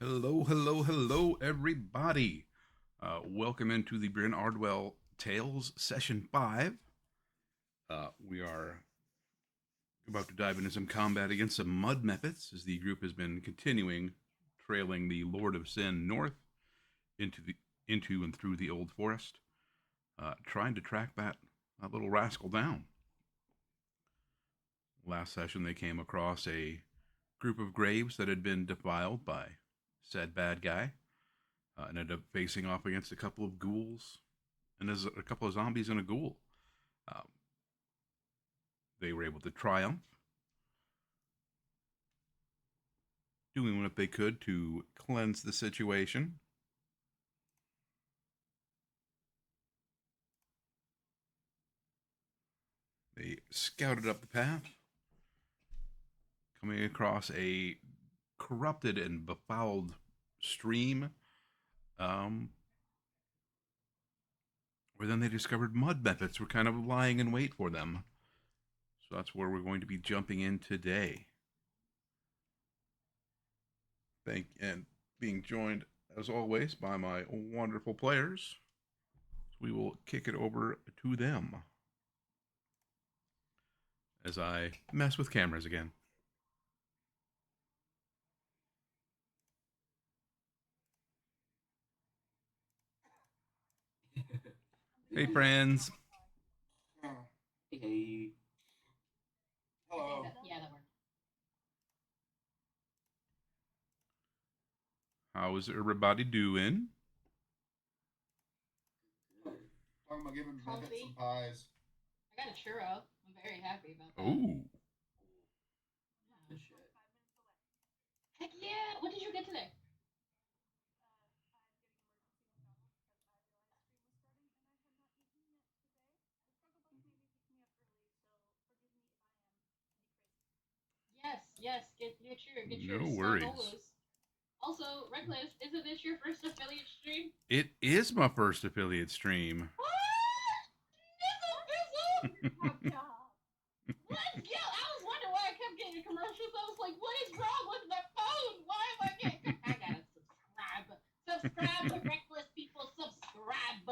Hello, hello, hello, everybody. Welcome into the Bryn Ardwell Tales Session 5. We are about to dive into some combat against some mud mephits as the group has been continuing trailing the Lord of Sin north into and through the old forest, trying to track that little rascal down. Last session, they came across a group of graves that had been defiled by said bad guy, and ended up facing off against a couple of ghouls and there's a couple of zombies and a ghoul. Um, they were able to triumph, doing what they could to cleanse the situation. They scouted up the path, coming across a corrupted and befouled stream, um, where then they discovered mud mephits were kind of lying in wait for them. So that's where we're going to be jumping in today. And being joined, as always, by my wonderful players. So we will kick it over to them as I mess with cameras again. Hey, friends. Hey. Hello. Yeah, that worked. How is everybody doing? Talking about giving Comfy. Beckett some pies. I got a churro. I'm very happy about that. Oh, Good shit. Heck yeah! What did you get today? Yes. Get your no worries. Stargolas. Also, Reckless, isn't this your first affiliate stream? It is my first affiliate stream. What? Let's go! I was wondering why I kept getting commercials. I was like, what is wrong with my phone? Why am I getting... I gotta subscribe. Subscribe to Reckless people. Subscribe.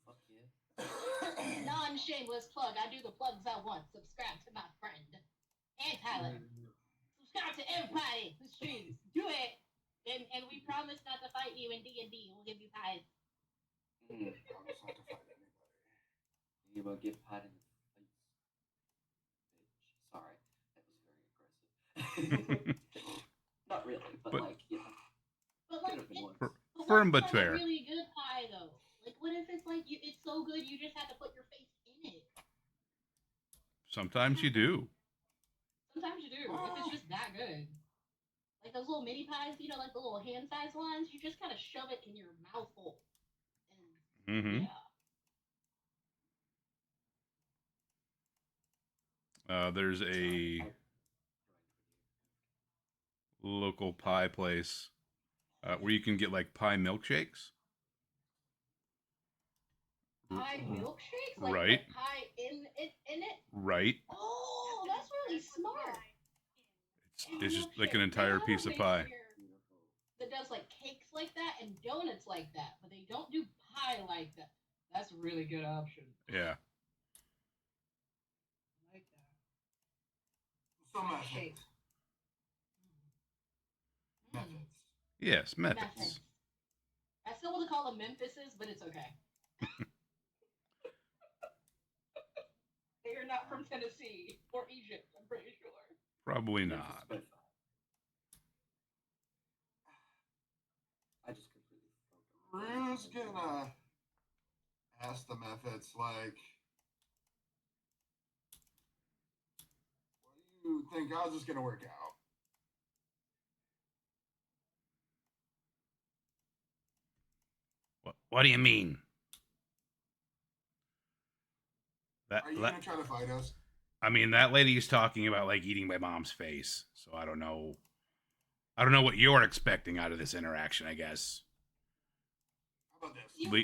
Fuck yeah. Non-shameless plug. I do the plugs I want. Subscribe to my friend. And Tyler. Subscribe to everybody who streams. Do it. And we promise not to fight you in D&D. We'll give you pies. Promise not to fight anybody. You about get pot in the face. Bitch. Sorry. That was very aggressive. Not really, but like, yeah. But like, Could've been worse. Firm what's but like fair. a really good pie though? Like, what if it's like it's so good you just have to put your face in it? Sometimes you do. Sometimes you do. If it's just that good. Like those little mini pies, you know, like the little hand-sized ones, you just kind of shove it in your mouth hole. And Mm-hmm. yeah. There's a local pie place where you can get like pie milkshakes. Pie milkshakes? Like, Right. like pie in it? Right. Oh, that's really smart. It's just like an entire piece of pie. That does like cakes like that and donuts like that, but they don't do pie like that. That's a really good option. Yeah. I like that. So Pie methods. shapes. Methods. Yes, methods. Methods. I still want to call them Memphises, but it's okay. They are not from Tennessee or Egypt, I'm pretty sure. Probably not. I just completely fucked up. Who's gonna ask the methods like, what do you think how's this gonna work out? What do you mean? Are you gonna try to fight us? I mean, that lady's talking about like eating my mom's face, so I don't know. I don't know what you're expecting out of this interaction. I guess. How about this? You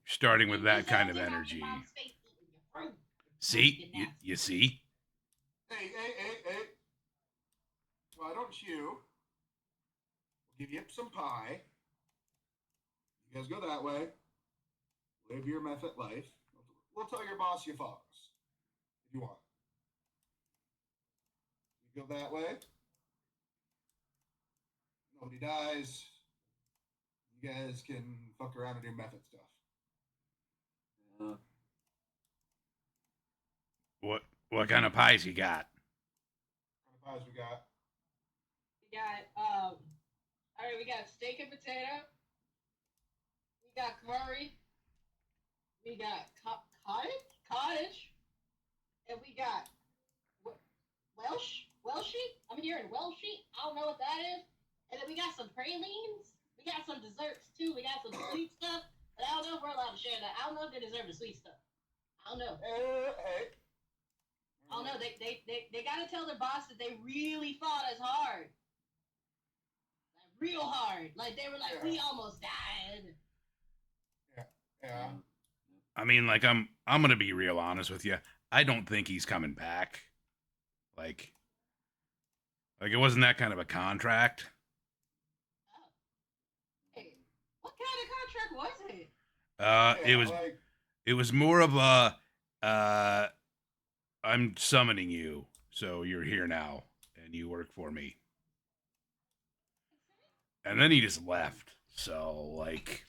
Starting with that kind of energy. See, you see. Hey. Why don't you give you some pie. You guys go that way. Live your method life. We'll tell your boss you fought us if you want. You go that way. Nobody dies. You guys can fuck around and do method stuff. What kind of pies you got? What kind of pies we got? We got all right, we got steak and potato. We got curry. We got cottage, and we got Welshie. I'm hearing Welshie. I don't know what that is. And then we got some pralines. We got some desserts too. We got some sweet stuff. But I don't know if we're allowed to share that. I don't know if they deserve the sweet stuff. I don't know. Hey. I don't know. They gotta tell their boss that they really fought us hard. Like real hard. Like they were like, we almost died. Yeah. I mean, like I'm gonna be real honest with you. I don't think he's coming back. Like it wasn't that kind of a contract. Hey, what kind of contract was it? It was more of a I'm summoning you, so you're here now and you work for me. And then he just left. So like,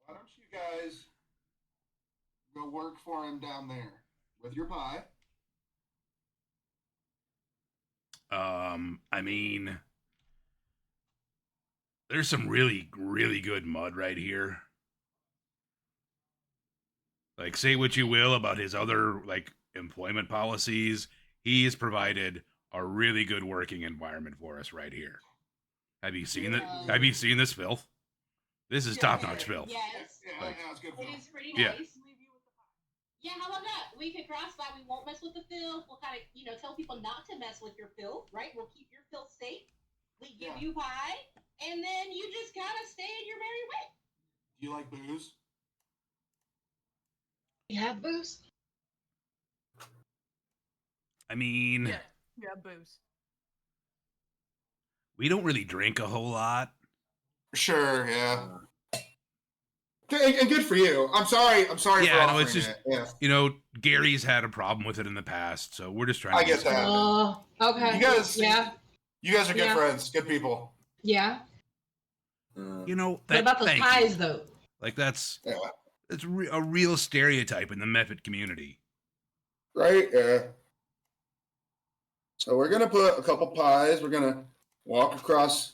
why don't you guys go work for him down there with your pie? I mean, there's some really, really good mud right here. Like, say what you will about his other, like, employment policies, he has provided a really good working environment for us right here. Have you seen it? Have you seen this filth? This is top-notch filth. Yes. Yeah, it's good. It is pretty Yeah. nice. Yeah, how about that? We could cross that. We won't mess with the filth. We'll kind of, tell people not to mess with your filth, right? We'll keep your filth safe. We give you pie, and then you just kind of stay in your merry way. Do you like booze? You have booze? I mean, Yeah, booze. we don't really drink a whole lot. Sure, yeah. And good for you. I'm sorry Yeah, for no, offering it's just- it. Yeah. You know, Gary's had a problem with it in the past, so we're just trying to I get that. Oh, okay. You guys- Yeah. You guys are good Yeah. friends, good people. Yeah. You know, What about those thank pies, you. though? Like, that's Yeah. a real stereotype in the method community. Right? Yeah. So we're gonna put a couple pies. We're gonna walk across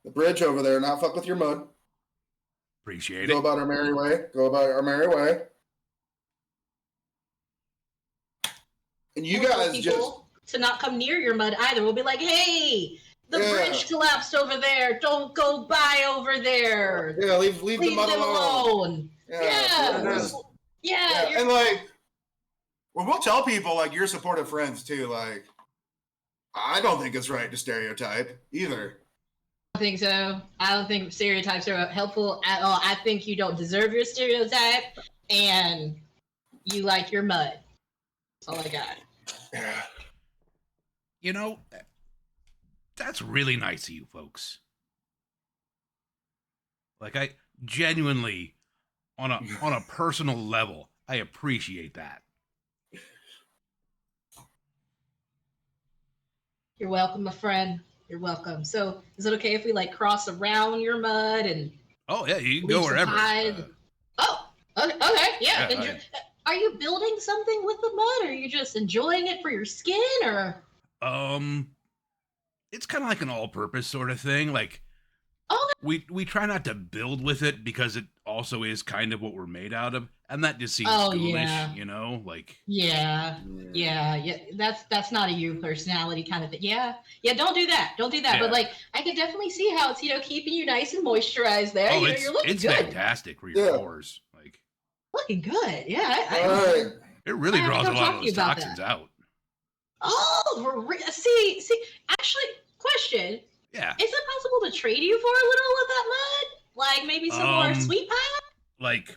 the bridge over there, not fuck with your mud. Appreciate Go it. about our merry way. And you We'll tell guys people just to not come near your mud either. We'll be like, hey, the Yeah. bridge collapsed over there. Don't go by over there. leave the Leave mud them alone. Yeah. Yeah. And like, well, we'll tell people like you're supportive friends too. Like, I don't think it's right to stereotype either. I don't think so. I don't think stereotypes are helpful at all. I think you don't deserve your stereotype, and you like your mud. That's all I got. Yeah. You know, that's really nice of you folks. Like, I genuinely, on a personal level, I appreciate that. You're welcome, my friend. You're welcome. So, is it okay if we like cross around your mud and Oh yeah, you can leave go some wherever. pies? Oh, okay, yeah. Yeah, Are you building something with the mud, or are you just enjoying it for your skin, or? It's kind of like an all-purpose sort of thing. Like, Oh, we try not to build with it because it also is kind of what we're made out of, and that just seems Oh, ghoulish, yeah. you know? Like, yeah. That's not a you personality kind of thing. Yeah. Don't do that. Yeah. But like, I can definitely see how it's keeping you nice and moisturized there. oh, You're looking it's good. fantastic for your Yeah. pores. Like, Looking good. Yeah. All right. it really I have to draws a come lot talk of to you those about toxins that. out. Oh, see. Actually, question: Yeah. is it possible to trade you for a little of that mud? Like maybe some more sweet pie? Like,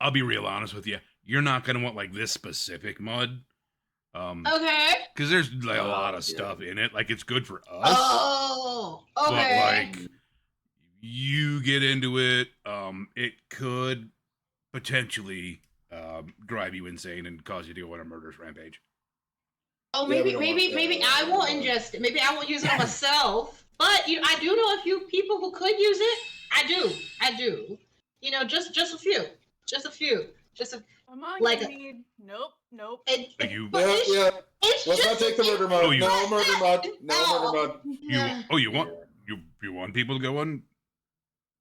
I'll be real honest with you. You're not gonna want like this specific mud. Okay. Because there's like a lot of stuff in it. Like it's good for us. Oh, But okay. like you get into it, it could potentially drive you insane and cause you to go on a murderous rampage. Oh, Yeah, we maybe, don't maybe, want maybe that. I won't ingest it. Maybe I won't use it on myself. But I do know a few people who could use it. I do. You know, just a few, just a few, just a Come on, like. Ganymede. Nope. Like you, But it's Let's just not take the murder mud. Oh, you- No murder mud. No murder mud. you want people to go on?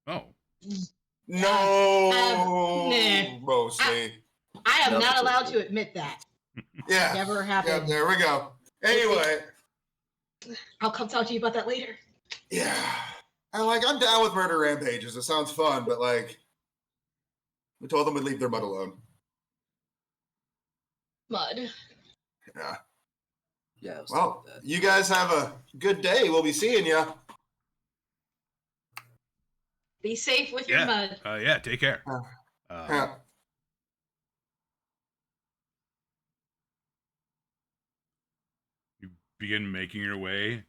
Oh, No, nah. mostly. I am No, not it's allowed okay. to admit that. Yeah. Never Yeah, happened. there we go. Anyway, I'll come talk to you about that later. yeah. I'm down with murder rampages. It sounds fun, but like, we told them we'd leave their mud alone. Mud. Yeah. Yeah. I'll Well, stop that. you guys have a good day. We'll be seeing you. Be safe with your yeah. mud. Yeah, take care. Yeah. You begin making your way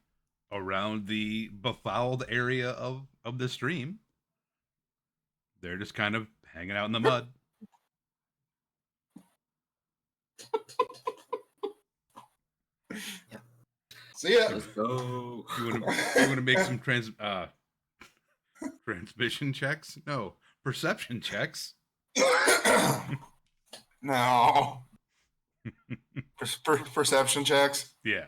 around the befouled area of the stream. They're just kind of hanging out in the mud. See ya. Let's go. You want to make some transmission checks? No, perception checks. No. Perception checks. Yeah.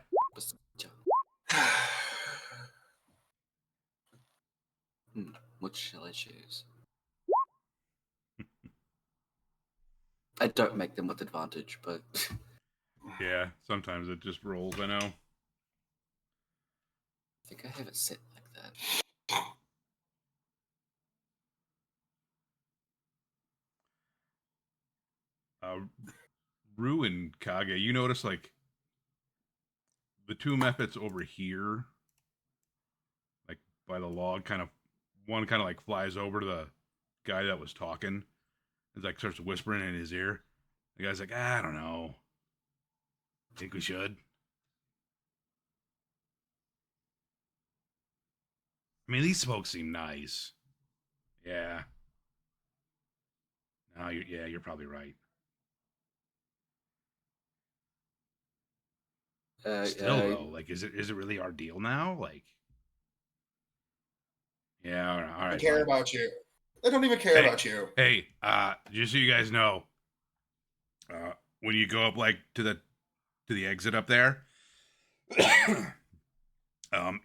What shall I choose? I don't make them with advantage, but Yeah, sometimes it just rolls, I know. I think I have it set like that. Rue and Kage, you notice like the two methods over here, like by the log, one kind of like flies over to the guy that was talking and like starts whispering in his ear. The guy's like, I don't know. Think we should? I mean, these folks seem nice. Yeah. No, you're probably right. Still though, like, is it really our deal now? Like, yeah, all right. They care about you. They don't even care about you. Hey, just so you guys know, when you go up like to the exit up there,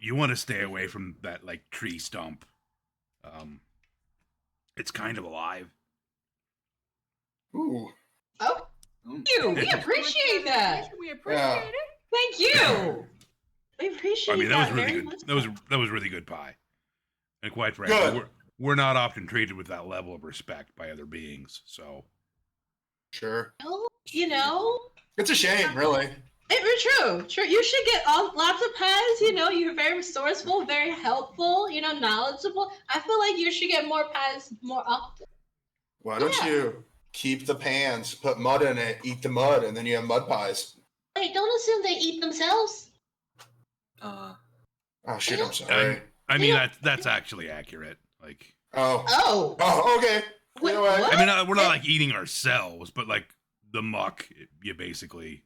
you want to stay away from that like tree stump. It's kind of alive. Ooh. Oh, you. We appreciate that. We appreciate Yeah. it. Thank you. We appreciate I mean, that that was really very good. much. That was really good pie. And quite frankly, Good. we're not often treated with that level of respect by other beings. So Sure. Well, you know, It's a shame, really. true. You should get lots of pies. You know, you're very resourceful, very helpful. You know, knowledgeable. I feel like you should get more pies more often. Why don't you keep the pans, put mud in it, eat the mud, and then you have mud pies? Wait, don't assume they eat themselves. Oh shit! I'm sorry. I mean, that's actually accurate. Like, Oh, okay. Wait, You know what? what? I mean, we're not like eating ourselves, but like the muck, you basically.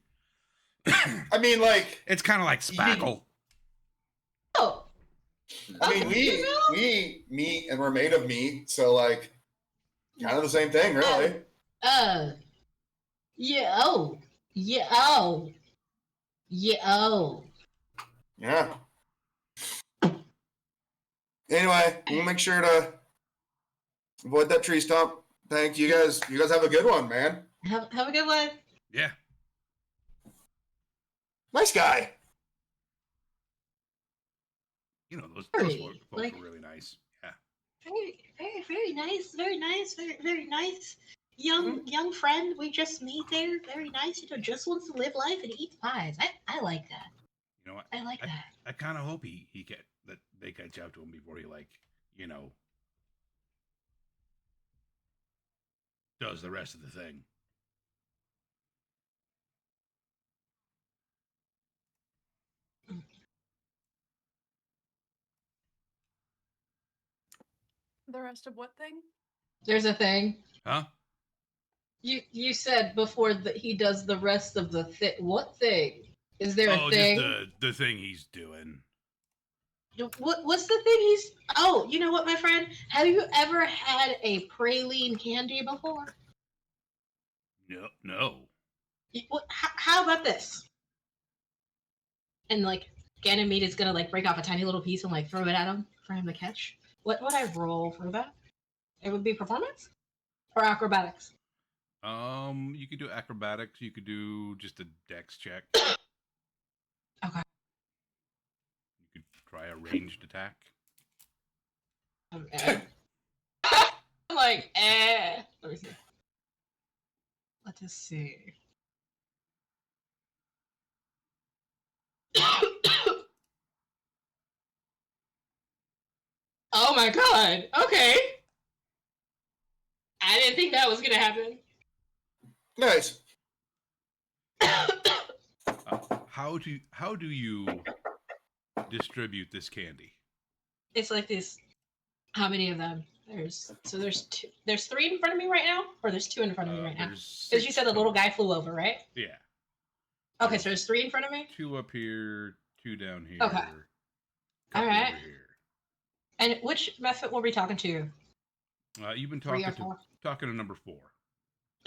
I mean, like, It's kind of like spackle. Oh, I mean, okay, you know? we eat meat and we're made of meat, so like, kind of the same thing, really. Yeah. Oh. Yeah. Oh. Yeah. Oh. Yeah. Anyway, we'll make sure to avoid that tree stump. Thank you guys. You guys have a good one, man. Have a good one. Yeah. Nice guy. You know, those Very, folks like- were really nice. Yeah. Very nice. Very nice. Young friend we just meet there. Very nice. You know, just wants to live life and eat pies. I like that. You know what? I like that. I kind of hope he that they catch up to him before he does the rest of the thing. The rest of what thing? There's a thing. Huh? You said before that he does the rest of the thing. What thing? Is there a thing? Just the thing he's doing. What's the thing he's? Oh, you know what, my friend? Have you ever had a praline candy before? No. How about this? And like Ganymede is gonna like break off a tiny little piece and like throw it at him for him to catch. What would I roll for that? It would be performance or acrobatics. You could do acrobatics. You could do just a dex check. Okay. You could try a ranged attack. Okay. I'm like, Let me see. Let us see. Oh my god. Okay. I didn't think that was gonna happen. Nice. How do you distribute this candy? It's like this. How many of them? There's two. There's 3 in front of me right now, or there's 2 in front of me right now. Because you said the little guy flew over, right? Yeah. Okay, so there's 3 in front of me. 2 up here, 2 down here. Okay. All right. Over here. And which method were we talking to? You've been 3 talking or 4? talking to number 4.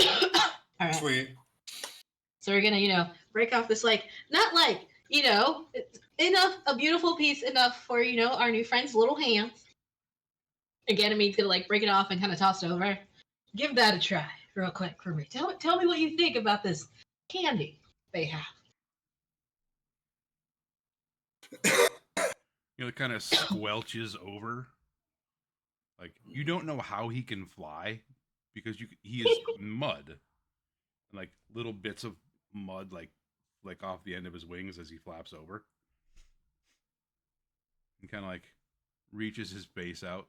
All right. Sweet. So we're gonna, break off this not enough, a beautiful piece enough for our new friend's little hands. And Ganymede's gonna break it off and kind of toss it over. Give that a try, real quick for me. Tell me what you think about this candy they have. It kind of squelches over. Like, you don't know how he can fly because he is mud. And little bits of mud like off the end of his wings as he flaps over. And kind of reaches his face out.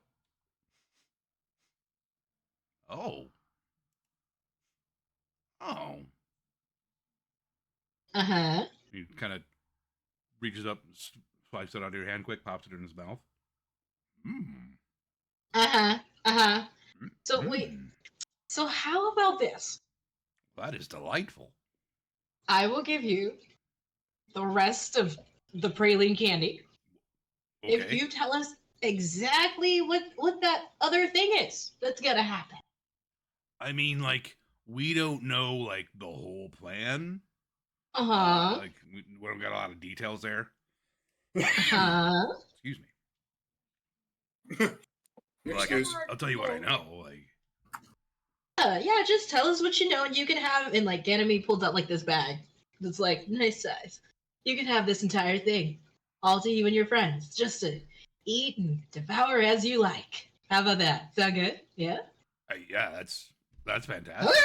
Oh. Uh-huh. He kind of reaches up, swipes it out of your hand quick, pops it in his mouth. So wait. So how about this? That is delightful. I will give you the rest of the praline candy Okay. if you tell us exactly what that other thing is that's gonna happen. I mean, we don't know the whole plan. Uh-huh. We don't got a lot of details there. Uh-huh. Excuse me. Excuse. I'll tell you what I know. Yeah, just tell us what you know, and you can have. And Ganymede pulled out this bag that's nice size. You can have this entire thing, all to you and your friends, just to eat and devour as you like. How about that? Sound good? Yeah. Yeah, that's fantastic.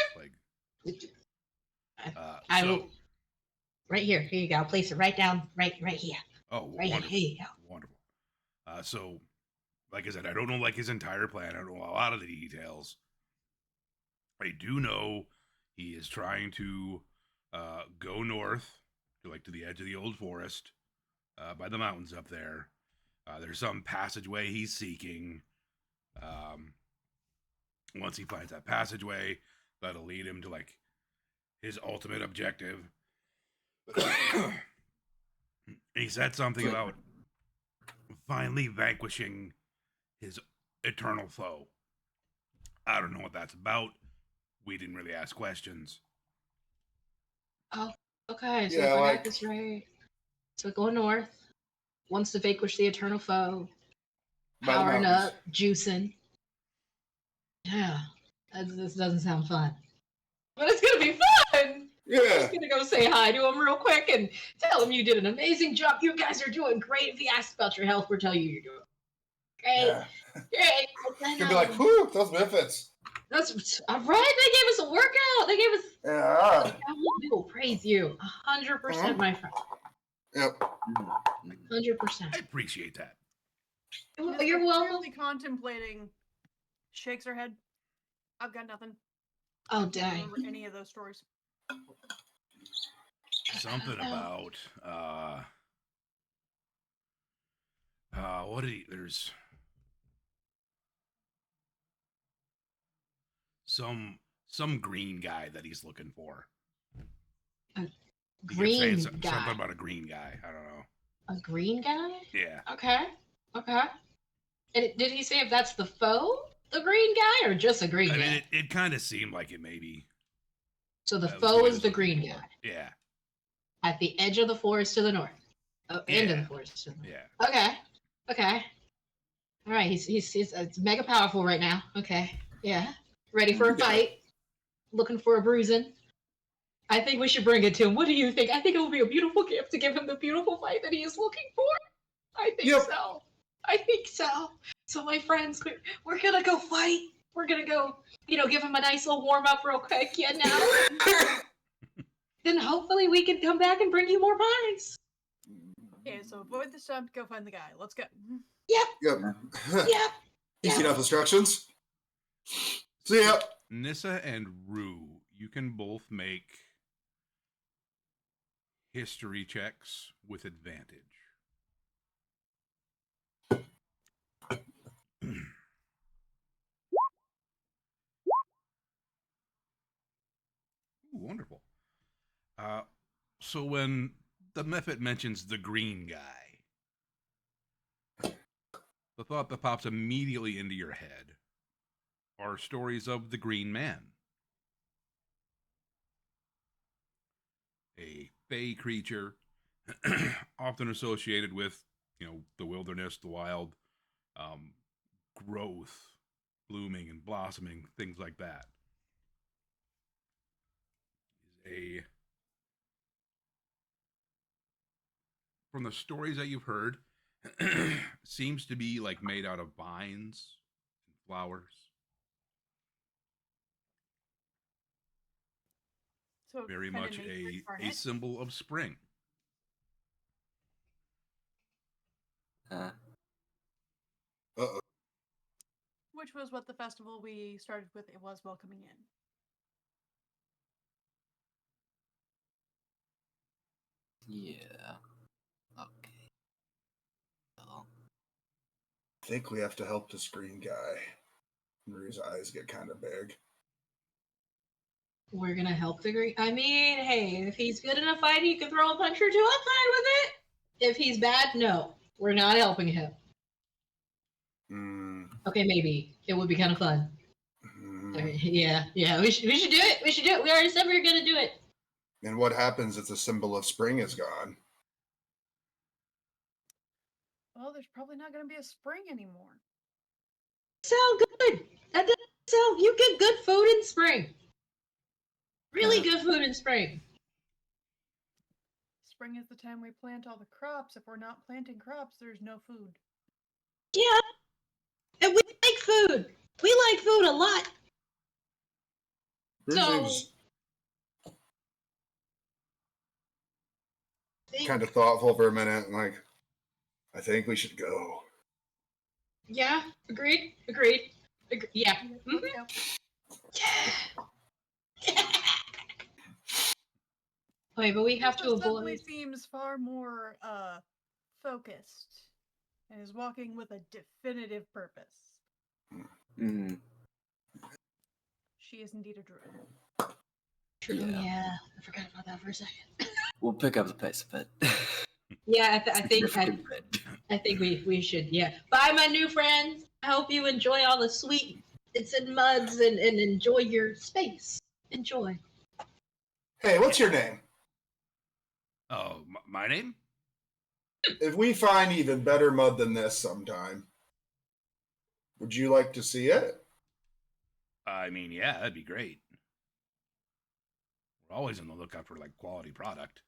I will. Right here. Here you go. I'll place it right down. Right here. Oh, right wonderful. Here you go. Wonderful. So, like I said, I don't know his entire plan. I don't know a lot of the details. I do know he is trying to go north to the edge of the old forest by the mountains up there. There's some passageway he's seeking. Once he finds that passageway, that'll lead him to his ultimate objective. He said something about finally vanquishing his eternal foe. I don't know what that's about. We didn't really ask questions. Oh, okay. So Yeah, if I got this right, so go north. Wants to vanquish the eternal foe. Powering up, juicing. Yeah, this doesn't sound fun, but it's gonna be fun. Yeah. I'm just gonna go say hi to him real quick and tell him you did an amazing job. You guys are doing great. If he asks about your health, we'll tell you you're doing great. Yeah. Great. You'll be like, whew, those benefits. That's all right. They gave us a workout. They gave us. Yeah. We will praise you 100%, my friend. Yep. 100%. I appreciate that. You're welcome. Clearly contemplating. Shakes her head. I've got nothing. Oh, I don't dang. remember any of those stories. Something about what did he? There's some green guy that he's looking for. A He kept saying green something guy. about a green guy. I don't know. A green guy? Yeah. Okay. Okay. And did he say if that's the foe, the green guy, or just a green I guy? mean, it kind of seemed like it maybe. So the That was foe what he is was the looking green for. guy Yeah. at the edge of the forest to the north. Oh, end of Yeah. the forest to the north. Yeah. Okay. Okay. All right. He's it's mega powerful right now. Okay. Yeah. Ready for a Yeah. fight. Looking for a bruising. I think we should bring it to him. What do you think? I think it will be a beautiful gift to give him the beautiful fight that he is looking for. I think Yep. so. I think so. So my friends, we're gonna go fight. We're gonna go, give him a nice little warm up real quick. Yeah, now. Then hopefully we can come back and bring you more pies. Okay, so avoid the stump, go find the guy. Let's go. Yep. Yep. Yep. Easy Yep. enough instructions. See ya. Nissa and Rue, you can both make history checks with advantage. Ooh, wonderful. So when the method mentions the green guy, the thought that pops immediately into your head are stories of the Green Man, a fey creature often associated with, the wilderness, the wild, um, growth, blooming and blossoming, things like that. Is from the stories that you've heard, seems to be like made out of vines and flowers. So Very kinda much nature a incarnate. symbol of spring. Uh-oh. Which was what the festival we started with. It was welcoming in. Yeah. Okay. Well, I think we have to help this green guy. Rue's eyes get kind of big. We're gonna help the green. I mean, hey, if he's good in a fight, he can throw a punch or two. I'm fine with it. If he's bad, no, we're not helping him. Mm, Okay, maybe it would be kind of fun. mm. Yeah, we should do it. We should do it. We already said we were gonna do it. And what happens if the symbol of spring is gone? Well, there's probably not going to be a spring anymore. Sound good. That doesn't sound. You get good food in spring. Really good food in spring. Spring is the time we plant all the crops. If we're not planting crops, there's no food. Yeah, and we like food. We like food a lot. Rue So, seems kind of thoughtful for a minute, and like, I think we should go. yeah, agreed. Yeah. Let's go. Yeah. Wait, but we have to Nissa suddenly avoid. seems far more focused and is walking with a definitive purpose. mm, She is indeed a druid. True. Yeah. Yeah, I forgot about that for a second. we'll pick up the pace a bit. Yeah, I think Significant bit. I think we should. Yeah. Bye, my new friends. I hope you enjoy all the sweet it's and muds and enjoy your space. Enjoy. Hey, what's your name? Oh, my name? If we find even better mud than this sometime, would you like to see it? I mean, yeah, that'd be great. We're always on the lookout for like quality product.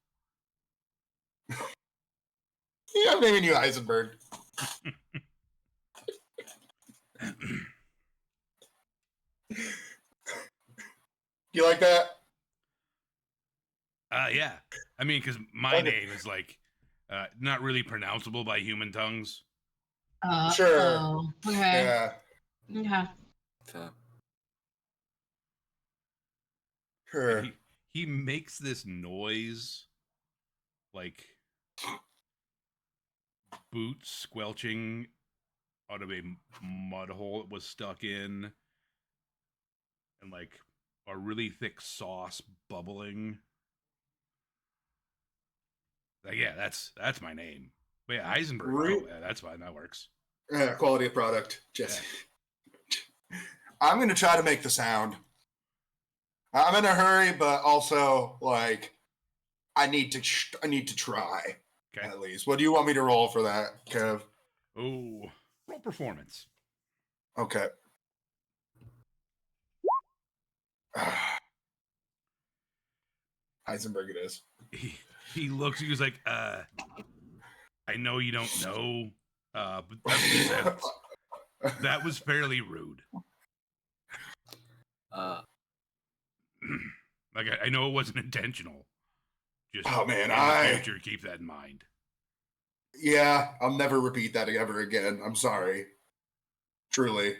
Yeah, I'm naming you Heisenberg. You like that? Yeah. I mean, because my name is like not really pronounceable by human tongues. Sure. Oh, okay. Yeah. Okay. So, Sure. He makes this noise like boots squelching out of a mud hole it was stuck in, and and like a really thick sauce bubbling. Like, yeah, that's my name. But yeah, Heisenberg. Re- Oh, yeah, that's fine. That works. Yeah, quality of product. Just, I'm going to try to make the sound. I'm in a hurry, but also like I need to try Okay. at least. What do you want me to roll for that, Kev? Oh, roll performance. Okay. Heisenberg it is. He looks. He was like, I know you don't know, but that was fairly rude. Like I know it wasn't intentional. Just Oh man, in the future, keep that in mind. Yeah, I'll never repeat that ever again. I'm sorry. Truly.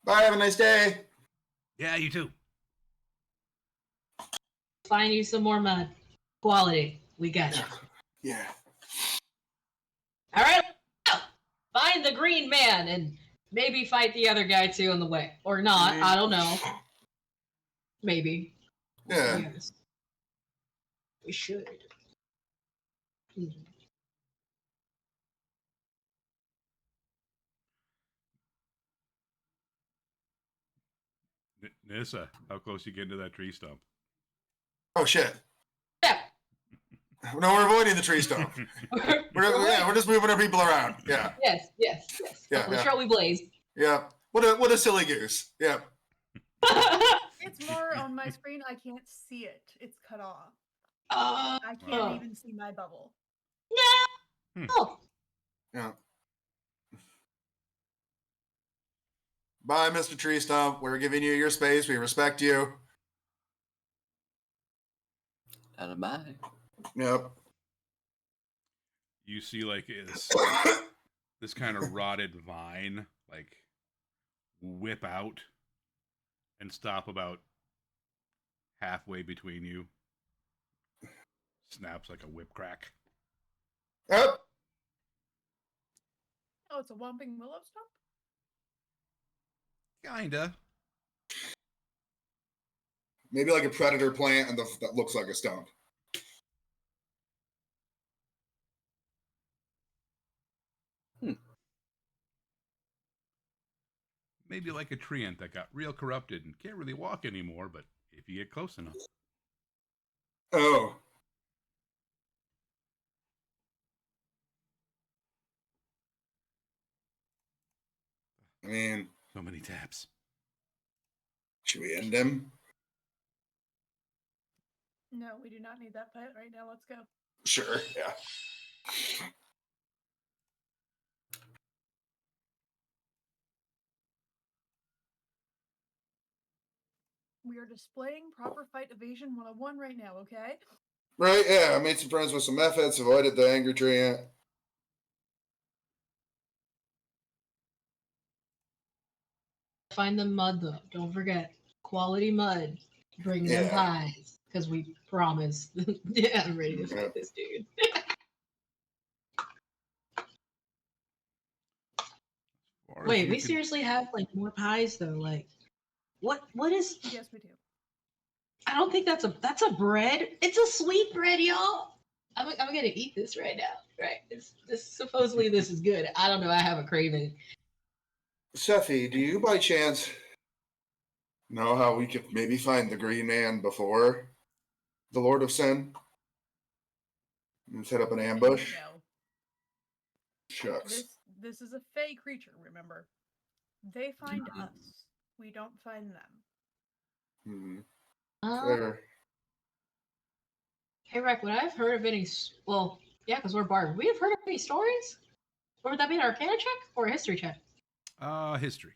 Bye, have a nice day. Yeah, you too. Find you some more mud. Quality. We got you. Yeah. All right. Find the green man and maybe fight the other guy too on the way. Or not. I don't know. Maybe. Yeah. Yes. We should. Nissa, how close you getting to that tree stump? Oh shit. Yeah. No, we're avoiding the tree stump. we're just moving our people around. Yeah. Yes. Yeah. Shall we blaze? Yeah. What a silly goose. Yeah. It's more on my screen. I can't see it. It's cut off. I I can't even see my bubble. No. Oh. Yeah. Bye, Mr. Tree Stump. We're giving you your space. We respect you. Out of mine. Yep. You see, like this kind of rotted vine, like whip out and stop about halfway between you. Snaps like a whip crack. Yep. Oh, it's a Whomping Willow stump? Kinda. Maybe like a predator plant and that looks like a stump. Maybe like a treant that got real corrupted and can't really walk anymore, but if you get close enough. Oh. I mean, So many taps. should we end him? No, we do not need that pet right now. Let's go. Sure, yeah. We are displaying proper fight evasion 101 right now, okay? Right, yeah. I made some friends with some methods, avoided the angry treant. Find the mud though. Don't forget. Quality mud. Bring them pies. Because we promise. Yeah, I'm ready to fight this dude. Wait, we seriously have like more pies though. Like, what is? Yes, we do. I don't think that's a bread. It's a sweet bread, y'all. I'm gonna eat this right now. Right? Supposedly this is good. I don't know. I have a craving. Sephi, do you by chance know how we could maybe find the Green Man before the Lord of Sin? And set up an ambush? No. Shucks. This is a fey creature, remember? They find us. We don't find them. Fair. Hey, Rick, would I have heard of any? Well, yeah, because we're bard. We have heard of any stories? Or would that be an Arcana check or a history check? History.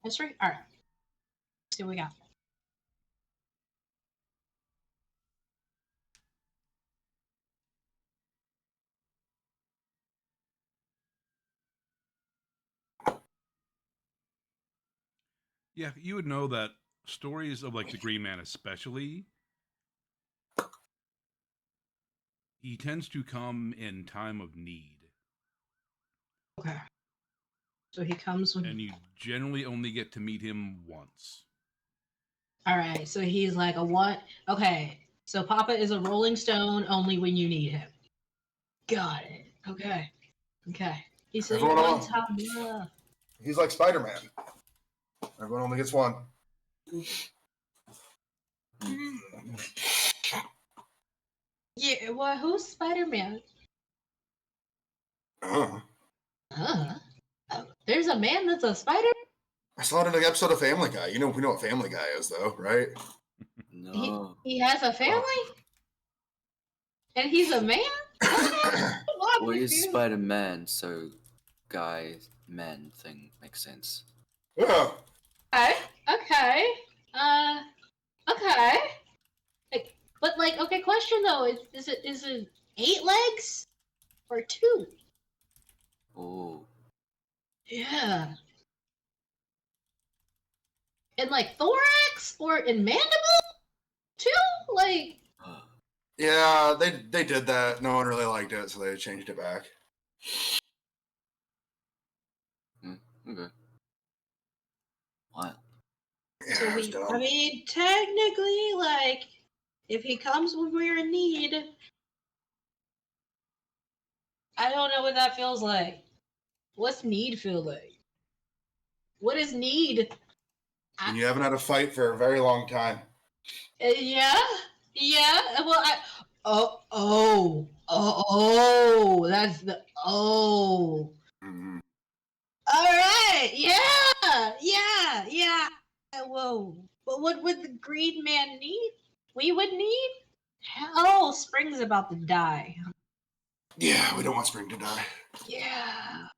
History. All right. Let's see what we got. Yeah, you would know that stories of like the Green Man, especially, he tends to come in time of need. Okay. So he comes when. And you generally only get to meet him once. All right. So he's like a what? Okay. So Papa is a Rolling Stone only when you need him. Got it. Okay. Okay. He said Everyone one alone. time love. He's like Spider-Man. Everyone only gets one. Yeah. Well, who's Spider-Man? Uh, Huh? Oh, there's a man that's a spider. I saw it in an episode of Family Guy. We know what Family Guy is, though, right? No. He has a family, and he's a man. Okay. Well, he's Spider-Man, so guy man thing makes sense. Yeah. Okay. Okay. Okay. But like, okay. Question though: is it 8 legs or 2? Oh. Yeah. And like thorax or in mandible too? Like. Yeah, they did that. No one really liked it, so they changed it back. Okay. Wow. Yeah, So it was dumb. I mean, technically, like, if he comes when we're in need, I don't know what that feels like. What's need feel like? What is need? And you haven't had a fight for a very long time. Yeah, yeah. Well, that's the Mhm. All right, yeah. Whoa. But what would the Green Man need? We would need. Oh, Spring's about to die. Yeah, we don't want Spring to die. Yeah.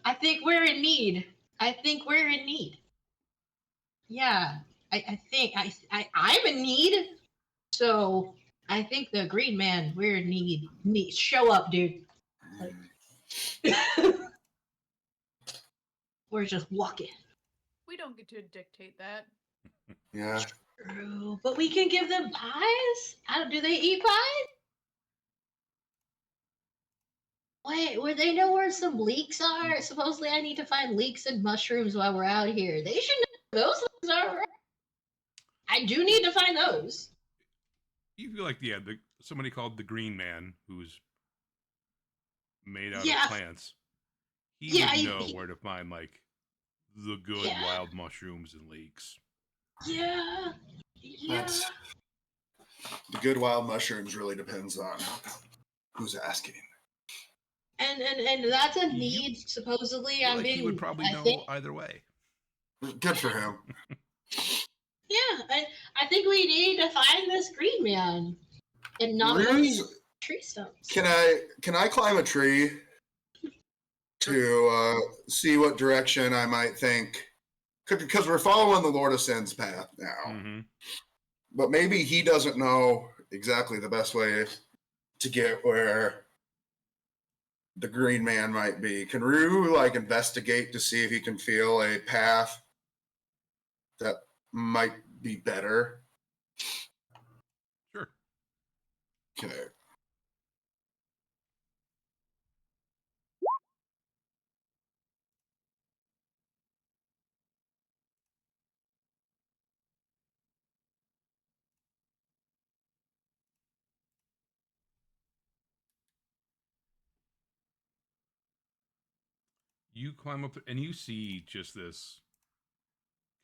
I think we're in need. Yeah. I think I'm in need. So I think the Green Man, we're in need. Show up, dude. Like, we're just walking. We don't get to dictate that. Yeah. True. But we can give them pies? Do they eat pies? Wait, where they know where some leeks are? Supposedly I need to find leeks and mushrooms while we're out here. They should know where those leeks are, right? I do need to find those. You feel like, somebody called the Green Man, who's made out Yeah. of plants. He would know where to find, like, the good wild mushrooms and leeks. Yeah. That's the good wild mushrooms really depends on who's asking. And that's a need, supposedly. Like he would probably know either way. Good for him. Yeah, I think we need to find this Green Man and not tree stumps. Can I climb a tree to see what direction I might think? Because we're following the Lord of Sin's path now. Mm-hmm. But maybe he doesn't know exactly the best way to get where the Green Man might be. Can Rue investigate to see if he can feel a path that might be better? Sure. Okay. You climb up and you see just this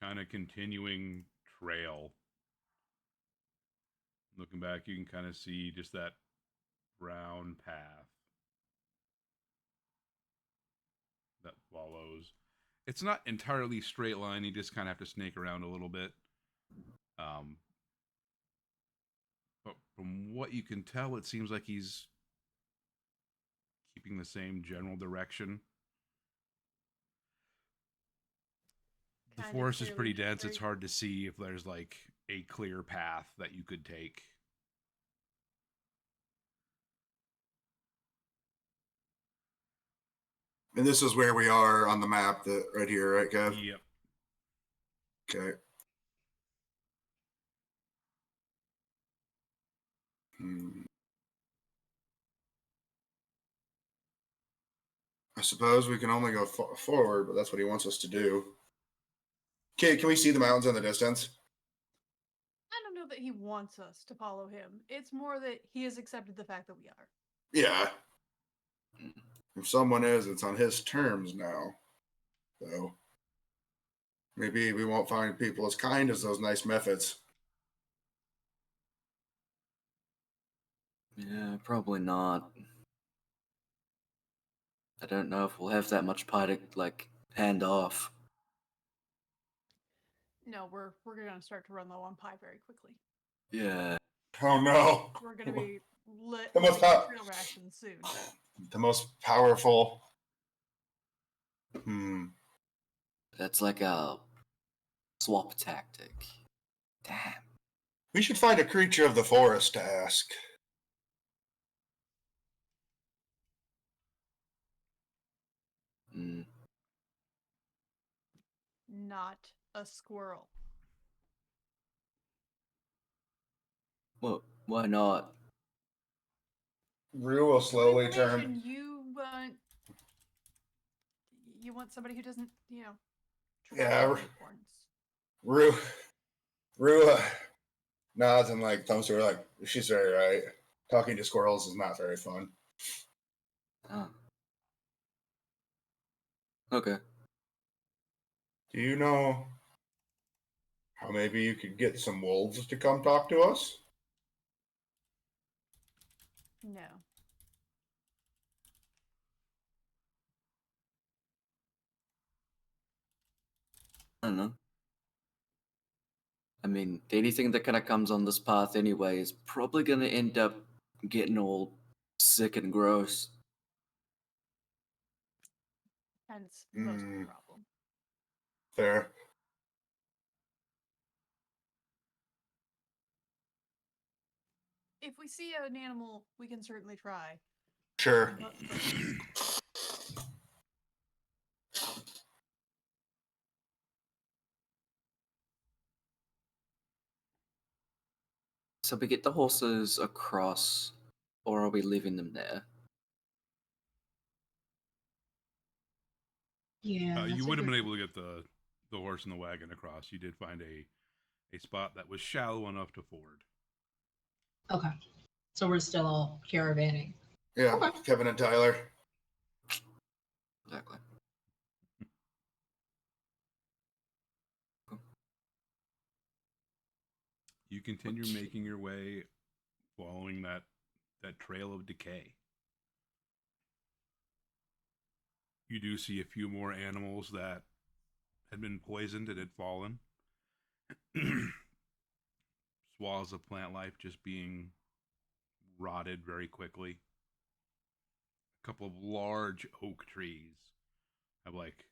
kind of continuing trail. Looking back, you can kind of see just that brown path that follows. It's not entirely straight line. You just kind of have to snake around a little bit. But from what you can tell, it seems like he's keeping the same general direction. The forest is pretty dense. It's hard to see if there's like a clear path that you could take. And this is where we are on the map, right here, right, Kev? Yep. Okay. I suppose we can only go forward, but that's what he wants us to do. Okay, can we see the mountains in the distance? I don't know that he wants us to follow him. It's more that he has accepted the fact that we are. Yeah. If someone is, it's on his terms now. So maybe we won't find people as kind as those nice methods. Yeah, probably not. I don't know if we'll have that much pie to, like, hand off. No, we're gonna start to run low on pie very quickly. Yeah. Oh no. We're gonna be lit The most trail rations soon. The most powerful. That's like a swap tactic. Damn. We should find a creature of the forest to ask. Mm. Not a squirrel. Well, why not? Rue will slowly turn. Information you want somebody who doesn't, Yeah, travel unicorns. Rue nods and like thumbs to her like, she's very right. Talking to squirrels is not very fun. Oh. Okay. Do you know how maybe you could get some wolves to come talk to us? No. I don't know. I mean, anything that kind of comes on this path anyway is probably going to end up getting all sick and gross. Hence most of the Mm. problem. Fair. If we see an animal, we can certainly try. Sure. But So we get the horses across, or are we leaving them there? Yeah. You that's a would have good- been able to get the horse and the wagon across. You did find a spot that was shallow enough to ford. Okay. So we're still all caravanning. Yeah, Okay. Kevin and Tyler. Exactly. You continue making your way, following that trail of decay. You do see a few more animals that had been poisoned and had fallen. Swaths of plant life just being rotted very quickly. A couple of large oak trees have like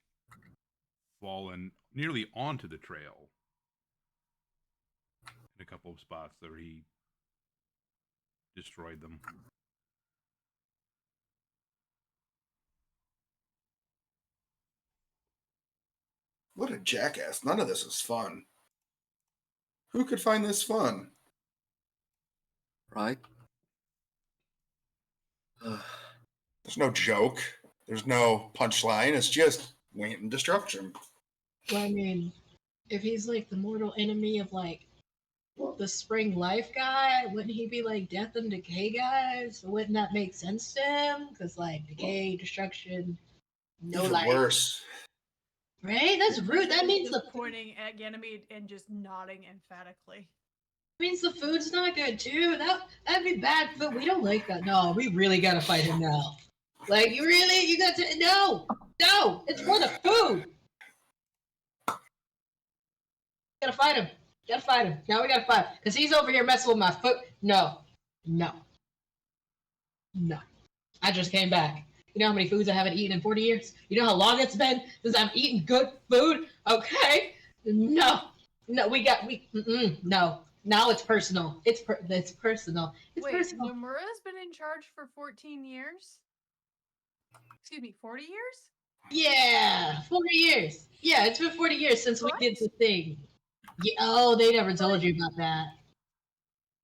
fallen nearly onto the trail in a couple of spots where he destroyed them. What a jackass. None of this is fun. Who could find this fun? Right? There's no joke. There's no punchline. It's just wanton destruction. Well, I mean, if he's like the mortal enemy of like the spring life guy, wouldn't he be like death and decay guy? So wouldn't that make sense to him? Because like decay, destruction, no Even life. worse. Right? That's rude. That means just the pointing at Ganymede and just nodding emphatically. means the food's not good too. That'd be bad food. We don't like that. No, we really gotta fight him now. Like you got to no, it's for the food. Gotta fight him. Now we gotta fight because he's over here messing with my food. No. I just came back. You know how many foods I haven't eaten in 40 years? You know how long it's been since I've eaten good food? Okay. No. No. Now it's personal. It's personal. It's Wait, personal. Nomura's been in charge for 14 years? Excuse me, 40 years? Yeah, 40 years. Yeah, it's been 40 years since What? we did the thing. Yeah, oh, they never told you about that.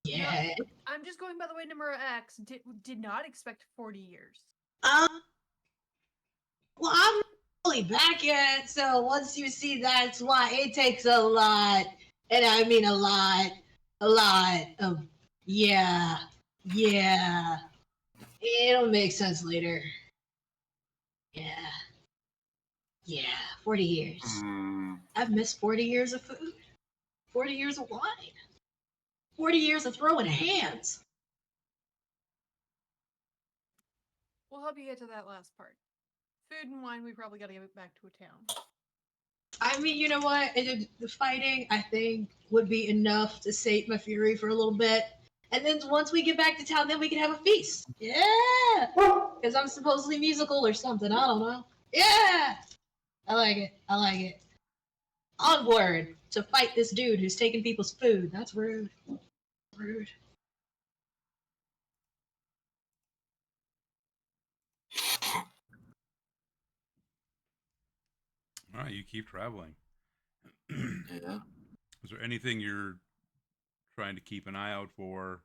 Yeah. I'm just going by the way Nomura acts. Did not expect 40 years. Um, Well, I'm not fully back yet, so once you see that's why it takes a lot, and I mean a lot of yeah. It'll make sense later. Yeah. 40 years. I've missed 40 years of food, 40 years of wine, 40 years of throwing hands. We'll help you get to that last part. Food and wine, we probably got to get back to a town. I mean, you know what? The fighting, I think, would be enough to sate my fury for a little bit. And then once we get back to town, then we can have a feast. Yeah! Because I'm supposedly musical or something. I don't know. Yeah! I like it. Onward to fight this dude who's taking people's food. That's rude. Rude. All right, you keep traveling. Yeah. Is there anything you're trying to keep an eye out for?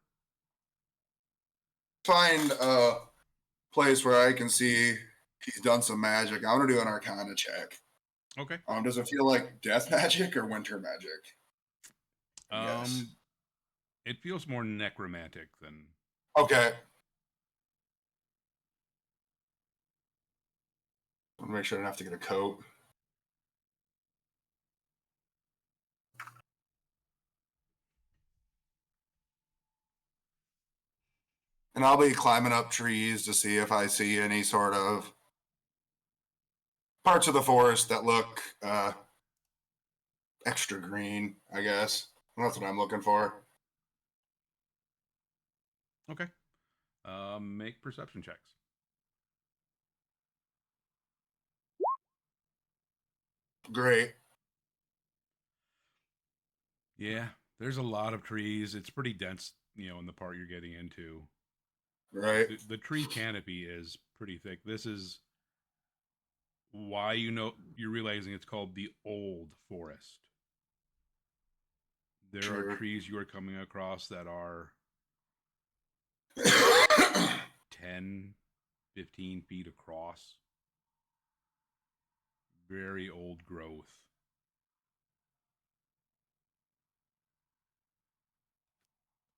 Find a place where I can see he's done some magic. I want to do an Arcana check. Okay. Does it feel like death magic or winter magic? Yes. It feels more necromantic than. Okay. I want to make sure I don't have to get a coat. And I'll be climbing up trees to see if I see any sort of parts of the forest that look extra green, I guess. That's what I'm looking for. Okay. Make perception checks. Great. Yeah, there's a lot of trees. It's pretty dense, in the part you're getting into. Right. The tree canopy is pretty thick. This is why you're realizing it's called the old forest. There Sure. are trees you are coming across that are 10, 15 feet across. Very old growth.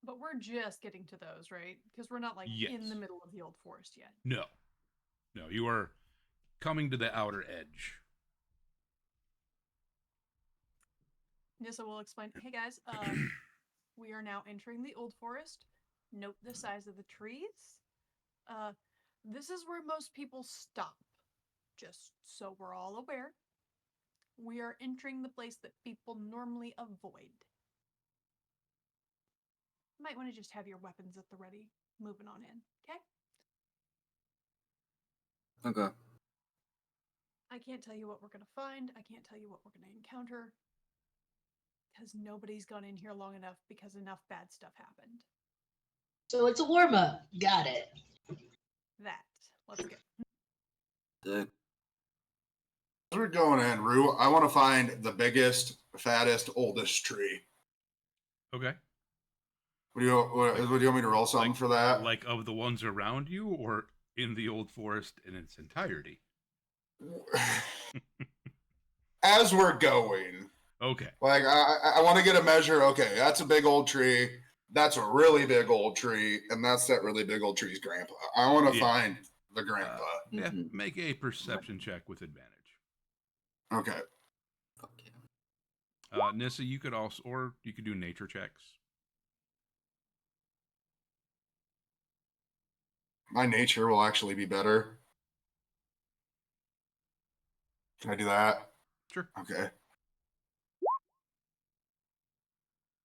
But we're just getting to those, right? Because we're not like Yes. in the middle of the old forest yet. No, you are coming to the outer edge. Nissa will explain. Hey guys, we are now entering the old forest. Note the size of the trees. This is where most people stop. Just so we're all aware. We are entering the place that people normally avoid. Might want to just have your weapons at the ready. Moving on in, okay? Okay. I can't tell you what we're going to find. I can't tell you what we're going to encounter. Because nobody's gone in here long enough because enough bad stuff happened. So it's a warm up. Got it. That. Let's go. Sick. As we're going in, Rue, I want to find the biggest, fattest, oldest tree. Okay. What do you want me to roll something for that? Like of the ones around you, or in the old forest in its entirety? As we're going. Okay. Like, I want to get a measure. Okay, that's a big old tree. That's a really big old tree. And that's that really big old tree's grandpa. I want to find the grandpa. Yeah, make a perception check with advantage. Okay. Fuck yeah. Nissa, you could also, or you could do nature checks. My nature will actually be better. Can I do that? Sure. Okay.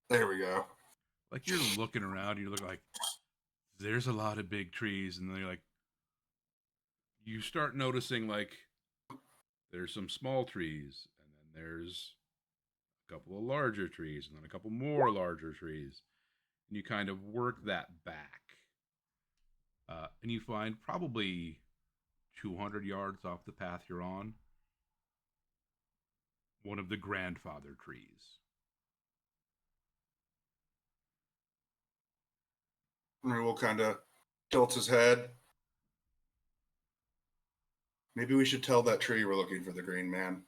There we go. Like you're looking around, you look like there's a lot of big trees, and then you're like, you start noticing like there's some small trees, and then there's a couple of larger trees, and then a couple more larger trees, and you kind of work that back, and you find probably 200 yards off the path you're on one of the grandfather trees. And we'll kind of tilt his head. Maybe we should tell that tree we're looking for the green man.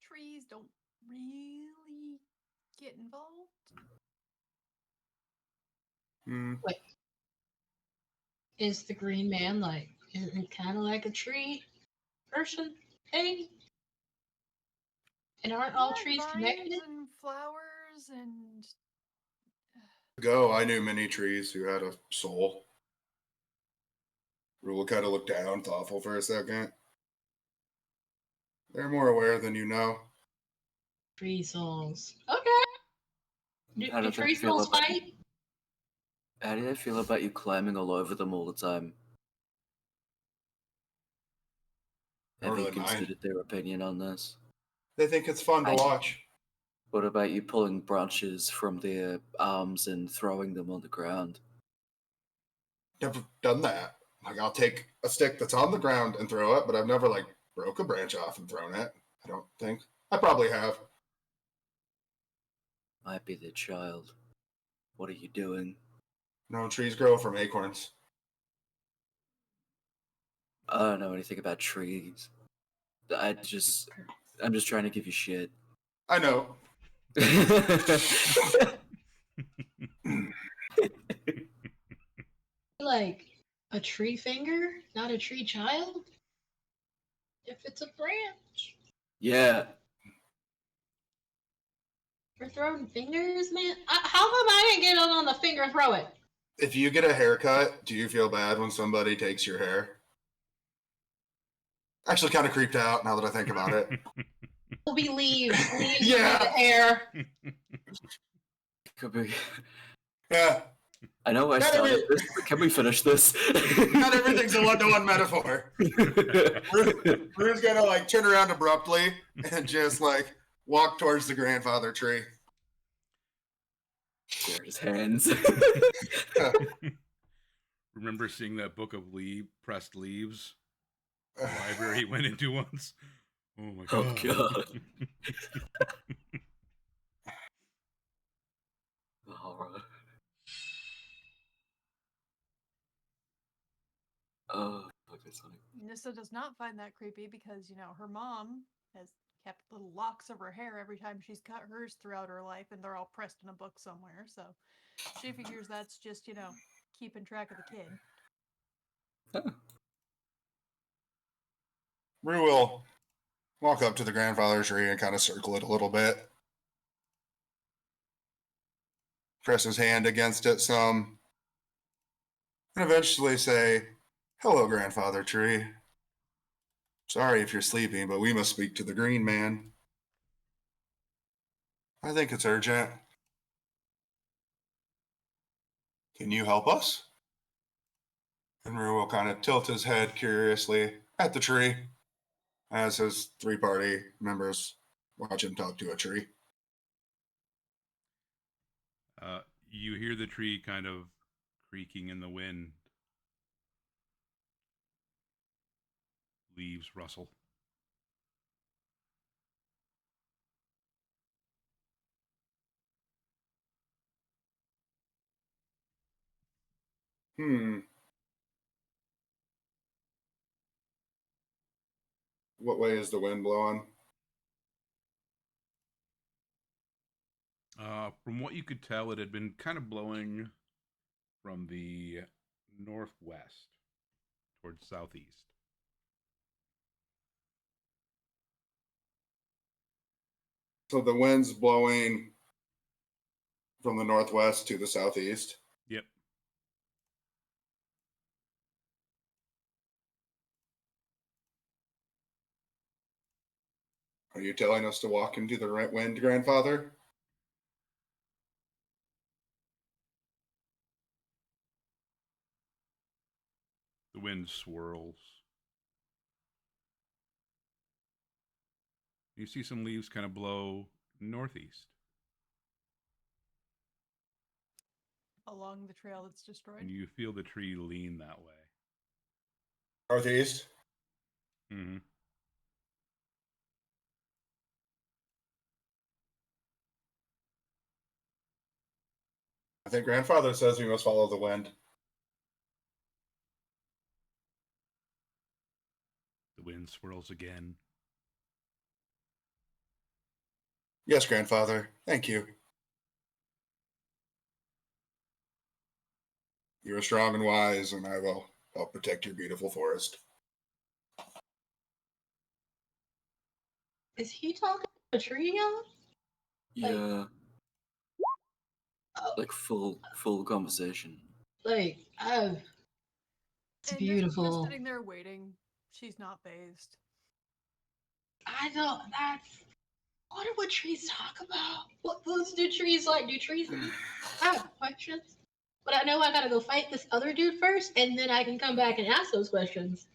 Trees don't really get involved. Hmm. Is the green man like, isn't it kind of like a tree person thing? And aren't all Like trees vines connected? and flowers and Ago, I knew many trees who had a soul. Rule kind of looked down, thoughtful for a second. They're more aware than you know. Tree souls. Okay. How Do do they tree feel souls about fight? How do they feel about you climbing all over them all the time? Don't Have you really mind. considered their opinion on this? They think it's fun to watch. What about you pulling branches from their arms and throwing them on the ground? Never done that. Like, I'll take a stick that's on the ground and throw it, but I've never, like, broke a branch off and thrown it. I don't think. I probably have. Might be their child. What are you doing? No, trees grow from acorns. I don't know anything about trees. I'm just trying to give you shit. I know. Like a tree finger, not a tree child? If it's a branch. Yeah. We're throwing fingers, man? How come I didn't get on the finger throw it? If you get a haircut, do you feel bad when somebody takes your hair? Actually, kind of creeped out now that I think about it. Will be leaves. Leaves Yeah. for the hair. Could be. Yeah. I know I Not started every- this, but can we finish this? Not everything's a one-to-one metaphor. Bryn's gonna like turn around abruptly and just like walk towards the grandfather tree. There his hands. Remember seeing that book of pressed leaves? The library he went into once. Oh my Oh, god. God. Alright. Oh, fuck, that's funny. Nissa does not find that creepy because, her mom has kept little locks of her hair every time she's cut hers throughout her life, and they're all pressed in a book somewhere. So she figures that's just, keeping track of the kid. Rue will walk up to the grandfather tree and kind of circle it a little bit. Press his hand against it some. And eventually say, "Hello, grandfather tree. Sorry if you're sleeping, but we must speak to the green man. I think it's urgent. Can you help us?" And Rue will kind of tilt his head curiously at the tree as his three party members watch him talk to a tree. You hear the tree kind of creaking in the wind. Leaves rustle. What way is the wind blowing? From what you could tell, it had been kind of blowing from the northwest towards southeast. So the wind's blowing from the northwest to the southeast. Yep. Are you telling us to walk into the right wind, grandfather? The wind swirls. You see some leaves kind of blow northeast. Along the trail that's destroyed. And you feel the tree lean that way. Northeast? Mm-hmm. I think grandfather says we must follow the wind. The wind swirls again. Yes, grandfather. Thank you. You are strong and wise, and I will help protect your beautiful forest. Is he talking to a tree now? Yeah, Oh, like full conversation. like, oh, it's And Nissa is beautiful. sitting there waiting. She's not phased. I don't. That's. I wonder what trees talk about. What foods do trees like? Do trees? I have questions, but I know I gotta go fight this other dude first, and then I can come back and ask those questions.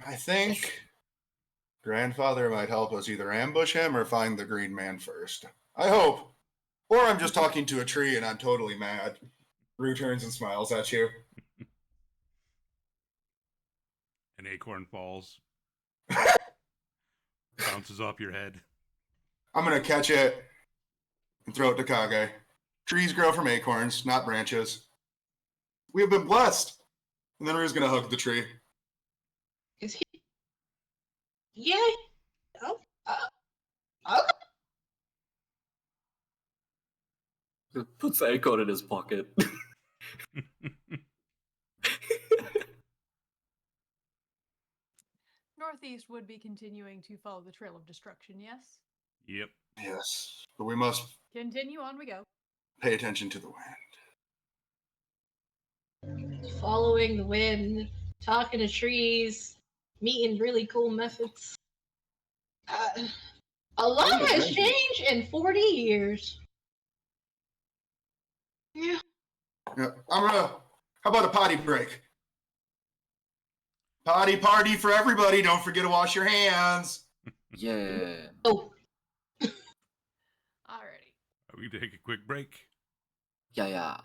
I think grandfather might help us either ambush him or find the green man first. I hope. Or I'm just talking to a tree and I'm totally mad. Rue turns and smiles at you. An acorn falls, bounces off your head. I'm gonna catch it and throw it to Kage. Trees grow from acorns, not branches. We have been blessed. And then Rue's gonna hug the tree. Is he? Yeah. Oh. Okay. Puts the acorn in his pocket. Northeast would be continuing to follow the trail of destruction, yes? Yep. Yes, but we must Continue on we go. pay attention to the wind. Following the wind, talking to trees, meeting really cool methods. A lot has changed in 40 years. Yeah. Yeah, how about a potty break? Potty party for everybody. Don't forget to wash your hands. Yeah. Oh, Alrighty. We take a quick break. Yeah.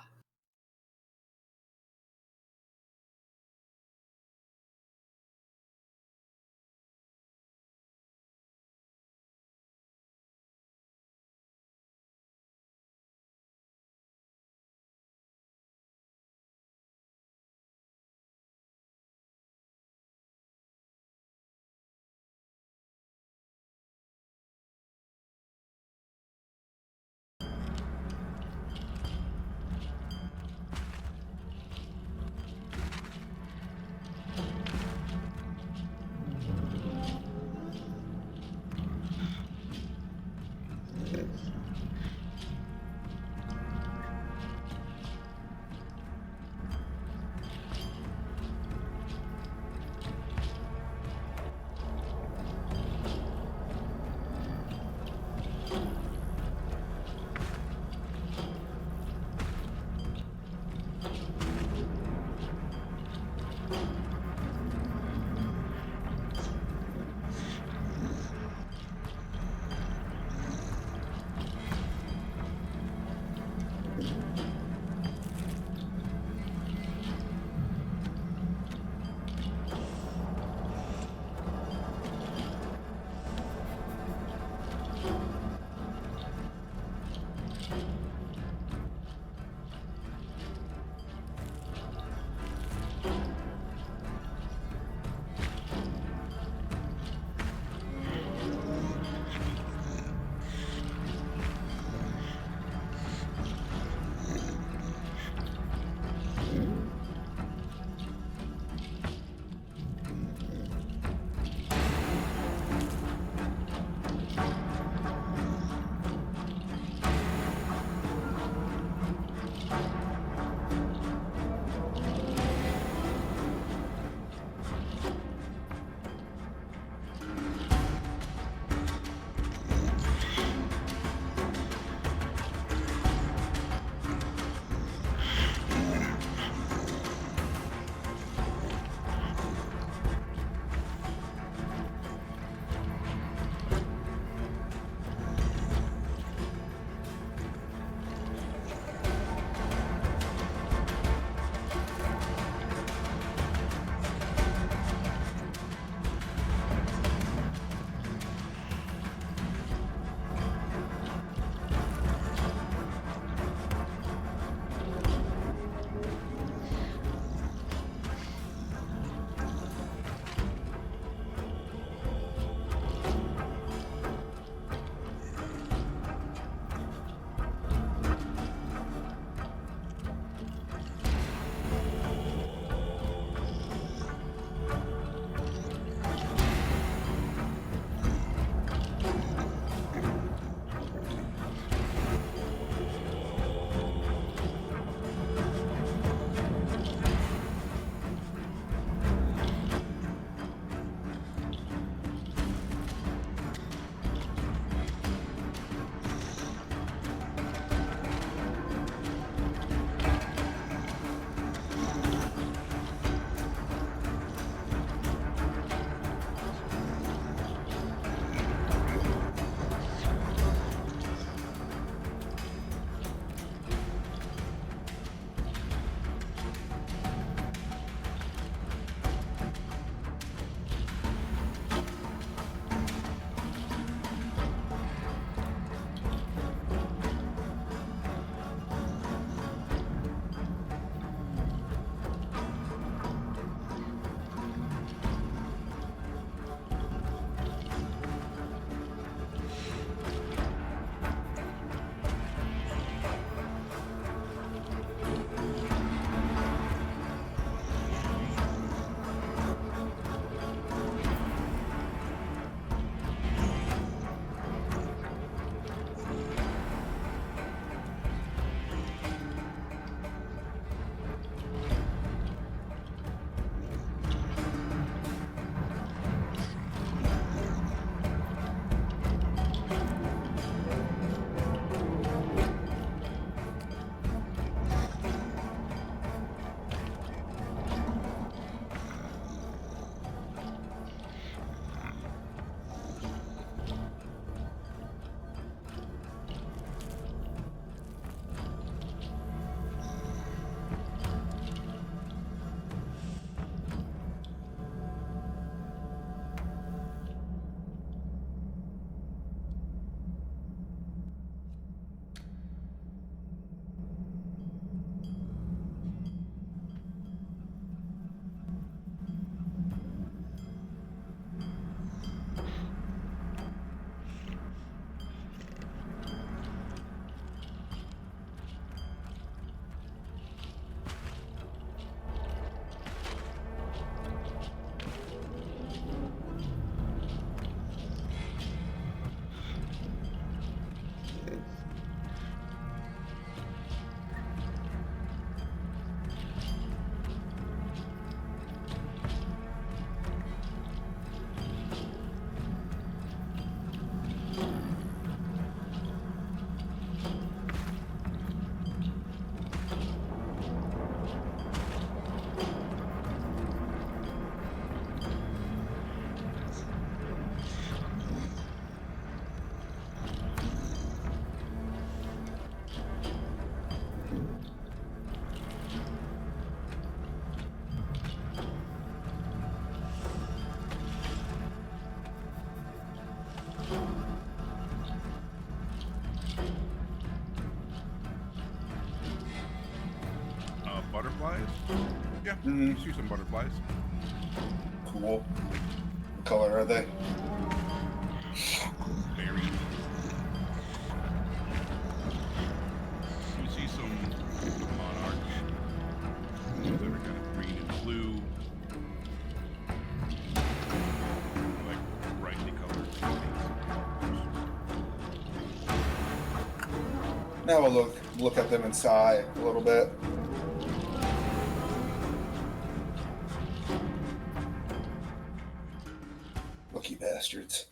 Butterflies? Yeah, Mhm. you see some butterflies. Cool. What color are they? Berry. You see some monarch. Those that are kind of green and blue. Like brightly colored. Now we'll look at them and sigh a little bit. Lucky bastards.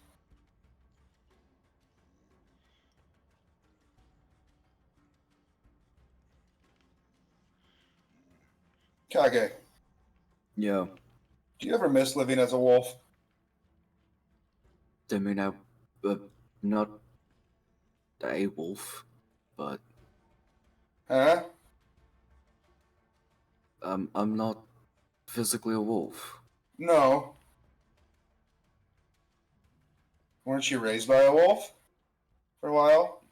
Kage, Yeah, do you ever miss living as a wolf? I mean, not a wolf, but Huh? I'm not physically a wolf. No. Weren't you raised by a wolf for a while?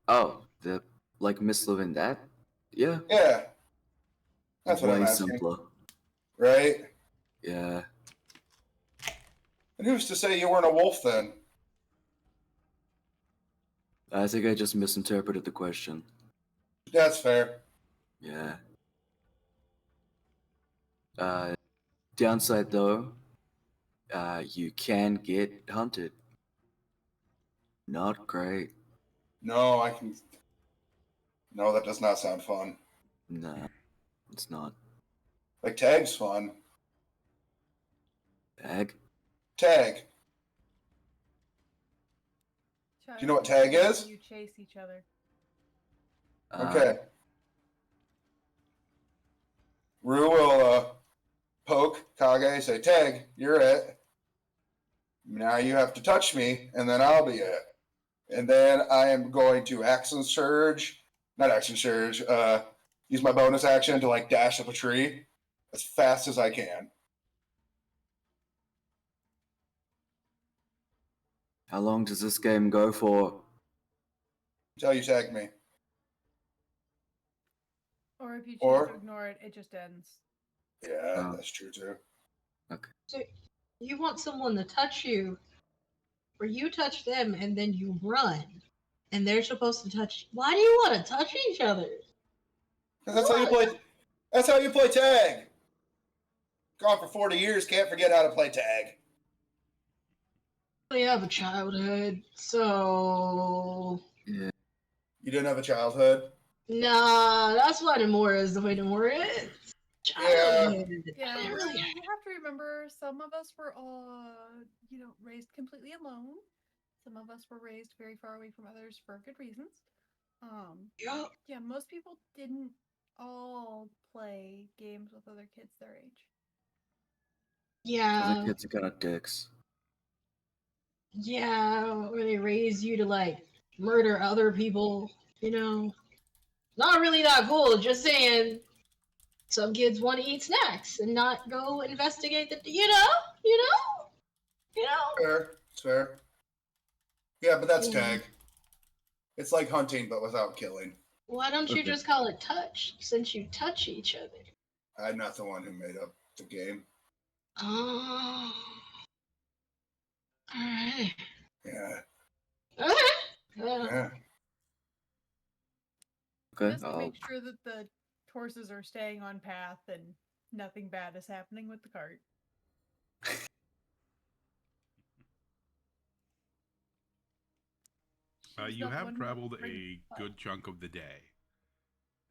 Oh, the like miss living that? Yeah, Yeah. That's what I'm way asking. simpler. Right? Yeah, And who's to say you weren't a wolf then? I think I just misinterpreted the question. That's fair. Yeah. Downside though, you can get hunted. Not great. No, I can. No, that does not sound fun. Nah, it's not. Like, tag's fun. Bag? Tag. Do you know what tag is? You chase each other. Okay. Rue will poke Kage, say, Tag, you're it. Now you have to touch me, and then I'll be it. And then I am going to use my bonus action to like dash up a tree as fast as I can. How long does this game go for? Until you tag me. Or if you choose Or- to ignore it, it just ends. Yeah, Oh. that's true too. So you want someone to touch you, or you touch them and then you run, and they're supposed to touch. Why do you want to touch each other? 'Cause that's how you play. That's how you play tag. Gone for 40 years, can't forget how to play tag. I have a childhood, so Yeah. You didn't have a childhood? nah, that's why Namora is the way Namora is. Childhood. Yeah, I you really- have to remember some of us were raised completely alone. Some of us were raised very far away from others for good reasons. Yup. Yeah, most people didn't all play games with other kids their age. Yeah. Other kids are kind of dicks. Yeah, or they raise you to like murder other people, you know. Not really that cool, just saying some kids want to eat snacks and not go investigate the Fair. It's fair. Yeah, but that's Yeah. tag. It's like hunting, but without killing. Why don't you Okay. just call it touch since you touch each other? I'm not the one who made up the game. Oh. Alright. Yeah. Okay. Yeah. Okay. Just to make sure that the horses are staying on path and nothing bad is happening with the cart. She's You not the have one who traveled brings a fire. good chunk of the day,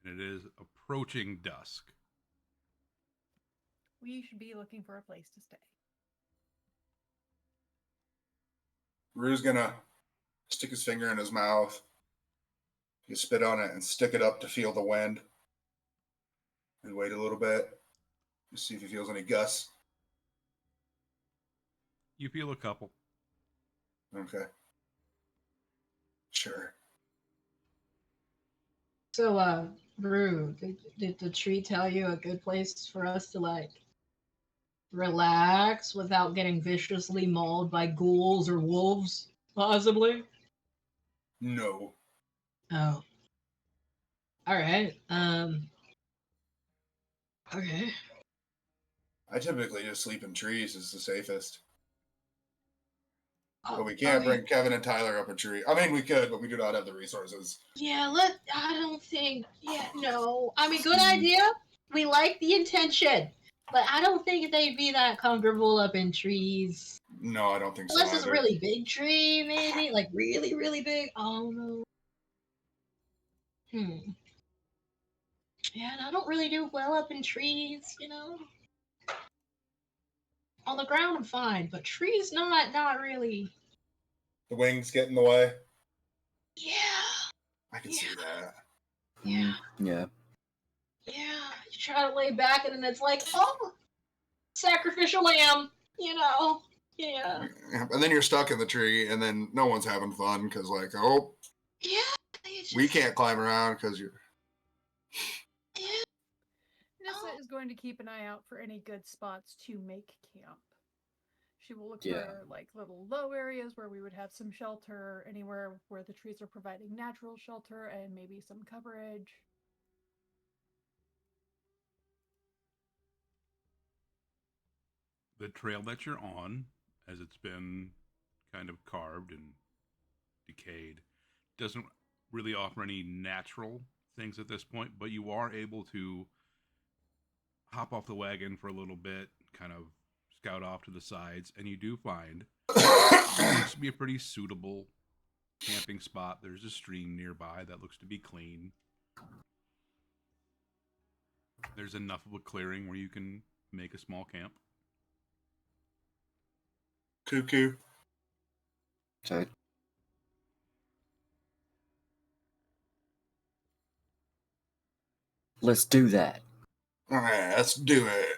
and it is approaching dusk. We should be looking for a place to stay. Rue's gonna stick his finger in his mouth. You spit on it and stick it up to feel the wind. And wait a little bit. Just see if he feels any gusts. You feel a couple. Okay. Sure. So, Brew, did the tree tell you a good place for us to like relax without getting viciously mauled by ghouls or wolves, possibly? No. Oh. Alright. Okay. I typically just sleep in trees. It's the safest. Oh, But we can't okay. bring Kevin and Tyler up a tree. I mean, we could, but we do not have the resources. Yeah, I don't think, no. I mean, good idea. We like the intention. But I don't think they'd be that comfortable up in trees. No, I don't think so Unless it's a either. really big tree, maybe. Like, really, really big. Oh, no. Yeah, and I don't really do well up in trees, On the ground, I'm fine. But trees, not really. The wings get in the way. Yeah. I can Yeah. see that. Yeah. Yeah. Yeah. You try to lay back, and then it's like, oh, sacrificial lamb, Yeah. And then you're stuck in the tree, and then no one's having fun because, like, oh, Yeah. It's we just- can't climb around because you're. Yeah. Nissa is going to keep an eye out for any good spots to make camp. She will look Yeah. for like little low areas where we would have some shelter, anywhere where the trees are providing natural shelter and maybe some coverage. The trail that you're on, as it's been kind of carved and decayed, doesn't really offer any natural things at this point, but you are able to hop off the wagon for a little bit, kind of scout off to the sides, and you do find what looks to be a pretty suitable camping spot. There's a stream nearby that looks to be clean. There's enough of a clearing where you can make a small camp. Cuckoo. So let's do that. All right, let's do it.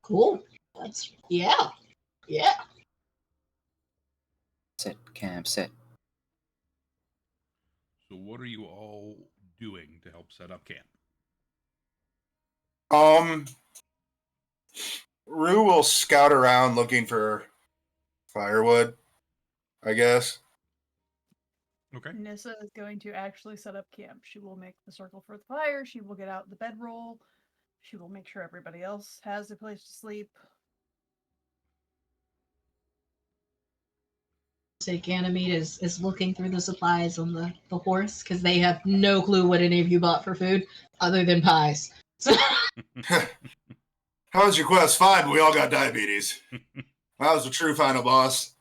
Cool. Yeah. Set camp set. So, what are you all doing to help set up camp? Rue will scout around looking for firewood, I guess. Okay. Nissa is going to actually set up camp. She will make the circle for the fire. She will get out the bedroll. She will make sure everybody else has a place to sleep. Say Ganymede is looking through the supplies on the horse because they have no clue what any of you bought for food other than pies. So How was your quest? Fine, but we all got diabetes. That was the true final boss.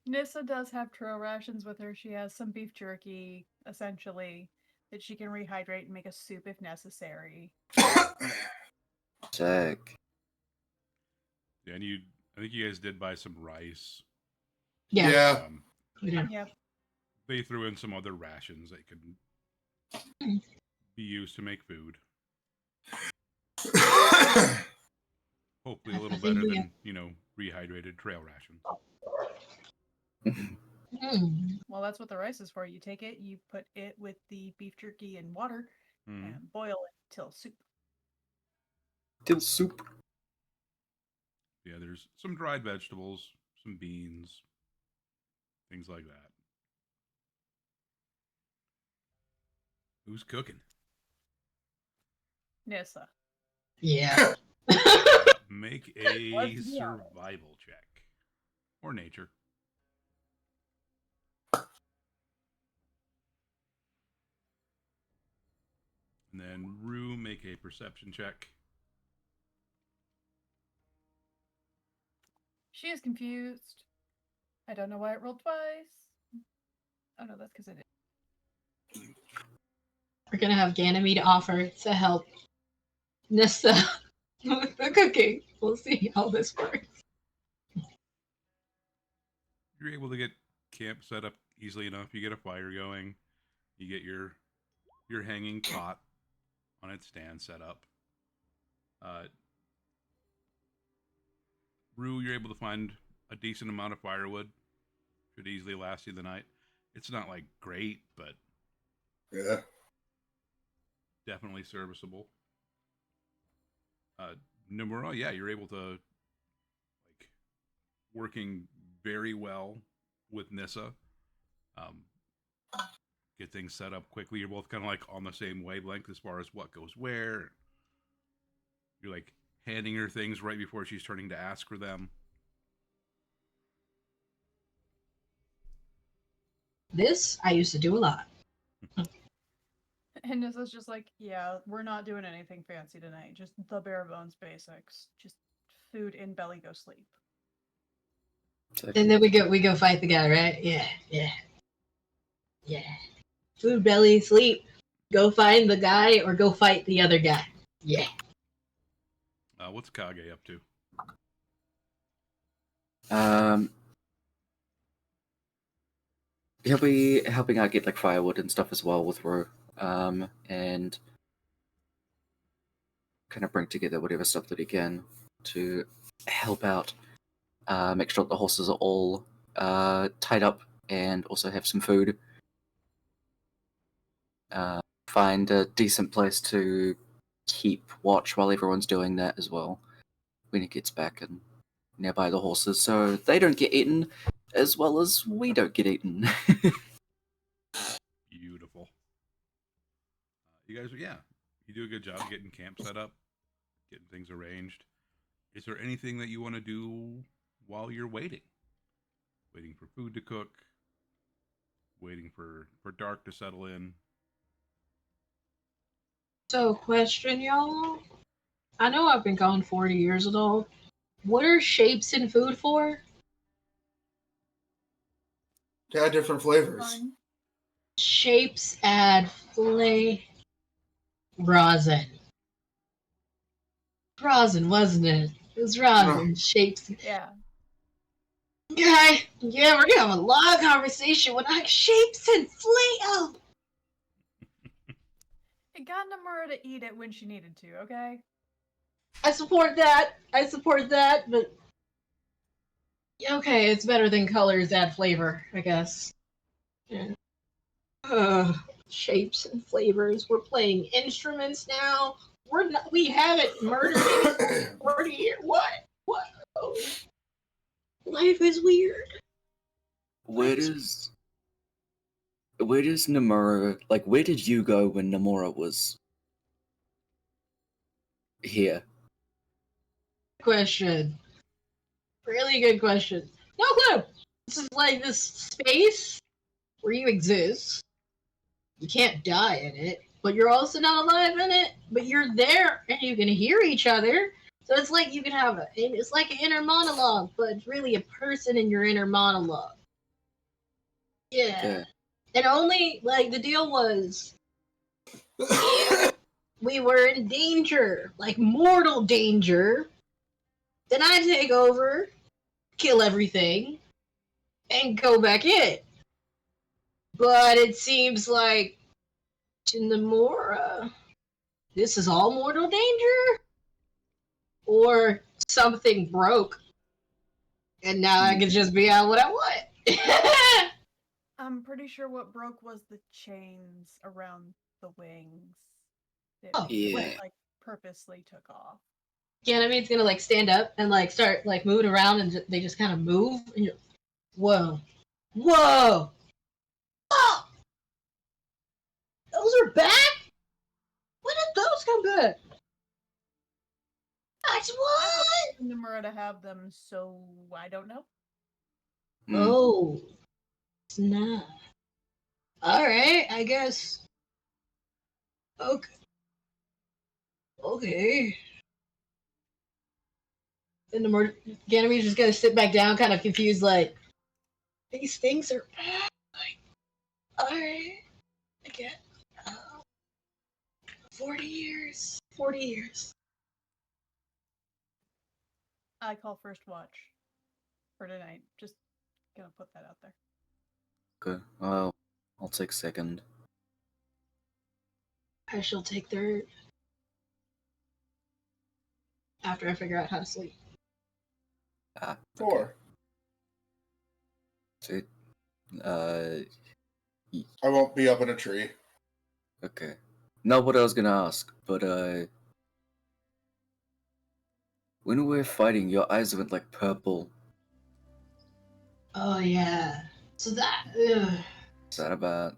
Nissa does have trail rations with her. She has some beef jerky, essentially, that she can rehydrate and make a soup if necessary. Sick. Yeah, and I think you guys did buy some rice. yeah. Um, Yep. they threw in some other rations that could be used to make food. Hopefully, a little Nothing better new. than rehydrated trail rations. Well, that's what the rice is for. You take it, you put it with the beef jerky and water, Mhm. and boil it till soup. Till soup. Yeah, there's some dried vegetables, some beans, things like that. Who's cooking? Nissa. Yeah. Make a Let's be honest. survival check. Or nature. And then Rue, make a perception check. She is confused. I don't know why it rolled twice. Oh no, that's because it is. We're gonna have Ganymede offer to help Nissa with the cooking. We'll see how this works. You're able to get camp set up easily enough. You get a fire going. You get your hanging pot on its stand set up. Rue, you're able to find a decent amount of firewood. Should easily last you the night. It's not like great, but Yeah. definitely serviceable. Nomura, yeah, you're able to like working very well with Nissa. Get things set up quickly. You're both kind of like on the same wavelength as far as what goes where. You're like handing her things right before she's turning to ask for them. This I used to do a lot. And Nissa's just like, yeah, we're not doing anything fancy tonight. Just the bare bones basics. Just food in belly, go sleep. And then we go fight the guy, right? Yeah. Food, belly, sleep. Go find the guy or go fight the other guy. Yeah. What's Kage up to? He'll be helping out get like firewood and stuff as well with Ro. And kind of bring together whatever stuff that he can to help out. Make sure that the horses are all tied up and also have some food. Find a decent place to keep watch while everyone's doing that as well when he gets back and nearby the horses so they don't get eaten as well as we don't get eaten. Beautiful. You guys, yeah, you do a good job getting camp set up, getting things arranged. Is there anything that you want to do while you're waiting? Waiting for food to cook, waiting for dark to settle in. So, question, y'all. I know I've been gone 40 years ago. What are shapes in food for? To add different flavors. Fun. Shapes add flavor. Rosin. Rosin, wasn't it? It was rosin. Shapes. Yeah. Okay. Yeah, we're gonna have a long conversation when I shapes and flavor. It got Nomura to eat it when she needed to, okay? I support that. But yeah, okay, it's better than colors add flavor, I guess. Yeah. Shapes and flavors. We're playing instruments now. We haven't murdered anyone in 40 years. What? Oh. Life is weird. Where does Nomura, like, where did you go when Nomura was here? Question. Really good question. No clue. This is like this space where you exist. You can't die in it, but you're also not alive in it. But you're there and you can hear each other. So it's like you can have it's like an inner monologue, but it's really a person in your inner monologue. Yeah. Okay. And only like the deal was we were in danger, like mortal danger. Then I take over, kill everything, and go back in. But it seems like in the more this is all mortal danger, or something broke, and now I can just be out what I want. I'm pretty sure what broke was the chains around the wings. That Oh, yeah. like purposely took off. Ganymede's gonna like stand up and like start like moving around, and they just kind of move. And you're, whoa, whoa, oh, those are back. When did those come back? That's what? Nomura to have them, so I don't know. Oh, snap. Alright, I guess. Okay. And the Ganymede's just gonna sit back down, kind of confused, like, these things are bad. Like, alright. I get 40 years. 40 years. I call first watch for tonight. Just gonna put that out there. Okay, well, I'll take second. I shall take third. After I figure out how to sleep. Ah, okay. 4. So, I won't be up in a tree. okay. Not what I was gonna ask, but when we were fighting, your eyes went like purple. Oh, yeah. So that. Is that about?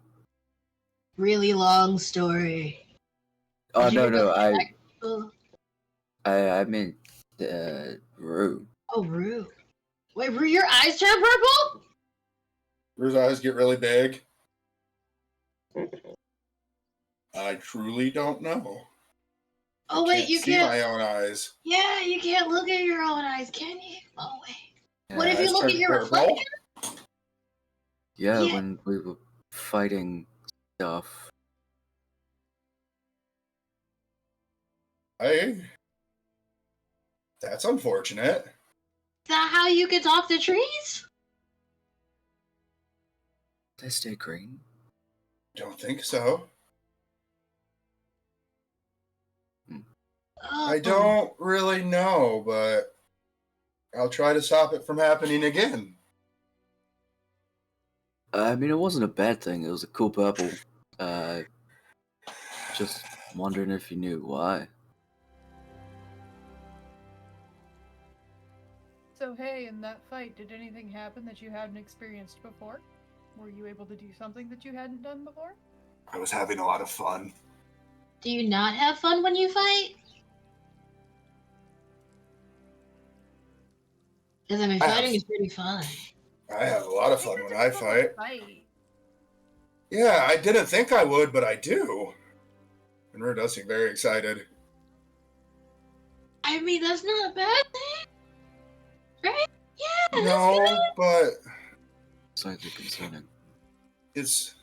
Really long story. Oh Did you no, get the I meant Rue. Oh, Rue. Wait, Rue, your eyes turn purple? Rue's eyes get really big. I truly don't know. Oh, I wait, can't you see can't. my own eyes. Yeah, you can't look at your own eyes, can you? Oh, wait. What if Yeah, you look at Turn your purple. reflection? Yeah, Yeah. when we were fighting stuff. That's unfortunate. Is that how you can talk to trees? They stay green. Don't think so. Oh. I don't really know, but I'll try to stop it from happening again. I mean, it wasn't a bad thing. It was a cool purple. Just wondering if you knew why. So hey, in that fight, did anything happen that you hadn't experienced before? Were you able to do something that you hadn't done before? I was having a lot of fun. Do you not have fun when you fight? Because I mean, I fighting have- is pretty fun. I have a lot of fun when I fight. Fight. Yeah, I didn't think I would, but I do. And Rue does seem very excited. I mean, that's not a bad thing. Right? Yeah, No, that's good. but Slightly concerning. it's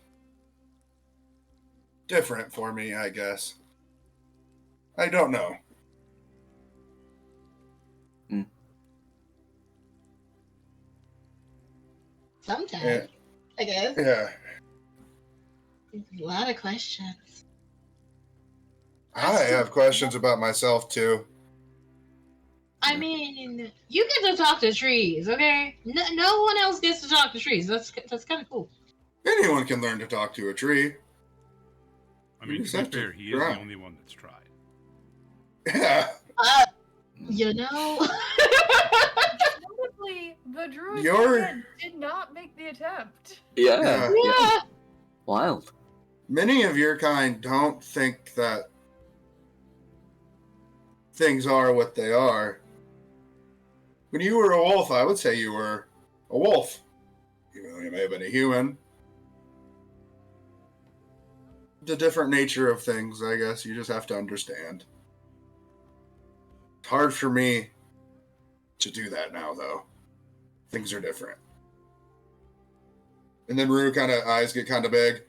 different for me, I guess. I don't know. Sometimes. Yeah. I guess. Yeah. A lot of questions. I have questions about myself, too. I mean, you get to talk to trees, okay? No one else gets to talk to trees. That's kind of cool. Anyone can learn to talk to a tree. I mean, You to just be have to fair, he is try. the only one that's tried. Yeah. You know. Notably, the druid You're- again did not make the attempt. Yeah. Yeah. Wild. Many of your kind don't think that things are what they are. When you were a wolf, I would say you were a wolf. Even though you may have been a human. The different nature of things, I guess, you just have to understand. It's hard for me to do that now, though. Things are different. And then Rue eyes get kind of big.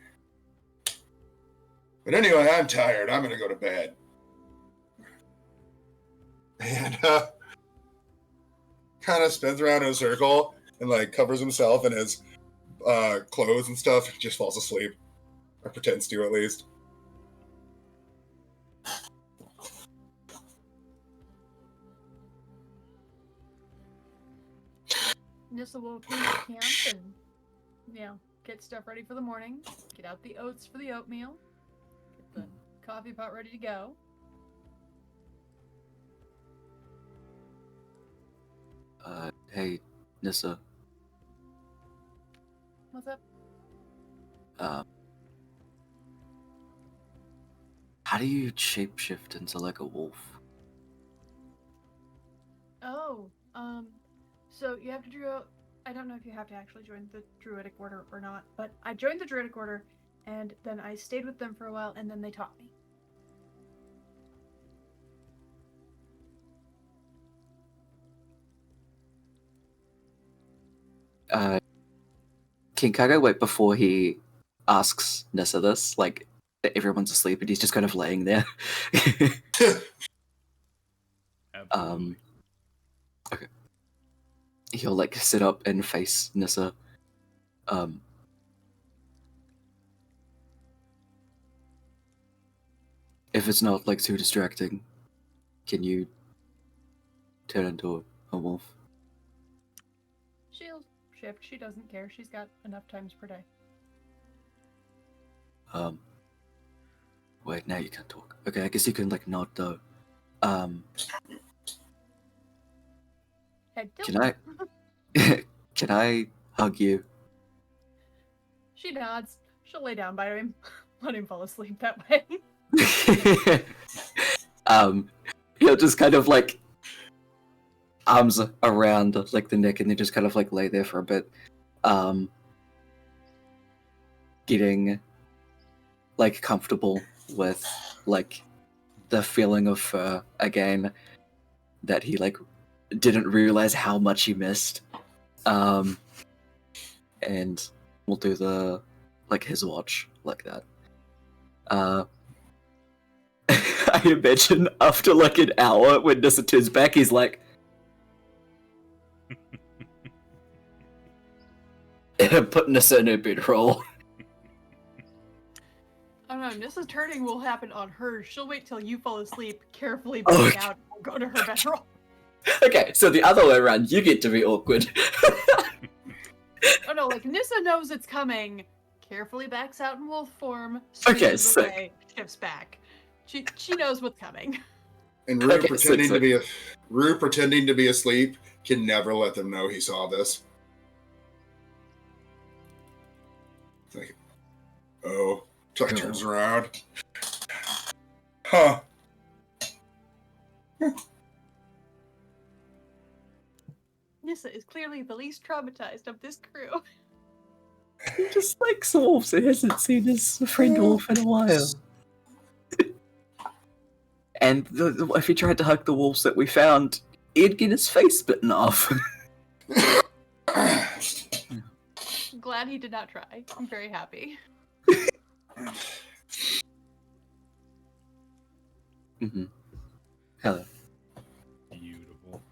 But anyway, I'm tired. I'm gonna go to bed. And kind of spins around in a circle and like covers himself in his clothes and stuff. Just falls asleep, or pretends to at least. Nissa will clean up camp and, get stuff ready for the morning. Get out the oats for the oatmeal. Get the coffee pot ready to go. Hey, Nissa. What's up? How do you shapeshift into like a wolf? Oh, so you have to I don't know if you have to actually join the Druidic Order or not, but I joined the Druidic Order, and then I stayed with them for a while, and then they taught me. King Kago, wait, before he asks Nissa this, like, everyone's asleep and he's just kind of laying there. Absolutely. Okay. He'll, like, sit up and face Nissa. If it's not, like, too distracting, can you turn into a wolf? She'll shift. She doesn't care. She's got enough times per day. Wait, now you can't talk. Okay, I guess you can, like, nod, though. Head tilt. Can I... can I hug you? She nods. She'll lay down by him. Let him fall asleep that way. He'll just kind of, like, arms around, like, the neck and then just kind of, like, lay there for a bit. Getting, like, comfortable with, like, the feeling of fur again that he, like, didn't realize how much he missed. And we'll do the, like, his watch like that. I imagine after, like, an hour when Nissa turns back, he's like, put Nissa in her bedroll. I don't know. Nissa's turning will happen on her. She'll wait till you fall asleep, carefully back out, and go to her bedroll. Okay, so the other way around, you get to be awkward. Oh no, like Nissa knows it's coming, carefully backs out in wolf form, Okay, switches sick. away, shifts back. She knows what's coming. And Rue Okay, pretending so- to be Rue pretending to be asleep can never let them know he saw this. It's like, oh, Chuck Cool. turns around. Huh. Nissa is clearly the least traumatized of this crew. He just likes wolves and hasn't seen his friend wolf in a while. And if he tried to hug the wolves that we found, he'd get his face bitten off. I'm glad he did not try. I'm very happy. Mm-hmm. Hello. Beautiful.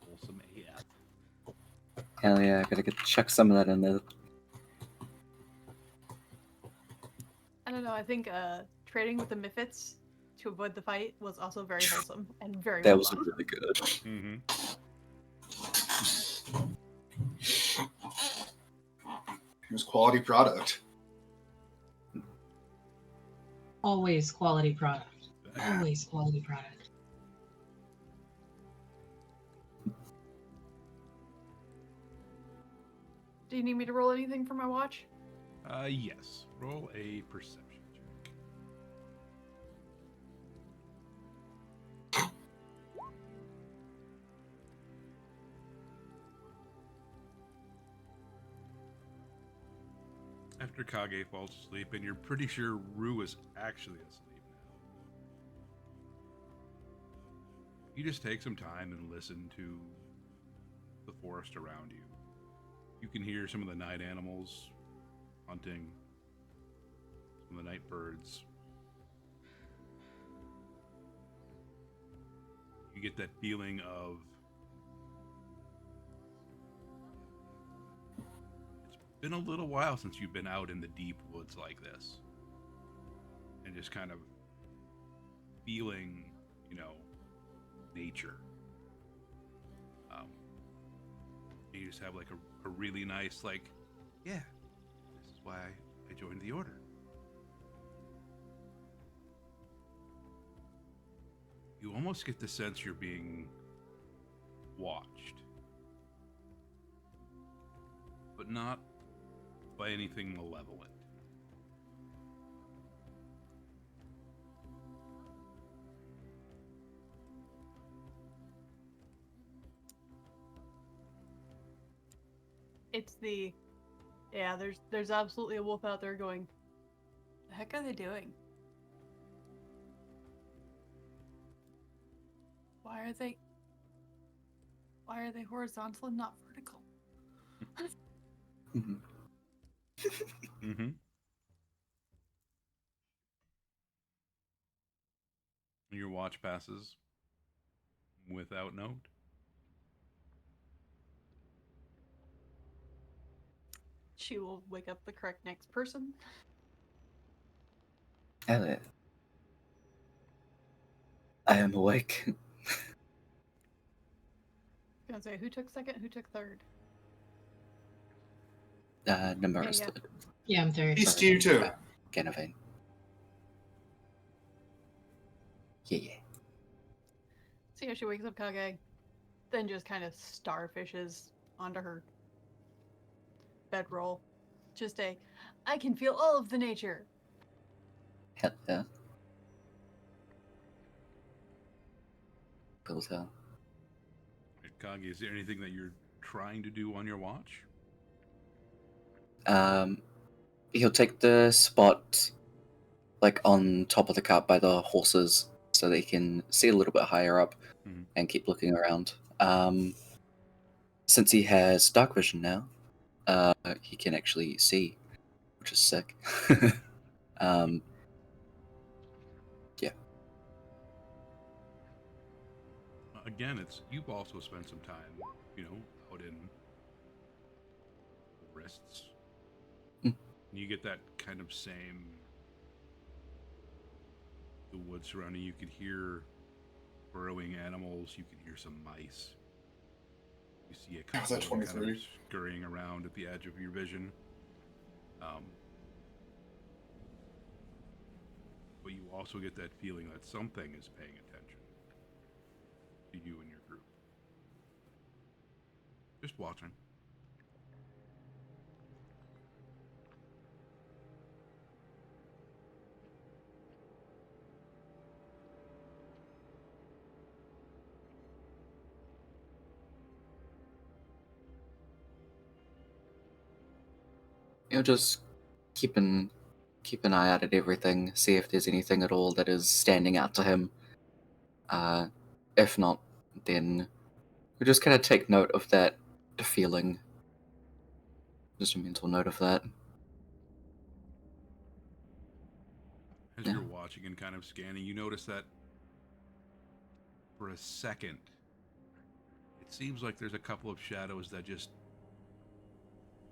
Wholesome AF. Hell yeah, I gotta chuck some of that in there. I don't know, I think trading with the Miffits to avoid the fight was also very wholesome and very That well was done. really good. Mm-hmm. It was quality product. Always quality product. Always quality product. Do you need me to roll anything for my watch? Yes. Roll a perception check. After Kage falls asleep, and you're pretty sure Rue is actually asleep now, you just take some time and listen to the forest around you. You can hear some of the night animals hunting, some of the night birds. You get that feeling of it's been a little while since you've been out in the deep woods like this. And just kind of feeling, nature. You just have like a really nice, like, yeah, this is why I joined the order. You almost get the sense you're being watched, but not by anything malevolent. It's the there's absolutely a wolf out there going, the heck are they doing? Why are they horizontal and not vertical? Mhm. Mm-hmm. Your watch passes without note. She will wake up the correct next person. Elliot, I am awake. Gonna say who took second, who took third. Numerous. Yeah. Yeah, I'm third. Peace to you too. Ganavane. Yeah. See how she wakes up Kage, then just kind of starfishes onto her bedroll. Just I can feel all of the nature. Hell yeah. Build hell. Kage, is there anything that you're trying to do on your watch? He'll take the spot like on top of the cart by the horses so that he can see a little bit higher up Mhm. and keep looking around. Since he has dark vision now, he can actually see, which is sick. Yeah. Again, you've also spent some time, out in forests. Mm. And you get that kind of same the woods surrounding you. Could hear burrowing animals. You can hear some mice. You see a How's that couple of them kind of 23? scurrying around at the edge of your vision. But you also get that feeling that something is paying attention to you and your group. Just watching. Just keep an eye out at everything, see if there's anything at all that is standing out to him. If not, then we just kind of take note of that feeling. Just a mental note of that. As Yeah. you're watching and kind of scanning, you notice that for a second, it seems like there's a couple of shadows that just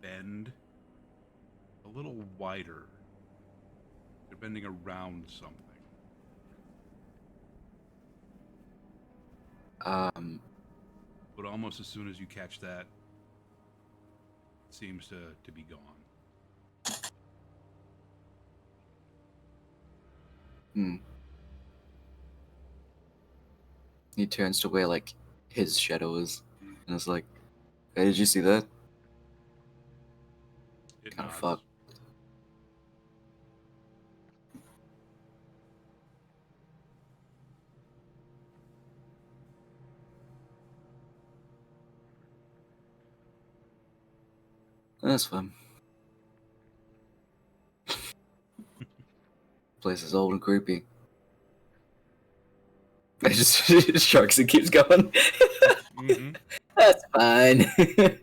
bend a little wider. They're bending around something. But almost as soon as you catch that, it seems to be gone. Hmm. He turns to where like his shadow is, and is like, "Hey, did you see that?" It Kind of nods. fuck. That's fun. Place is old and creepy. It just shrugs and keeps going. Mm-hmm. That's fine. The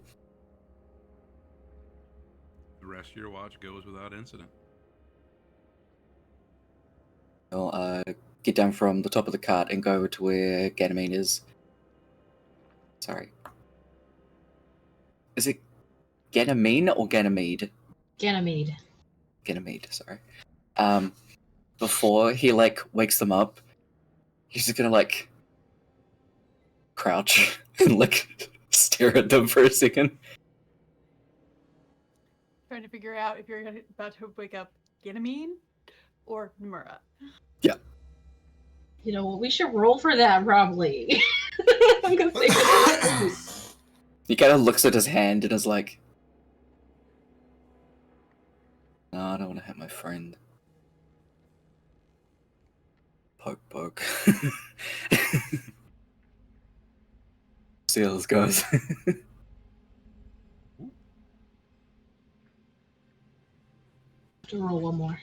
rest of your watch goes without incident. I'll get down from the top of the cart and go over to where Ganymede is. Sorry. Is it Ganymede or Ganymede? Ganymede. Ganymede, sorry. Before he like wakes them up, he's just gonna like crouch and like stare at them for a second. Trying to figure out if you're about to wake up Ganymede or Nomura. You know what? We should roll for that probably. I'm gonna say He kind of looks at his hand and is like, "No, I don't want to hit my friend." Poke, poke. See how this goes. to roll one more.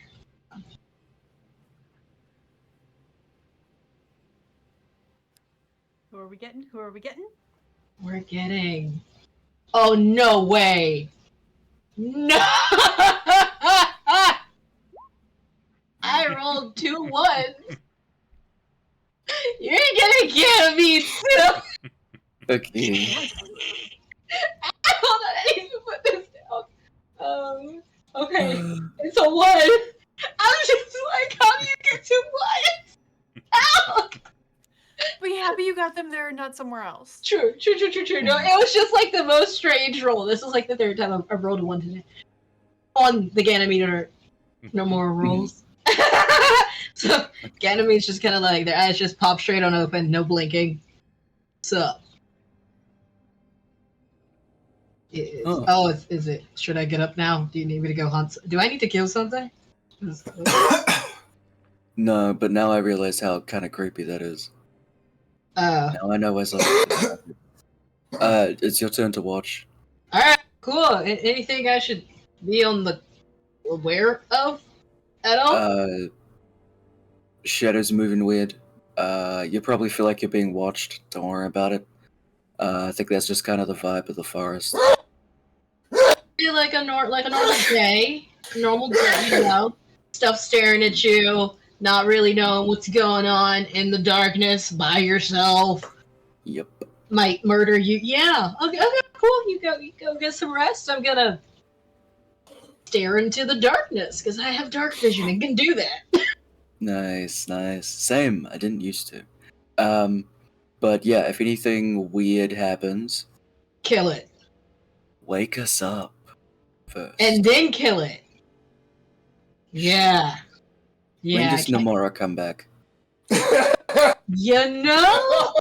Who are we getting? Who are we getting? We're getting Oh, no way. No! I rolled 2 ones. You're gonna give me 2. Okay. Hold on, I need to put this down. Okay. It's a 1. I'm just like, how do you get 2 ones? Ow! Be happy you got them there and not somewhere else. True. No, it was just like the most strange roll. This was like the 3rd time I've rolled a 1 today. On the Ganymede, no more rolls. So Ganymede's just kind of like, their eyes just pop straight on open, no blinking. Sup? Oh. Oh, is it? Should I get up now? Do you need me to go hunt? Do I need to kill something? No, but now I realize how kind of creepy that is. Oh. Now I know why something. It's your turn to watch. Alright, cool. Anything I should be on the aware of at all? Shadows moving weird. You probably feel like you're being watched. Don't worry about it. I think that's just kind of the vibe of the forest. Feel like a normal day. Normal day, you know. Stuff staring at you, not really knowing what's going on in the darkness by yourself. Yep. Might murder you. Yeah. Okay, cool. You go get some rest. I'm gonna stare into the darkness because I have dark vision and can do that. Nice. Same. I didn't used to. But yeah, if anything weird happens, Kill it. wake us up first. And then kill it. Yeah. When Yeah. does Nomura come back? You know?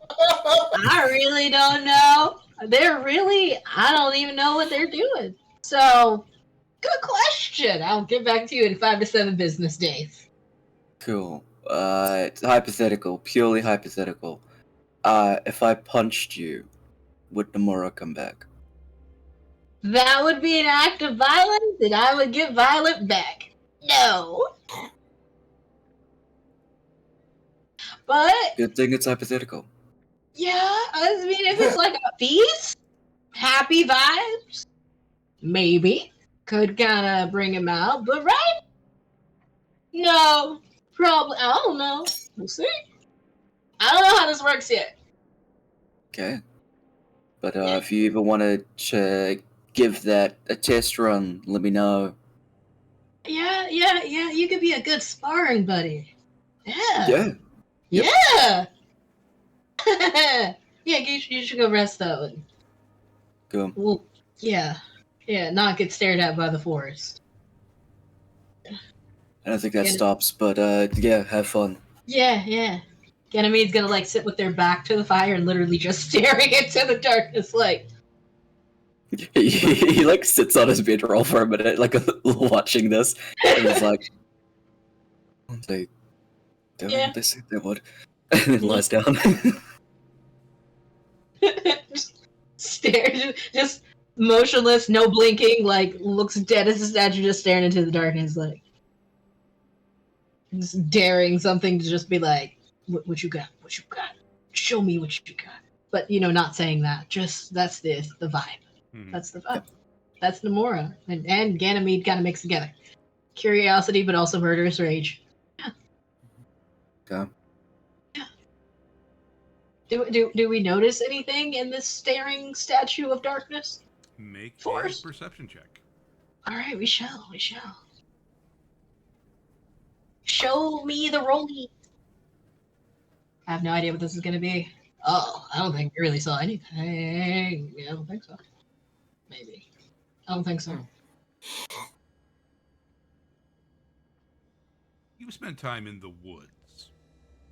I really don't know. I don't even know what they're doing. So, good question. I'll get back to you in 5 to 7 business days. Cool. It's hypothetical, purely hypothetical. If I punched you, would Nomura come back? That would be an act of violence, and I would get violent back. No. But, Good thing it's hypothetical. yeah, I mean, if it's like a feast, happy vibes, maybe. Could kind of bring him out, but right? No. Probably. I don't know. We'll see. I don't know how this works yet. Okay. But if you ever want to give that a test run, let me know. Yeah. You could be a good sparring buddy. Yeah. Yeah. Yep. Yeah. Yeah, you should go rest though. Cool. Well, yeah. Not get stared at by the forest. I don't think that Get it. stops, but yeah, have fun. Yeah. Ganymede's gonna like sit with their back to the fire and literally just staring into the darkness, like. he like sits on his bedroll for a minute, like watching this, and he's like, "They don't. Yeah. They said they would," and then lies down. Just stares, just motionless, no blinking, like looks dead as a statue, just staring into the darkness, like just daring something to just be like, "What you got? What you got? Show me what you got." But not saying that. Just that's the vibe. Mhm. That's the vibe. That's Nomura and Ganymede kind of mixed together. Curiosity, but also murderous rage. Okay. Do we notice anything in this staring statue of darkness? Make Force. a perception check. All right, we shall. Show me the rollie. I have no idea what this is going to be. Oh, I don't think we really saw anything. Yeah, I don't think so. Maybe. I don't think so. You've spent time in the woods,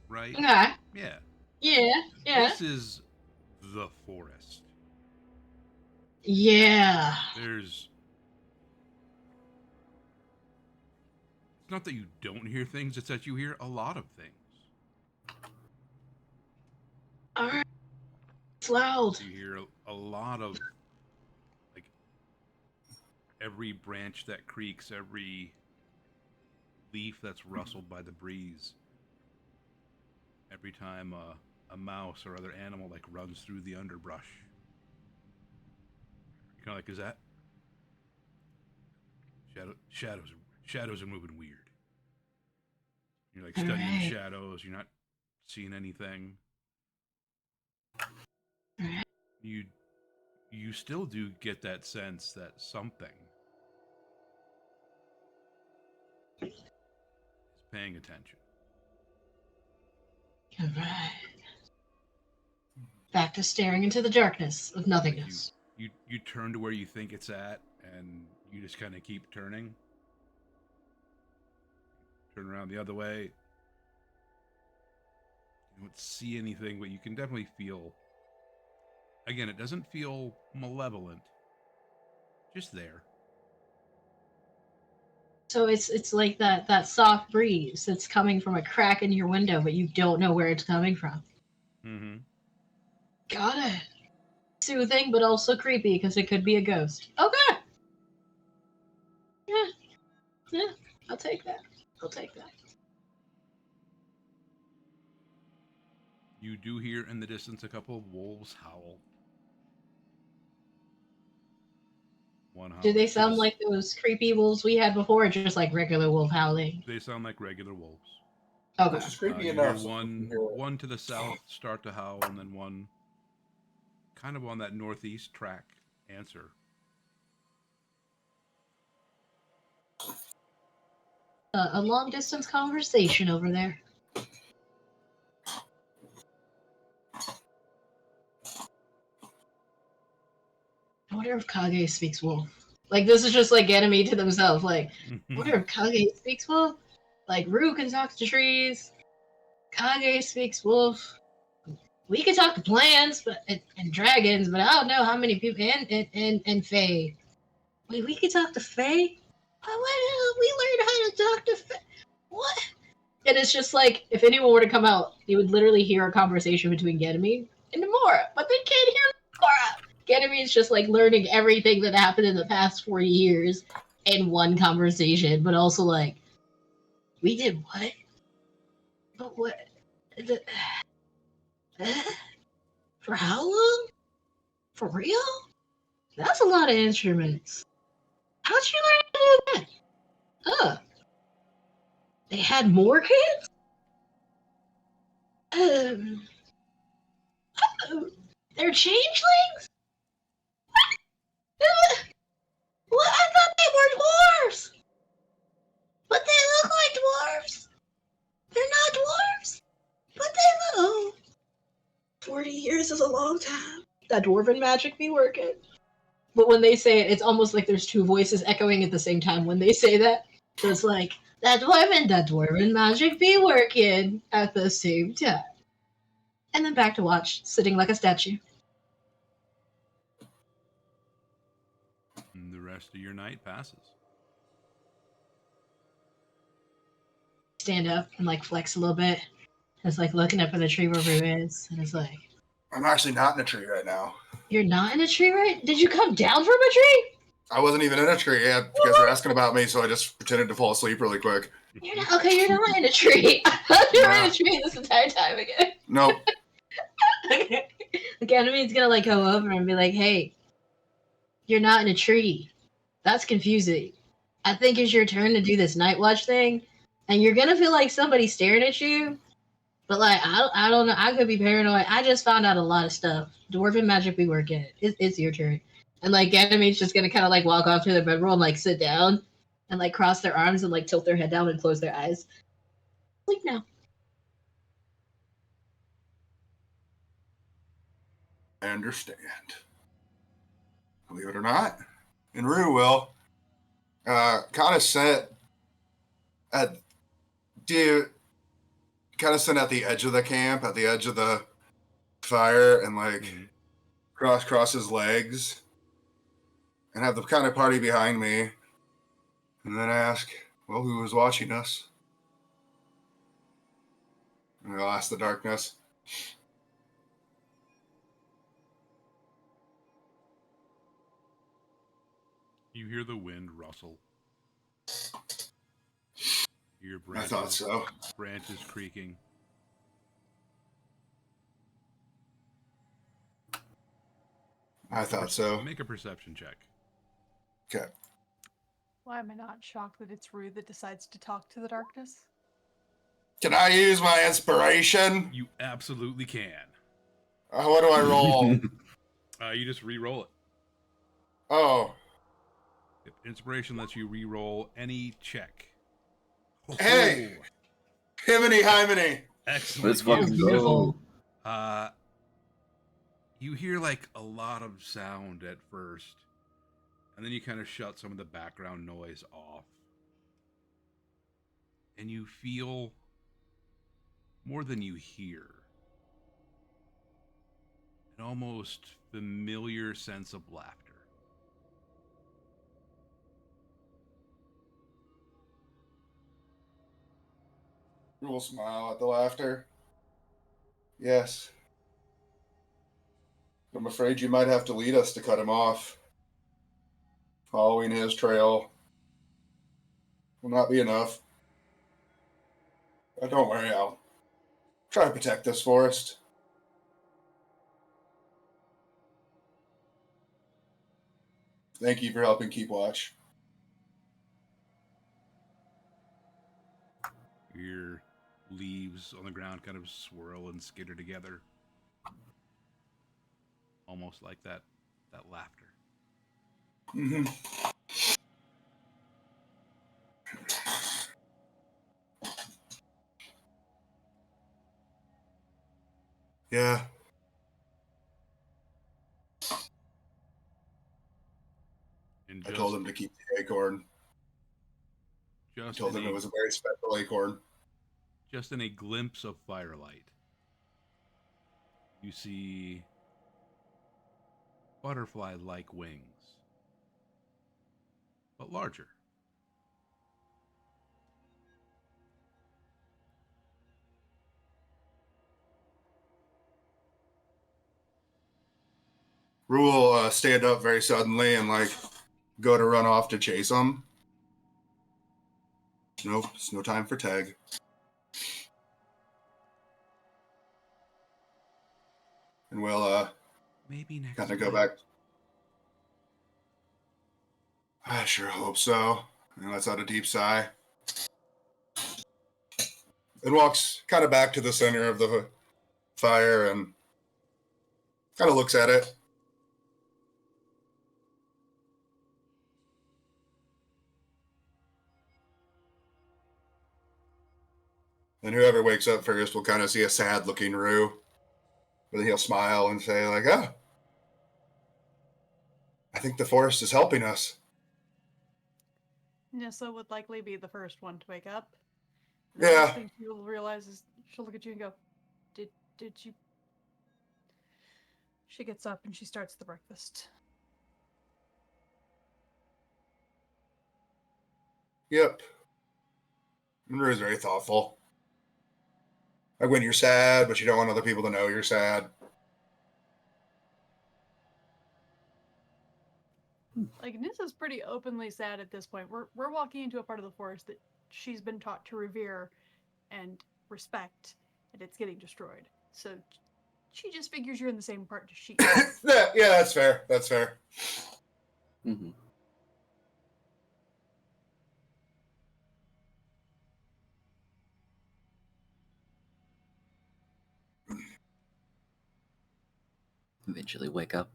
right? Okay. Yeah. Yeah. This is the forest. Yeah. It's not that you don't hear things, it's that you hear a lot of things. All right. It's loud. You hear a lot of, like, every branch that creaks, every leaf that's rustled by the breeze. Every time a mouse or other animal, like, runs through the underbrush. Kind of like, is that shadows are moving weird. You're like studying the Alright. shadows. You're not seeing anything. Alright. You still do get that sense that something is paying attention. Alright. Back to staring into the darkness of nothingness. You turn to where you think it's at, and you just kind of keep turning. Turn around the other way. You don't see anything, but you can definitely feel. Again, it doesn't feel malevolent. Just there. So it's like that soft breeze that's coming from a crack in your window, but you don't know where it's coming from. Mm-hmm. Got it. Soothing, but also creepy because it could be a ghost. Okay. Yeah, I'll take that. I'll take that. You do hear in the distance a couple of wolves howl. One howl. Do they sound like those creepy wolves we had before, or just like regular wolf howling? They sound like regular wolves. Okay. Which is creepy You enough. hear so we can hear it. one to the south start to howl, and then one kind of on that northeast track answer. A long distance conversation over there. I wonder if Kage speaks wolf. Like, this is just like enemy to themselves. Like, I wonder if Kage speaks wolf. Like, Rue can talk to trees. Kage speaks wolf. We can talk to plants, but and dragons, but I don't know how many people and Fae. Wait, we can talk to Fae? What? We learned how to talk to Fae. What? And it's just like, if anyone were to come out, you would literally hear a conversation between Ganymede and Namora, but they can't hear Namora. Ganymede's just like learning everything that happened in the past 40 years in one conversation, but also like, we did what? But what? The, for how long? For real? That's a lot of instruments. How'd you learn to do that? They had more kids? Um, they're changelings? What? I thought they were dwarves! But they look like dwarves! They're not dwarves! But they look. Oh, 40 years is a long time. That dwarven magic be working. But when they say it, it's almost like there's two voices echoing at the same time when they say that. So it's like, that dwarven magic be working at the same time. And then back to Watch, sitting like a statue. And the rest of your night passes. Stand up and like flex a little bit. It's like looking up at the tree where Rue is. And it's like, I'm actually not in a tree right now. you're not in a tree, right? Did you come down from a tree? I wasn't even in a tree yet. You guys were asking about me, so I just pretended to fall asleep really quick. You're not okay. You're not in a tree. I thought you were in a tree this entire time again. Nope. The enemy's gonna like go over and be like, "Hey, you're not in a tree. That's confusing. I think it's your turn to do this night watch thing, and you're gonna feel like somebody's staring at you. But like, I don't know. I could be paranoid. I just found out a lot of stuff. Dwarven magic be working. It's your turn." And like, enemy's just gonna kind of like walk off to their bedroll and like sit down, and like cross their arms and like tilt their head down and close their eyes. Sleep now. I understand. Believe it or not. And Rue will kind of sit at the edge of the camp, at the edge of the fire, and like cross his legs and have the kind of party behind me. And then ask, well, who was watching us? And I'll ask the darkness. You hear the wind rustle. You hear I thought so. branches creaking. I thought so. Make a perception check. Okay. Why am I not shocked that it's Rue that decides to talk to the darkness? Can I use my inspiration? You absolutely can. What do I roll? You just re-roll it. Oh. If inspiration lets you re-roll any check. Hey! Himiny himiny. Excellent. Let's fucking You, Beautiful. go. you hear like a lot of sound at first, and then you kind of shut some of the background noise off. And you feel more than you hear. An almost familiar sense of laughter. Rule smile at the laughter. Yes. I'm afraid you might have to lead us to cut him off. Following his trail will not be enough. But don't worry, I'll try to protect this forest. Thank you for helping keep watch. Your leaves on the ground kind of swirl and skitter together. Almost like that laughter. Mm-hmm. Yeah. And I told him to keep the acorn. I just told him it was a very special acorn. just in a glimpse of firelight, you see butterfly-like wings, but larger. Rule stand up very suddenly and go to run off to chase him. Nope, it's no time for tag. And we'll Maybe next kind of go time. back. I sure hope so. And lets out a deep sigh. And walks kind of back to the center of the fire and kind of looks at it. And whoever wakes up first will kind of see a sad looking Rue. But then he'll smile and say, oh, I think the forest is helping us. Nissa would likely be the first one to wake up. Yeah. The first thing she'll realize is she'll look at you and go, Did you? She gets up and she starts the breakfast. Yep. And Rue's very thoughtful. Like when you're sad, but you don't want other people to know you're sad. Like Nissa's pretty openly sad at this point. We're walking into a part of the forest that she's been taught to revere and respect, and it's getting destroyed. So she just figures you're in the same part as she is. Yeah, that's fair. That's fair. Mm-hmm. Eventually wake up.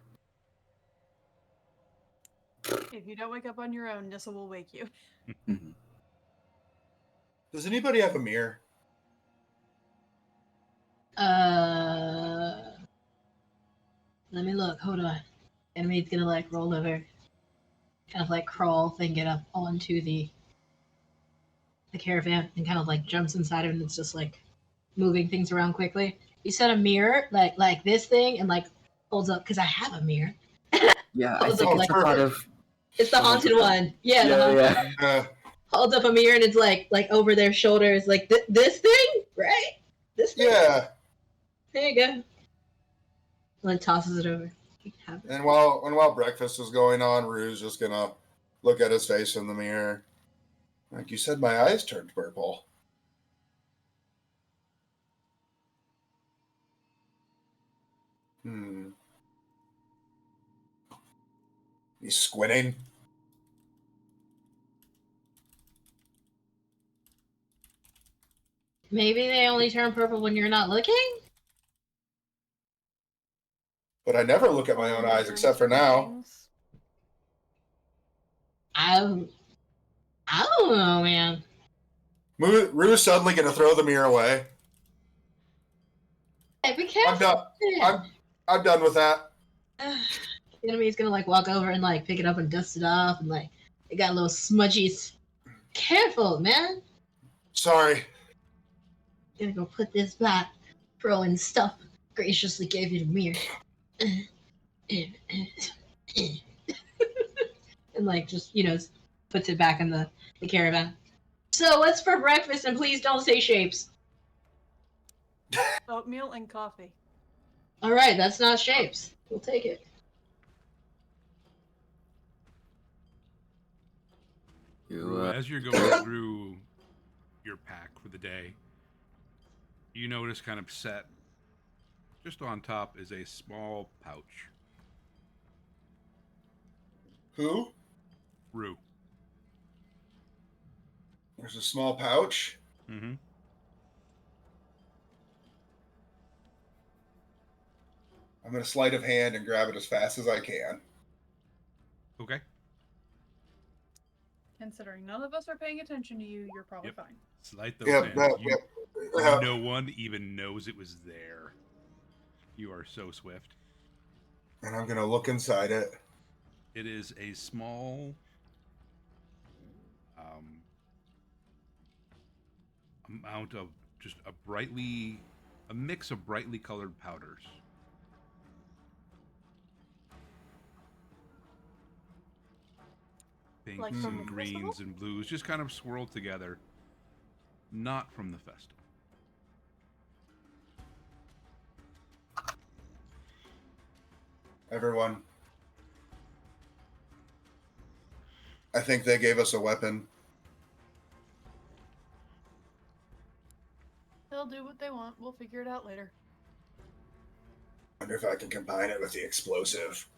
If you don't wake up on your own, Nissa will wake you. Mm-hmm. Does anybody have a mirror? Let me look. Hold on. Enemy's gonna roll over, kind of crawl, then get up onto the caravan and kind of jumps inside of it and it's just moving things around quickly. You said a mirror, like this thing, and holds up because I have a mirror. Yeah, I Holds think up, it's a part of. It's the haunted one. Yeah, the haunted one. Holds up a mirror and it's like over their shoulders, this thing, right? This thing. Yeah. There you go. And then tosses it over. And while breakfast is going on, Rue's just gonna look at his face in the mirror. Like you said, my eyes turned purple. He's squinting. Maybe they only turn purple when you're not looking? But I never look at my own eyes except for now. I don't know, man. Rue's suddenly going to throw the mirror away. Hey, be careful. I'm done. I'm done with that. The enemy's gonna like walk over and like pick it up and dust it off, and like it got little smudgies. Careful, man. Sorry. Gonna go put this back. Throwing stuff. Graciously gave you the mirror. And like just puts it back in the caravan. So what's for breakfast? And please don't say shapes. Oatmeal and coffee. All right, that's not shapes. We'll take it. As you're going through your pack for the day, you notice kind of set just on top is a small pouch. Who? Rue. There's a small pouch. Mm-hmm. I'm going to sleight of hand and grab it as fast as I can. Okay. Considering none of us are paying attention to you, you're probably fine. Sleight those hands. Yep. No one even knows it was there. You are so swift. And I'm going to look inside it. It is a small amount of just a mix of brightly colored powders. Pinks Like from and the greens festival? and blues, just kind of swirled together. Not from the festival. Everyone. I think they gave us a weapon. They'll do what they want. We'll figure it out later. Wonder if I can combine it with the explosive.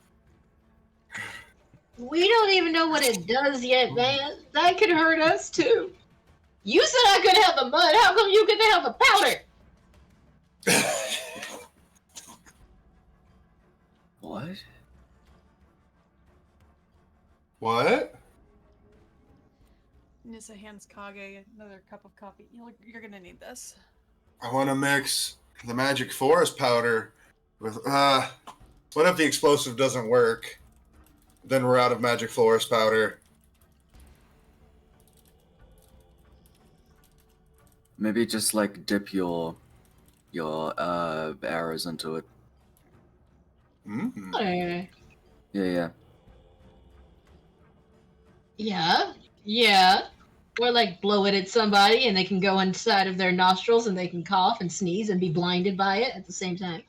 We don't even know what it does yet, man. That could hurt us too. You said I could have the mud. How come you couldn't have the powder? What? What? Nissa hands Kage another cup of coffee. You're gonna need this. I want to mix the magic forest powder with. What if the explosive doesn't work? Then we're out of magic forest powder. Maybe just like dip your arrows into it. Mm-hmm. Yeah. Yeah. Or like blow it at somebody and they can go inside of their nostrils and they can cough and sneeze and be blinded by it at the same time.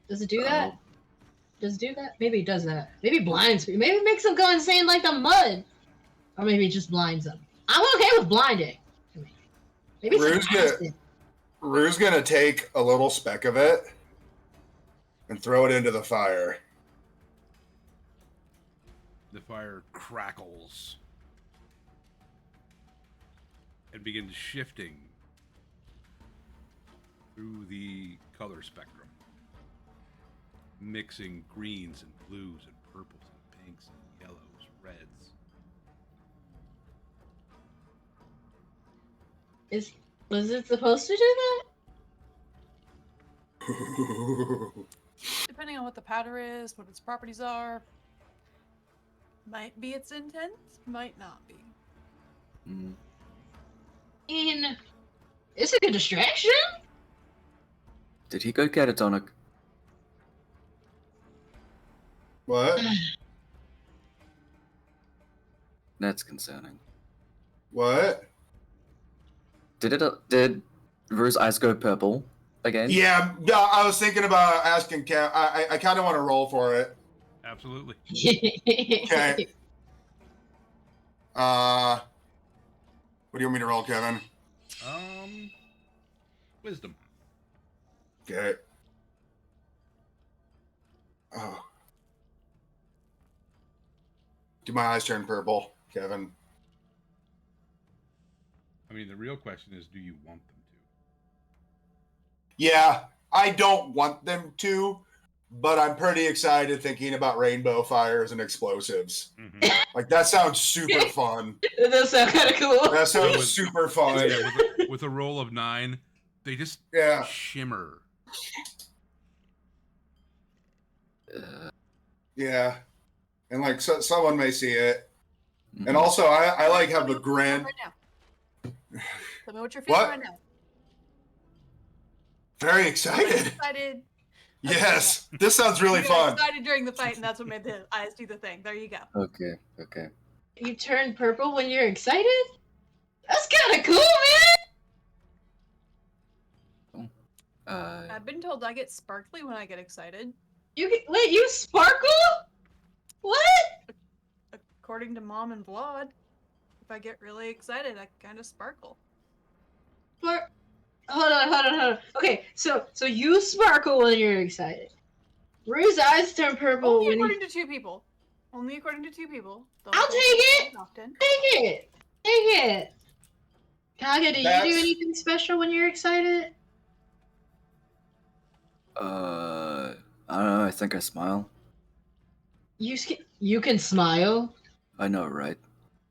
Does it do that? Does it do that? Maybe it does that. Maybe it blinds people. Maybe it makes them go insane like the mud. Or maybe it just blinds them. I'm okay with blinding. Maybe it's acid. Rue's gonna take a little speck of it and throw it into the fire. The fire crackles and begins shifting through the color spectrum, mixing greens and blues and purples and pinks and yellows, reds. Was it supposed to do that? Depending on what the powder is, what its properties are, might be its intent, might not be. Mm. It's a good distraction. Did he go catatonic? What? That's concerning. What? Did Rue's eyes go purple again? Yeah, I was thinking about asking Cam. I kind of want to roll for it. Absolutely. Okay. What do you want me to roll, Kevin? Wisdom. Okay. Oh. Do my eyes turn purple, Kevin? I mean, the real question is, do you want them to? Yeah, I don't want them to, but I'm pretty excited thinking about rainbow fires and explosives. Mm-hmm. Like, that sounds super fun. That does sound kind of cool. That sounds With- super fun. Yeah, with a roll of 9, they just Yeah. shimmer. Yeah. And like someone may see it. Mhm. And also I like have the Tell me grand right now. Tell me what you're feeling What? right now. very I'm excited. excited. Yes. This sounds really You got fun. excited during the fight, and that's what made the eyes do the thing. There you go. Okay. You turn purple when you're excited? That's kind of cool, man. I've been told I get sparkly when I get excited. Wait, you sparkle? What? According to Mom and Vlad, if I get really excited, I kind of sparkle. Hold on. Okay, so you sparkle when you're excited. Rue's eyes turn purple Only when he... according to 2 people. Only according to 2 people. Don't I'll say take it! Often. Take it! Take it! Kaga, do you That's- do anything special when you're excited? I don't know. I think I smile. You can smile? I know, right?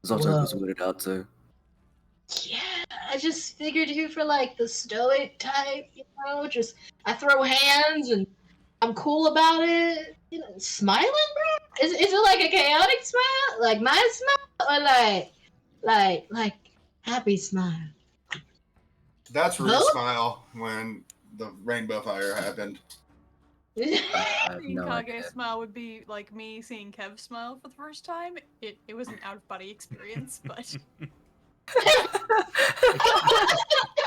Zotok was Whoa. weirded out too. Yeah, I just figured you for like the stoic type, just I throw hands and I'm cool about it. Smiling, bro? Is it like a chaotic smile? Like my smile? Or like happy smile? That's Rue's Both? smile when the rainbow fire happened. I have Seeing no Kage's idea. smile would be like me seeing Kev smile for the first time. It was an out of body experience, but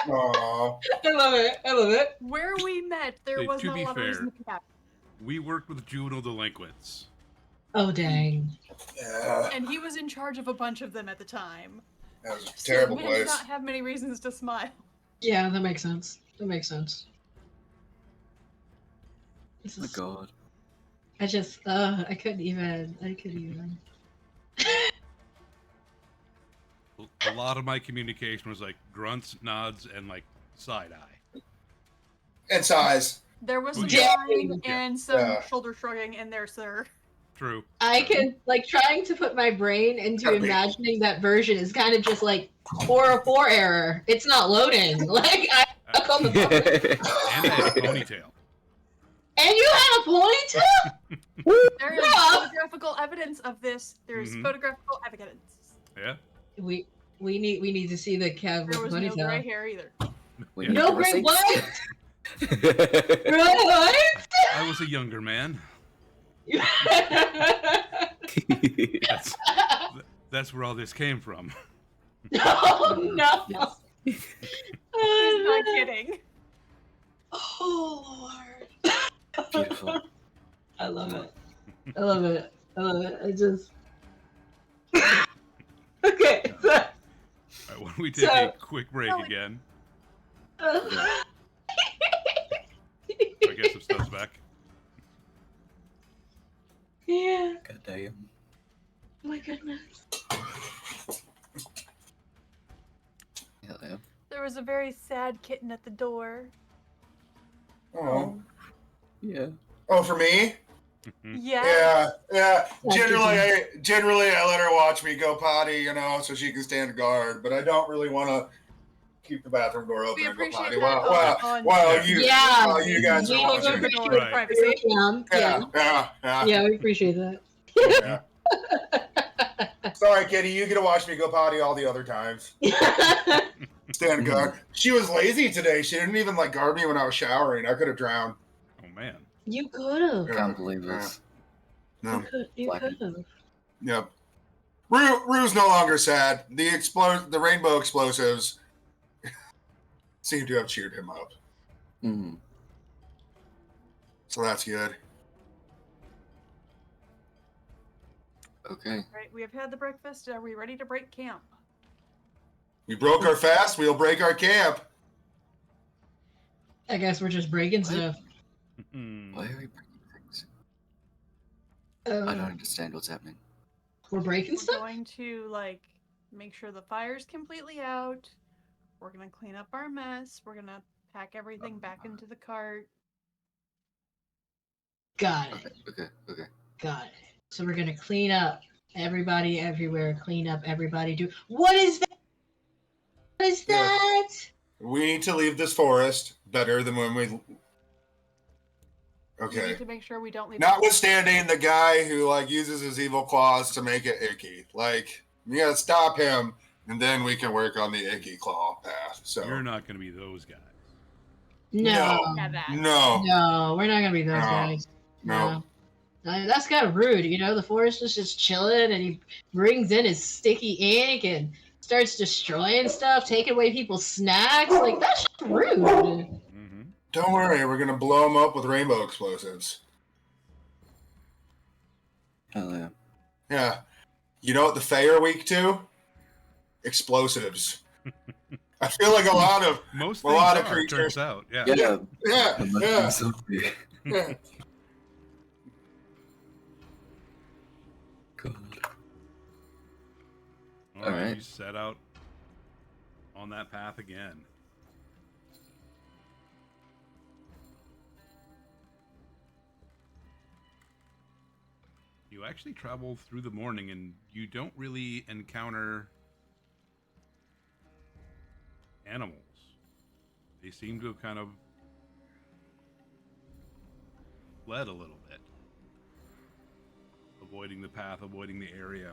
Aww. I love it. where we met, there Hey, was to not be a lot of reason fair- to be happy. We worked with juvenile delinquents. Oh dang. Yeah. And he was in charge of a bunch of them at the time. That was a So terrible we did place. not have many reasons to smile. Yeah, that makes sense. This Oh my is, god. I couldn't even. A lot of my communication was like grunts, nods, and like side eye. And size. There was some Yeah. sighing and some Yeah. shoulder shrugging in there, sir. True. I can like trying to put my brain into Gotta be. imagining that version is kind of just like 404 error. It's not loading. Like I stuck on the button. And I had a ponytail. And you have a ponytail? There is Yeah. photographical evidence of this. There is Mhm. photographical evidence. Yeah. We need to see the Kev with There was no ponytail. gray hair either. We Yeah. need No the gray receipts. what? What? I was a younger man. That's where all this came from. No. Yes. He's not kidding. Oh Lord. Beautiful. I love it. I just. Okay. So, All right, why don't we take So- a quick break No, again? uh, I guess some stuff's back. yeah. God damn. Oh my goodness. Hell yeah. There was a very sad kitten at the door. Oh. Yeah. Oh, for me? Yeah. Yeah. Like Generally, I let her watch me go potty, so she can stand guard. But I don't really want to keep the bathroom door open We and go appreciate potty. that. While you We guys are need to watching. open the door Right. privacy. Yeah, we appreciate that. Yeah. Sorry, Kitty. You get to watch me go potty all the other times. Stand guard. She was lazy today. She didn't even guard me when I was showering. I could have drowned. Oh man. You could have. Yeah. Can't believe this. No. You Black- could have. Yep. Rue's no longer sad. The rainbow explosives seem to have cheered him up. Mm. So that's good. Okay. Right, we have had the breakfast. Are we ready to break camp? We broke our fast. We'll break our camp. I guess we're just breaking stuff. Hmm. Why are we breaking things? I don't understand what's happening. We're breaking We're stuff? going to like make sure the fire's completely out. We're gonna clean up our mess. We're gonna pack everything back into the cart. Got it. Okay. Got it. So we're gonna clean up everybody everywhere. Clean up everybody. Do what is that? What is Yeah. that? We need to leave this forest better than when we. You Okay. need to make sure we don't leave. Notwithstanding the guy who like uses his evil claws to make it icky, like you gotta stop him, and then we can work on the icky claw path. So You're not going to be those guys. No. Yeah, that. no, No, we're not gonna be those No. guys. no. No, that's kind of rude. You know, the forest is just chilling, and he brings in his sticky ink and starts destroying stuff, taking away people's snacks. Like that's just rude. Mm-hmm. Don't worry, we're gonna blow them up with rainbow explosives. Hell yeah. Yeah, you know what the Fae are weak to? Explosives. I feel like a lot of Most A things lot of are, creatures. turns out. Yeah. yeah, Yeah. yeah. God. All right. Alright. You set out on that path again. You actually travel through the morning and you don't really encounter animals. They seem to have kind of fled a little bit, avoiding the path, avoiding the area.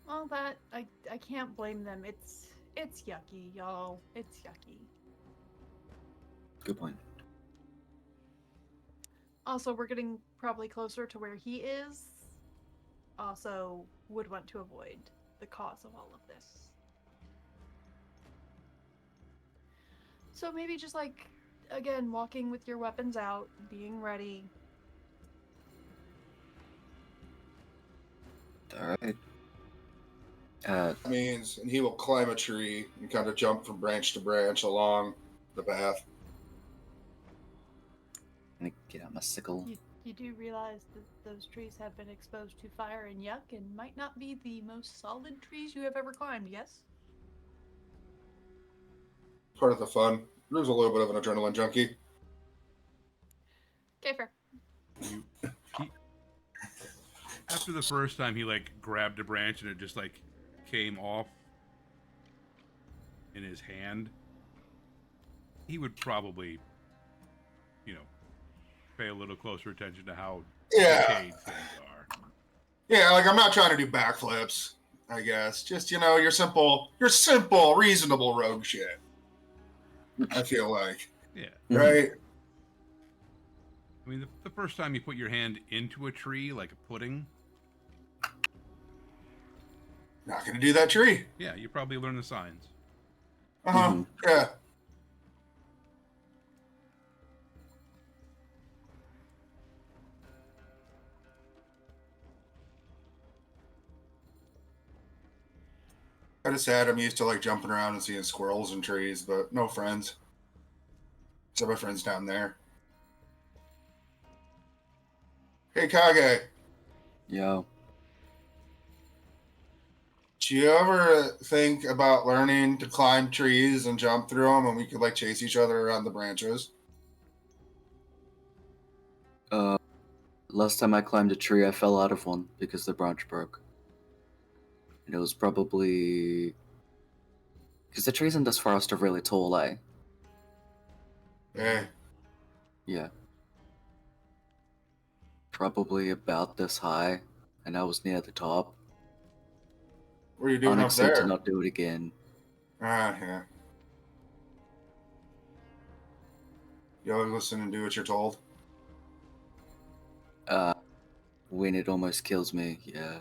Well, that I can't blame them. It's yucky, y'all. It's yucky. Good point. Also, we're getting probably closer to where he is. Also, would want to avoid the cause of all of this. So maybe just like, again, walking with your weapons out, being ready. Alright. Means, and he will climb a tree and kind of jump from branch to branch along the path. I'm gonna get out my sickle. You do realize that those trees have been exposed to fire and yuck and might not be the most solid trees you have ever climbed, yes? Part of the fun. There's a little bit of an adrenaline junkie. Okay, fair. He, after the first time, he like grabbed a branch and it just like came off in his hand. He would probably, you know, pay a little closer attention to how Yeah. decayed things are. Yeah, like I'm not trying to do backflips, I guess. Just, your simple, reasonable rogue shit. I feel like. Yeah. Right? I mean, the first time you put your hand into a tree, like a pudding, Not gonna do that tree. yeah, you probably learn the signs. Uh-huh. Mhm. Yeah. Kind of sad. I'm used to like jumping around and seeing squirrels and trees, but no friends. Except my friends down there. Hey Kage, Yo. do you ever think about learning to climb trees and jump through them, and we could like chase each other around the branches? Last time I climbed a tree, I fell out of one because the branch broke. And it was probably... Because the trees in this forest are really tall, eh? Yeah. Yeah. Probably about this high, and I was near the top. What are you doing up Onyx said to there? not do it again. Ah, yeah. You always listen and do what you're told. When it almost kills me, yeah.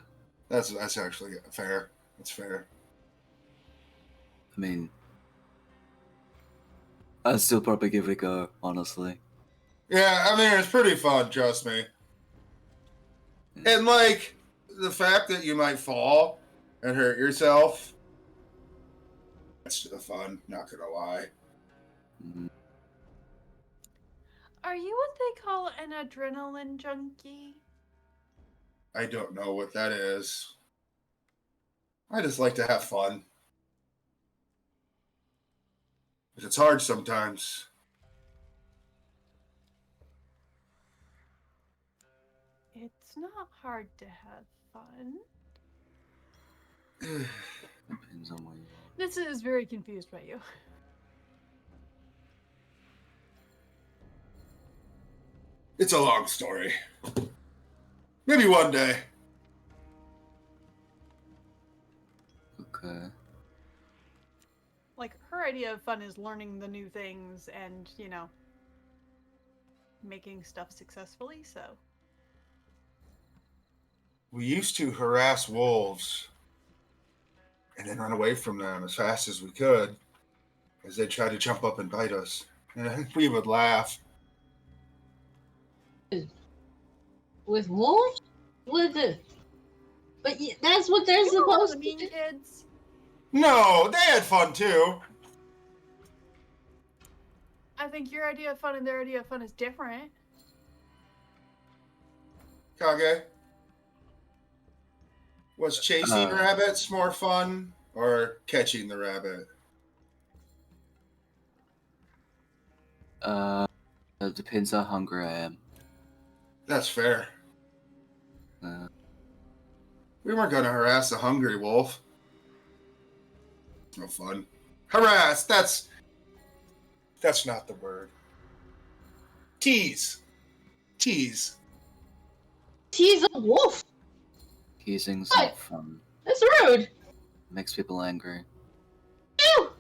That's actually fair. That's fair. I mean... I'd still probably give it a go, honestly. Yeah, I mean it's pretty fun, trust me. And like the fact that you might fall and hurt yourself That's to the fun, not gonna lie. Mm, Are you what they call an adrenaline junkie? I don't know what that is. I just like to have fun. But it's hard sometimes. It's not hard to have fun. Depends on where you are. This is very confused by you. It's a long story. Maybe one day. Okay. Like, her idea of fun is learning the new things and, making stuff successfully, so. We used to harass wolves and then run away from them as fast as we could as they tried to jump up and bite us. And we would laugh. With wolves? But that's what they're You were one of supposed the to mean do. kids. No, they had fun too. I think your idea of fun and their idea of fun is different. Kage? Was chasing Uh. rabbits more fun or catching the rabbit? It depends how hungry I am. That's fair. Uh, We weren't going to harass a hungry wolf. It's no fun. Harass, that's not the word. Tease. Tease. Tease a wolf. teasing's What? not fun. That's rude. Makes people angry. Ew.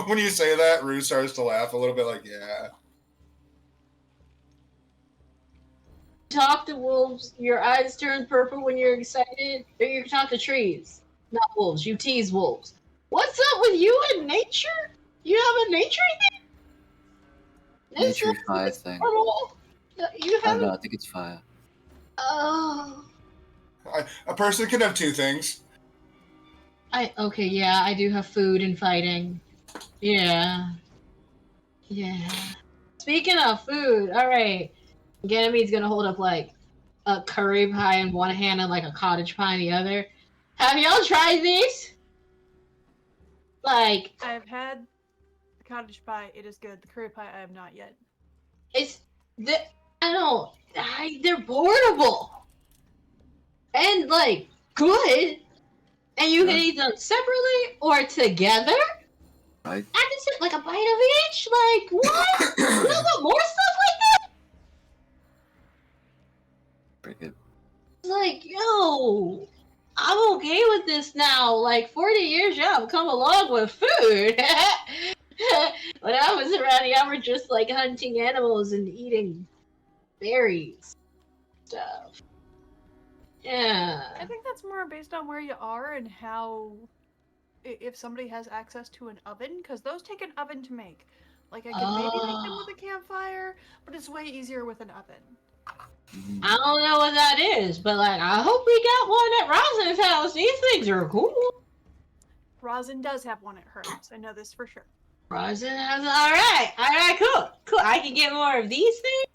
When you say that, Rue starts to laugh a little bit like, yeah. Talk to wolves. Your eyes turn purple when you're excited. Or you talk to trees, not wolves. You tease wolves. What's up with you and nature? You have a nature thing? This Nature is fire thing. normal. You I have. don't know, I think it's fire. Oh. A person can have two things. Okay, yeah, I do have food and fighting. Yeah. Yeah. Speaking of food, alright. Ganymede's gonna hold up like a curry pie in one hand and like a cottage pie in the other. Have y'all tried these? Like, I've had the cottage pie. It is good. The curry pie, I have not yet. they're portable. And like, good. And you can Yeah. eat them separately or together. Right? I can sit like a bite of each. Like, what? You don't want more stuff like that? Pretty good. Like, yo, I'm okay with this now. Like, 40 years, yeah, I've come along with food. When I was around, y'all were just like hunting animals and eating berries stuff. Yeah. I think that's more based on where you are and how, if somebody has access to an oven, because those take an oven to make. Like, I could maybe make them with a campfire, but it's way easier with an oven. Mm. I don't know what that is, but like, I hope we got one at Rosin's house. These things are cool. Rosin does have one at her house. I know this for sure. Rosin has. Alright, cool. I can get more of these things.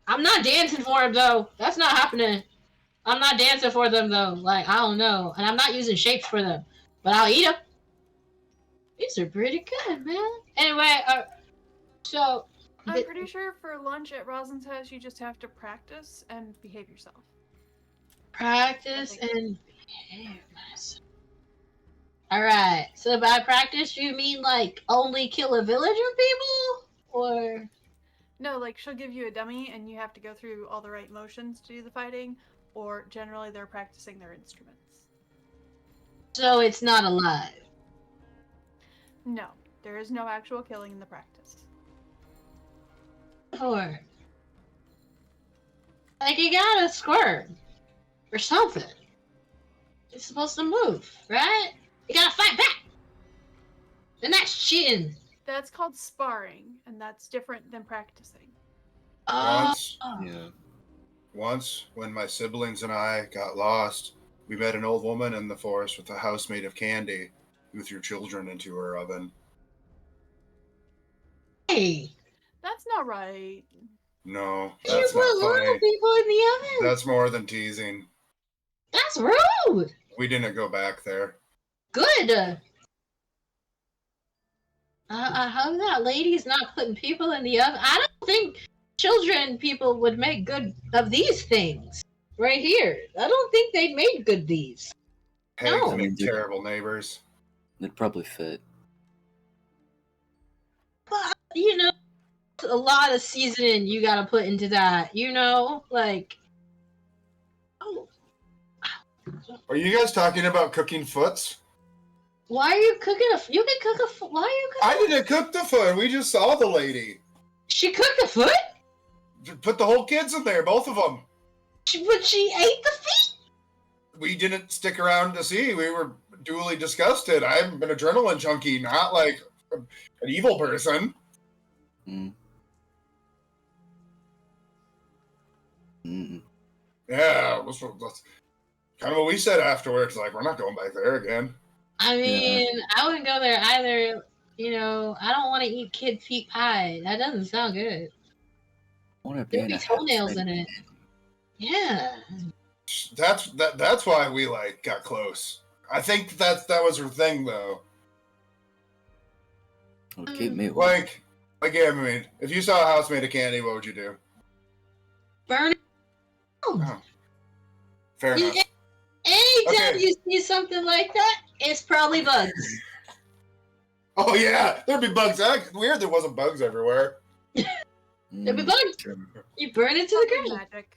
I'm not dancing for them though. That's not happening. I'm not dancing for them though. Like, I don't know. And I'm not using shapes for them. But I'll eat them. These are pretty good, man. Anyway, so. I'm pretty sure for lunch at Rosin's house, you just have to practice and behave yourself. Practice and behave myself. Alright, so by practice, you mean like only kill a village of people? Or. No, like, she'll give you a dummy and you have to go through all the right motions to do the fighting, or generally they're practicing their instruments. So it's not alive. No, there is no actual killing in the practice. Or. Like, you gotta squirm. Or something. It's supposed to move, right? You gotta fight back! And that's cheating. That's called sparring, and that's different than practicing. Once, Yeah. once, when my siblings and I got lost, We met an old woman in the forest with a house made of candy who threw children into her oven. Hey, That's not right. No, you that's put not little funny. people in the oven. That's more than teasing. That's rude. We didn't go back there. Good. I hope that lady's not putting people in the oven. I don't think children people would make good of these things right here. I don't think they made good these. Hags No. make terrible neighbors. It'd probably fit. But, a lot of seasoning you gotta put into that, like. Oh, Are you guys talking about cooking foots? why are you cooking you can cook a foot? Why are you cooking? I didn't cook the foot. We just saw the lady. She cooked the foot? Put the whole kids in there, both of them. But she ate the feet? We didn't stick around to see. We were duly disgusted. I'm an adrenaline junkie, not like an evil person. Mm. Mm. Yeah, that's kind of what we said afterwards. Like, we're not going back there again. I mean, I wouldn't go there either. I don't want to eat kid feet pie. That doesn't sound good. I want to be There'll in be a house toenails made in of it. candy. Yeah. That's why we got close. I think that was her thing though. It'll keep me away. I mean, if you saw a house made of candy, what would you do? Burn it. Oh, fair enough. Anytime Okay. you see something like that, it's probably bugs. Oh yeah, there'd be bugs. Weird, there wasn't bugs everywhere. There'd be bugs. You burn it to the Probably ground. magic.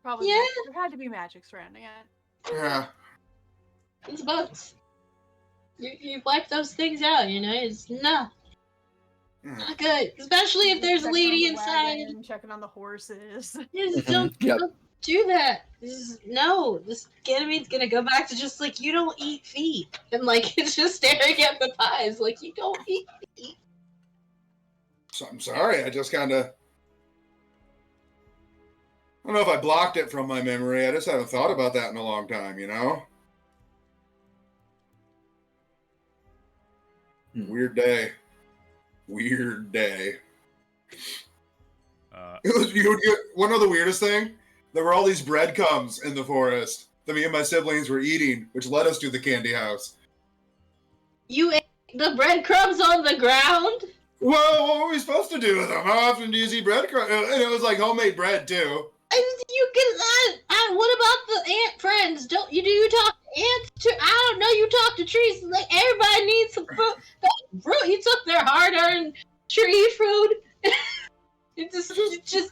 Probably. Yeah. Magic. There had to be magic surrounding it. Yeah. It's bugs. You wipe those things out, it's not good. Especially if there's a Checking on lady the inside. wagon, checking on the horses. Just don't do that. This Ganymede's gonna go back to just like, you don't eat feet. And like, it's just staring at the pies like, you don't eat feet. So I'm sorry, I just kind of. I don't know if I blocked it from my memory. I just haven't thought about that in a long time, Weird day. Weird day. It was one of the weirdest thing. There were all these breadcrumbs in the forest that me and my siblings were eating, which led us to the candy house. You ate the breadcrumbs on the ground? Well, what were we supposed to do with them? How often do you see breadcrumbs? And it was like homemade bread too. What about the ant friends? Do you talk to ants too? I don't know. You talk to trees. Like, everybody needs some fruit. Fruit. You took their hard-earned tree food. it just.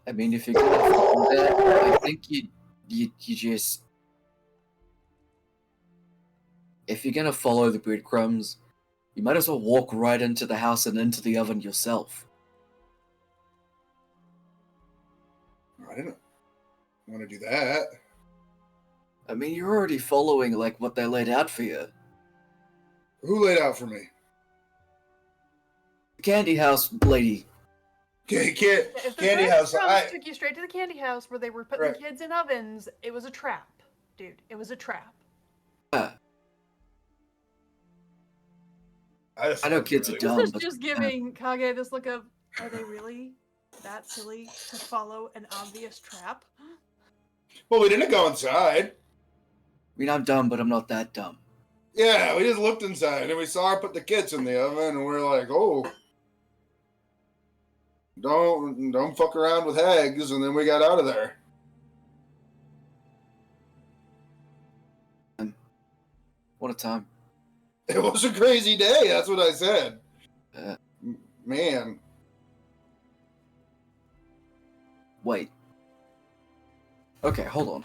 I mean, if you're gonna follow that, I think you just. If you're gonna follow the breadcrumbs, you might as well walk right into the house and into the oven yourself. I didn't want to do that. I mean, you're already following like what they laid out for you. Who laid out for me? The candy house lady. Candy If the house. breadcrumbs took you straight to the candy house where they were putting Right. kids in ovens, it was a trap, dude. It was a trap. I know kids are dumb. This is but just giving Kage this look of, are they really that silly to follow an obvious trap? Well, we didn't go inside. I mean, I'm dumb, but I'm not that dumb. Yeah, we just looked inside and we saw her put the kids in the oven, and we're like, "Oh, don't fuck around with hags." And then we got out of there. What a time. It was a crazy day. That's what I said. Uh, Man, Wait. Okay, hold on.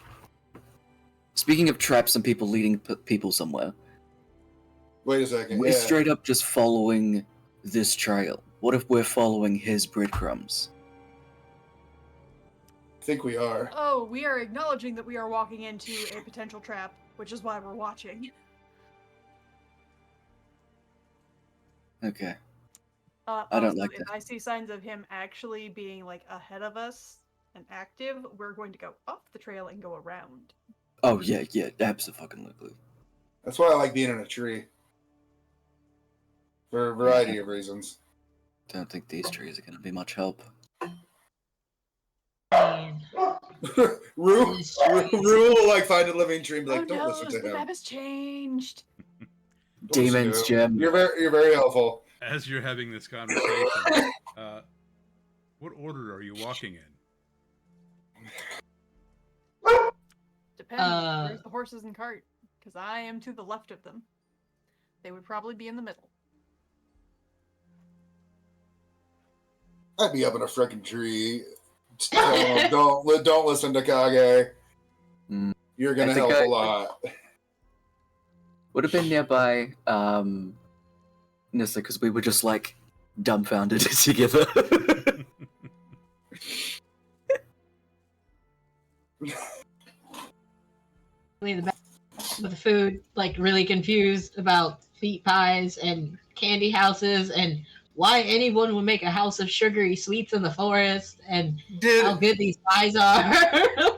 Speaking of traps and people leading people somewhere, wait a second. we're Yeah. straight up just following this trail. What if we're following his breadcrumbs? I think we are. Oh, we are acknowledging that we are walking into a potential trap, which is why we're watching. Okay. I I don't also, like if that. I see signs of him actually being like ahead of us and active, we're going to go off the trail and go around. Oh yeah, absolutely. That's why I like being in a tree. For a variety of reasons. Don't think these trees are going to be much help. Man. Rue will like find a living tree and be Oh like, don't no, listen to the him. map has changed. Don't listen to Demon's him. Gem. You're very helpful. As you're having this conversation, what order are you walking in? Depends. Where's the horses and cart? Because I am to the left of them. They would probably be in the middle. I'd be up in a freaking tree. Don't listen to Kage. Mm, You're gonna I think help I- a lot. Would have been nearby, Nissa, because we were just like dumbfounded together. The back with the food, like really confused about feet pies and candy houses and why anyone would make a house of sugary sweets in the forest and how Did good these pies are.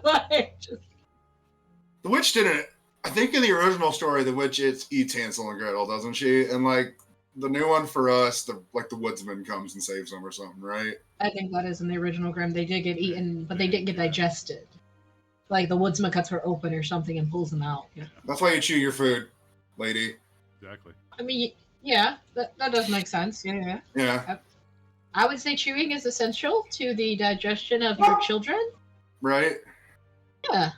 Like, just- the witch didn't? I think in the original story, the witch eats Hansel and Gretel, doesn't she? And like the new one for us, the woodsman comes and saves them or something, right? I think that is in the original Grimm. They did get eaten, but they didn't get digested. Like the woodsman cuts her open or something and pulls them out. Yeah. That's why you chew your food, lady. Exactly. I mean, yeah, that does make sense. Yeah. Yeah, I would say chewing is essential to the digestion of your children. right. Yeah.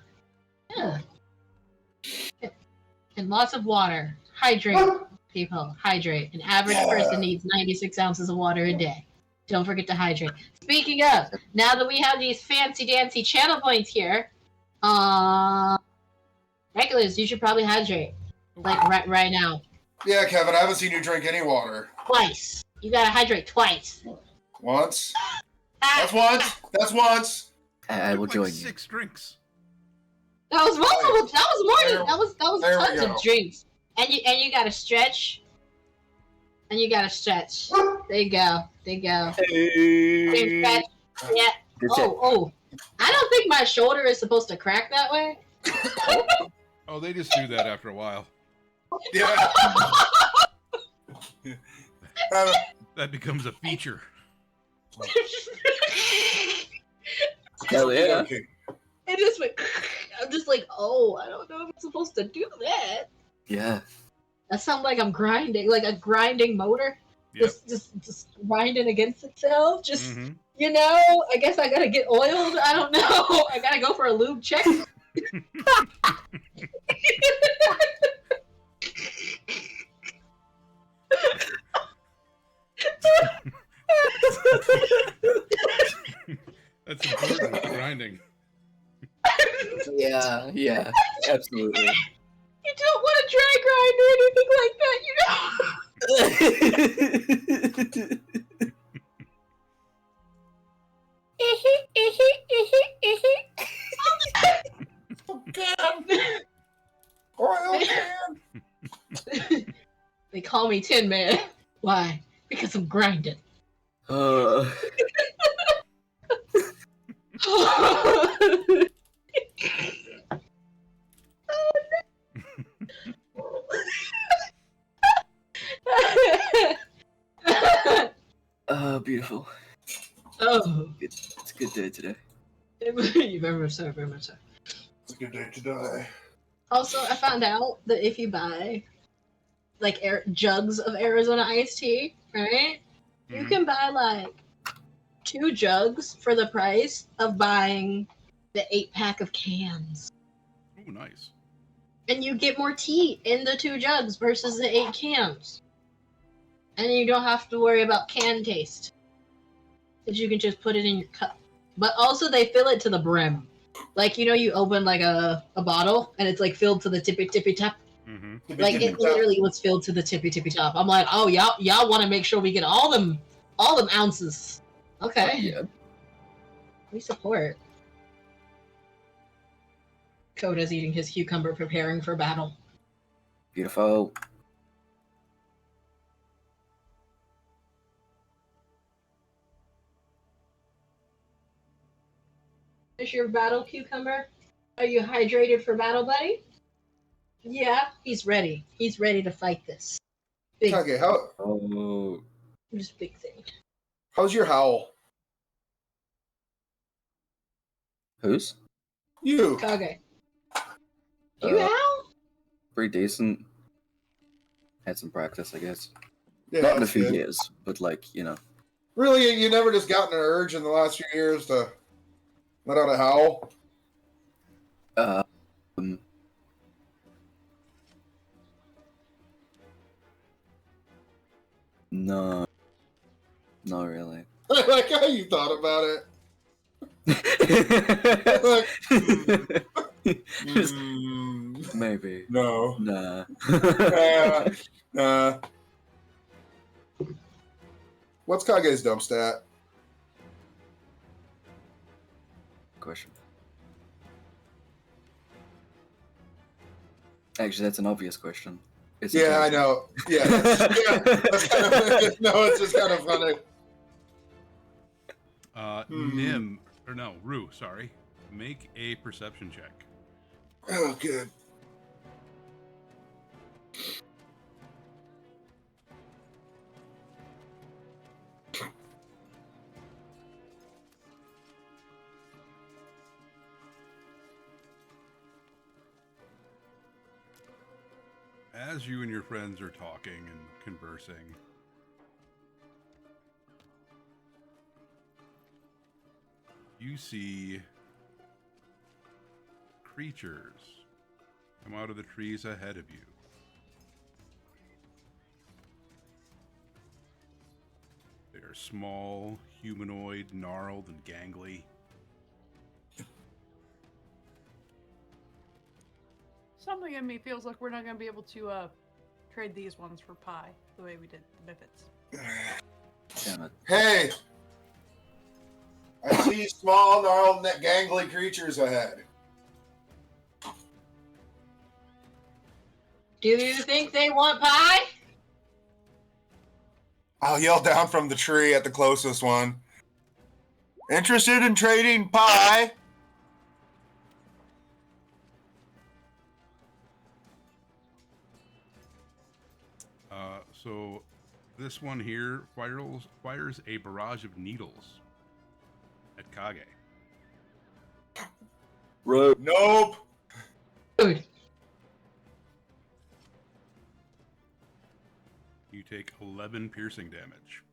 And lots of water. Hydrate, people. Hydrate. An average person needs 96 ounces of water a day. Don't forget to hydrate. Speaking of, now that we have these fancy dancy channel points here, regulars, you should probably hydrate. Like right now. Yeah, Kevin, I haven't seen you drink any water. Twice. You gotta hydrate twice. Once. That's once. That's once. I will Took join like you. 6 drinks. That was multiple. That was more There- than that was there we tons go. of drinks. And you gotta stretch. And you gotta stretch. There you go. Same stretch. Yeah. Oh. I don't think my shoulder is supposed to crack that way. Oh, they just do that after a while. Yeah. That becomes a feature. Hell yeah. Okay. It just went. I'm just like, oh, I don't know if I'm supposed to do that. Yeah. That sounds like I'm grinding, like a grinding motor. Yep. Just grinding against itself. Just Mm-hmm. you know, I guess I gotta get oiled. I don't know. I gotta go for a lube check. That's important. Grinding. Yeah, absolutely. You don't want to dry grind or anything like that, you know. Oil can. They call me Tin Man. Why? Because I'm grinding. Beautiful. Oh, It's a good day today. very much so, very much so. It's a good day to die. Also, I found out that if you buy like jugs of Arizona iced tea, right? You Mhm. can buy like 2 jugs for the price of buying the 8-pack of cans. Oh, nice. And you get more tea in the 2 jugs versus the 8 cans. And you don't have to worry about can taste. Because you can just put it in your cup. But also they fill it to the brim. Like, you know, you open like a bottle and it's like filled to the tippy top. Mm-hmm. Like it literally was filled to the tippy top. I'm like, oh y'all want to make sure we get all them ounces. Okay. Yeah. We support. Coda's eating his cucumber, preparing for battle. Beautiful. Is your battle cucumber? Are you hydrated for battle, buddy? Yeah, he's ready. He's ready to fight this. Big, Kage, Oh, this big thing. how's your howl? who's? You. Kage. Do you Uh, howl? Pretty decent. Had some practice, I guess. Yeah, Not in a that's few good. years, but like, you know. Really, you never just gotten an urge in the last few years to let out a howl? Um, no. Not really. I like how you thought about it. Just Mm, maybe. no. Nah. Nah. What's Kage's dump stat? Question. Actually, that's an obvious question. It's Yeah, I intelligent. know. Yeah, that's kind of, no, it's just kind of funny. Nim, or no, Rue, sorry. Make a perception check. Oh, good. As you and your friends are talking and conversing, you see creatures come out of the trees ahead of you. They are small, humanoid, gnarled, and gangly. Something in me feels like we're not going to be able to trade these ones for pie the way we did the Biffits. Damn it. Hey! I see small, gnarled, gangly creatures ahead. Do you think they want pie? I'll yell down from the tree at the closest one. Interested in trading pie? So this one here fires a barrage of needles at Kage. Nope. Dude, You take 11 piercing damage.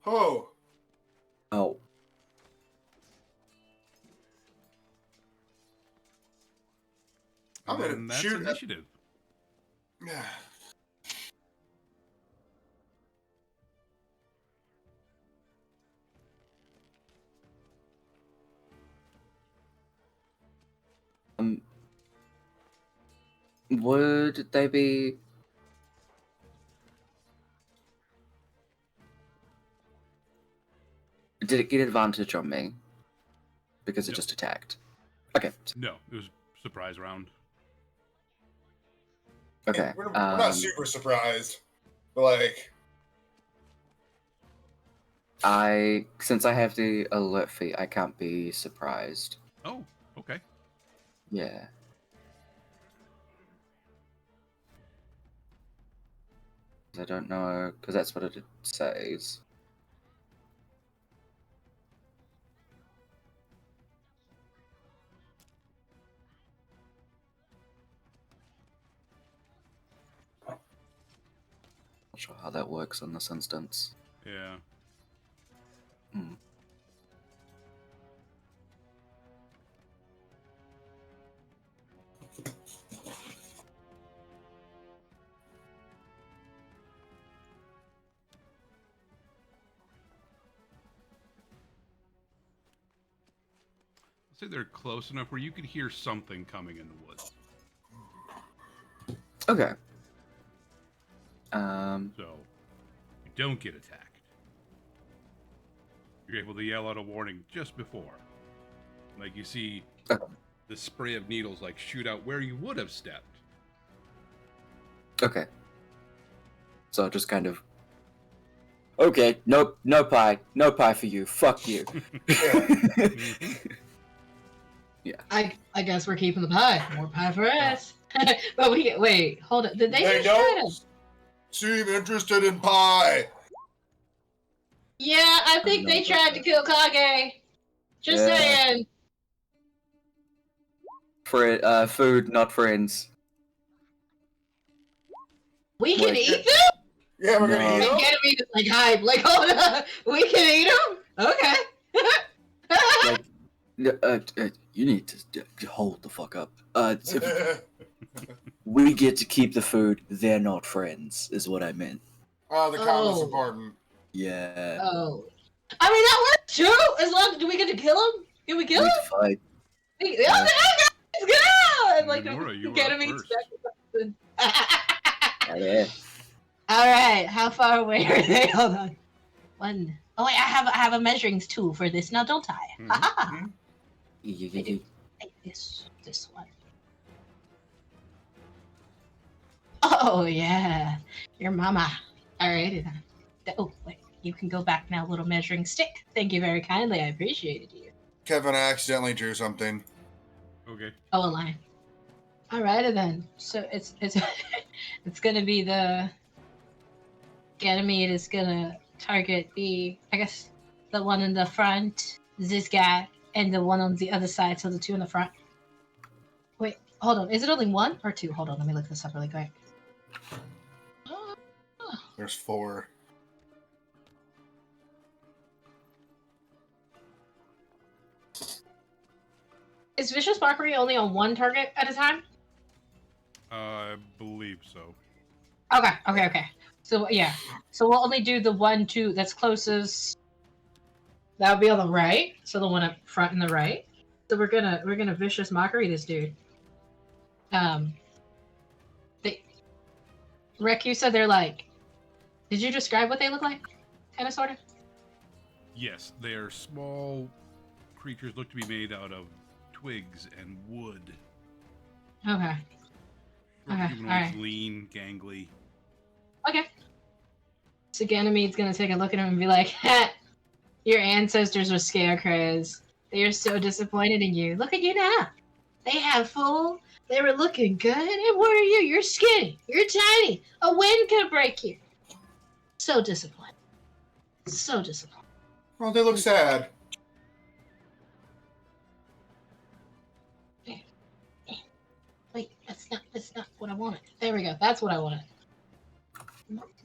Oh. Oh. I'm gonna And that's shoot at- initiative. Would they be? Did it get advantage on me? Because it No. just attacked. Okay. No, it was surprise round. Okay. We're not super surprised. But like, since I have the alert feat, I can't be surprised. Oh, okay. Yeah. I don't know, because that's what it says. Not sure how that works in this instance. Yeah. Hmm. I'll say they're close enough where you could hear something coming in the woods. Okay. So you don't get attacked. You're able to yell out a warning just before. Like you see Okay. the spray of needles like shoot out where you would have stepped. Okay. So just kind of. Okay, nope, no pie for you. Fuck you. Mhm. I guess we're keeping the pie. More pie for us. But wait, hold on. Did they just try don't to? seem interested in pie. Yeah, I think they tried to kill Kage. Just Yeah. saying. Food, not friends. We can Wait. eat them? Yeah, we're gonna No. eat Like, them. get me like hype. Like, hold on. We can eat them? Okay. You need to hold the fuck up. We get to keep the food. They're not friends, is what I meant. The comment's Oh. important. Yeah. Oh. I mean, that works too. As long do we get to kill him? Can we We kill need him? to fight. Okay, Yeah. let's go! And like, Nomura, you get are him first. Yeah. All right, how far away are they? Hold on. One. Oh wait, I have a measuring tool for this now, don't I? Mhm. Take this one. Oh yeah, your mama. Alrighty then. Oh wait, you can go back now, little measuring stick. Thank you very kindly. I appreciated you. Kevin accidentally drew something. Okay. Oh, a line. Alrighty then. So it's it's gonna be the Ganymede is gonna target I guess the one in the front, this guy, and the one on the other side. So the two in the front. Wait, hold on. Is it only one or two? Hold on. Let me look this up really quick. There's 4. Is Vicious Mockery only on one target at a time? I believe so. Okay. So yeah. So we'll only do the 1, 2 that's closest. That'll be on the right. So the one up front and the right. So we're gonna Vicious Mockery this dude. Rek, you said they're like. Did you describe what they look like? Kind of, sort of. Yes, they are small creatures, look to be made out of twigs and wood. Okay. Okay, Humanoids, alright. lean, gangly. Okay. So Ganymede's gonna take a look at him and be like, "Ha! Your ancestors were scarecrows. They are so disappointed in you. Look at you now. They have full. They were looking good. And what are you? You're skinny. You're tiny. A wind could break you. So disappointed. So disappointed. Well, they look sad. Wait, that's not what I wanted. There we go. That's what I wanted.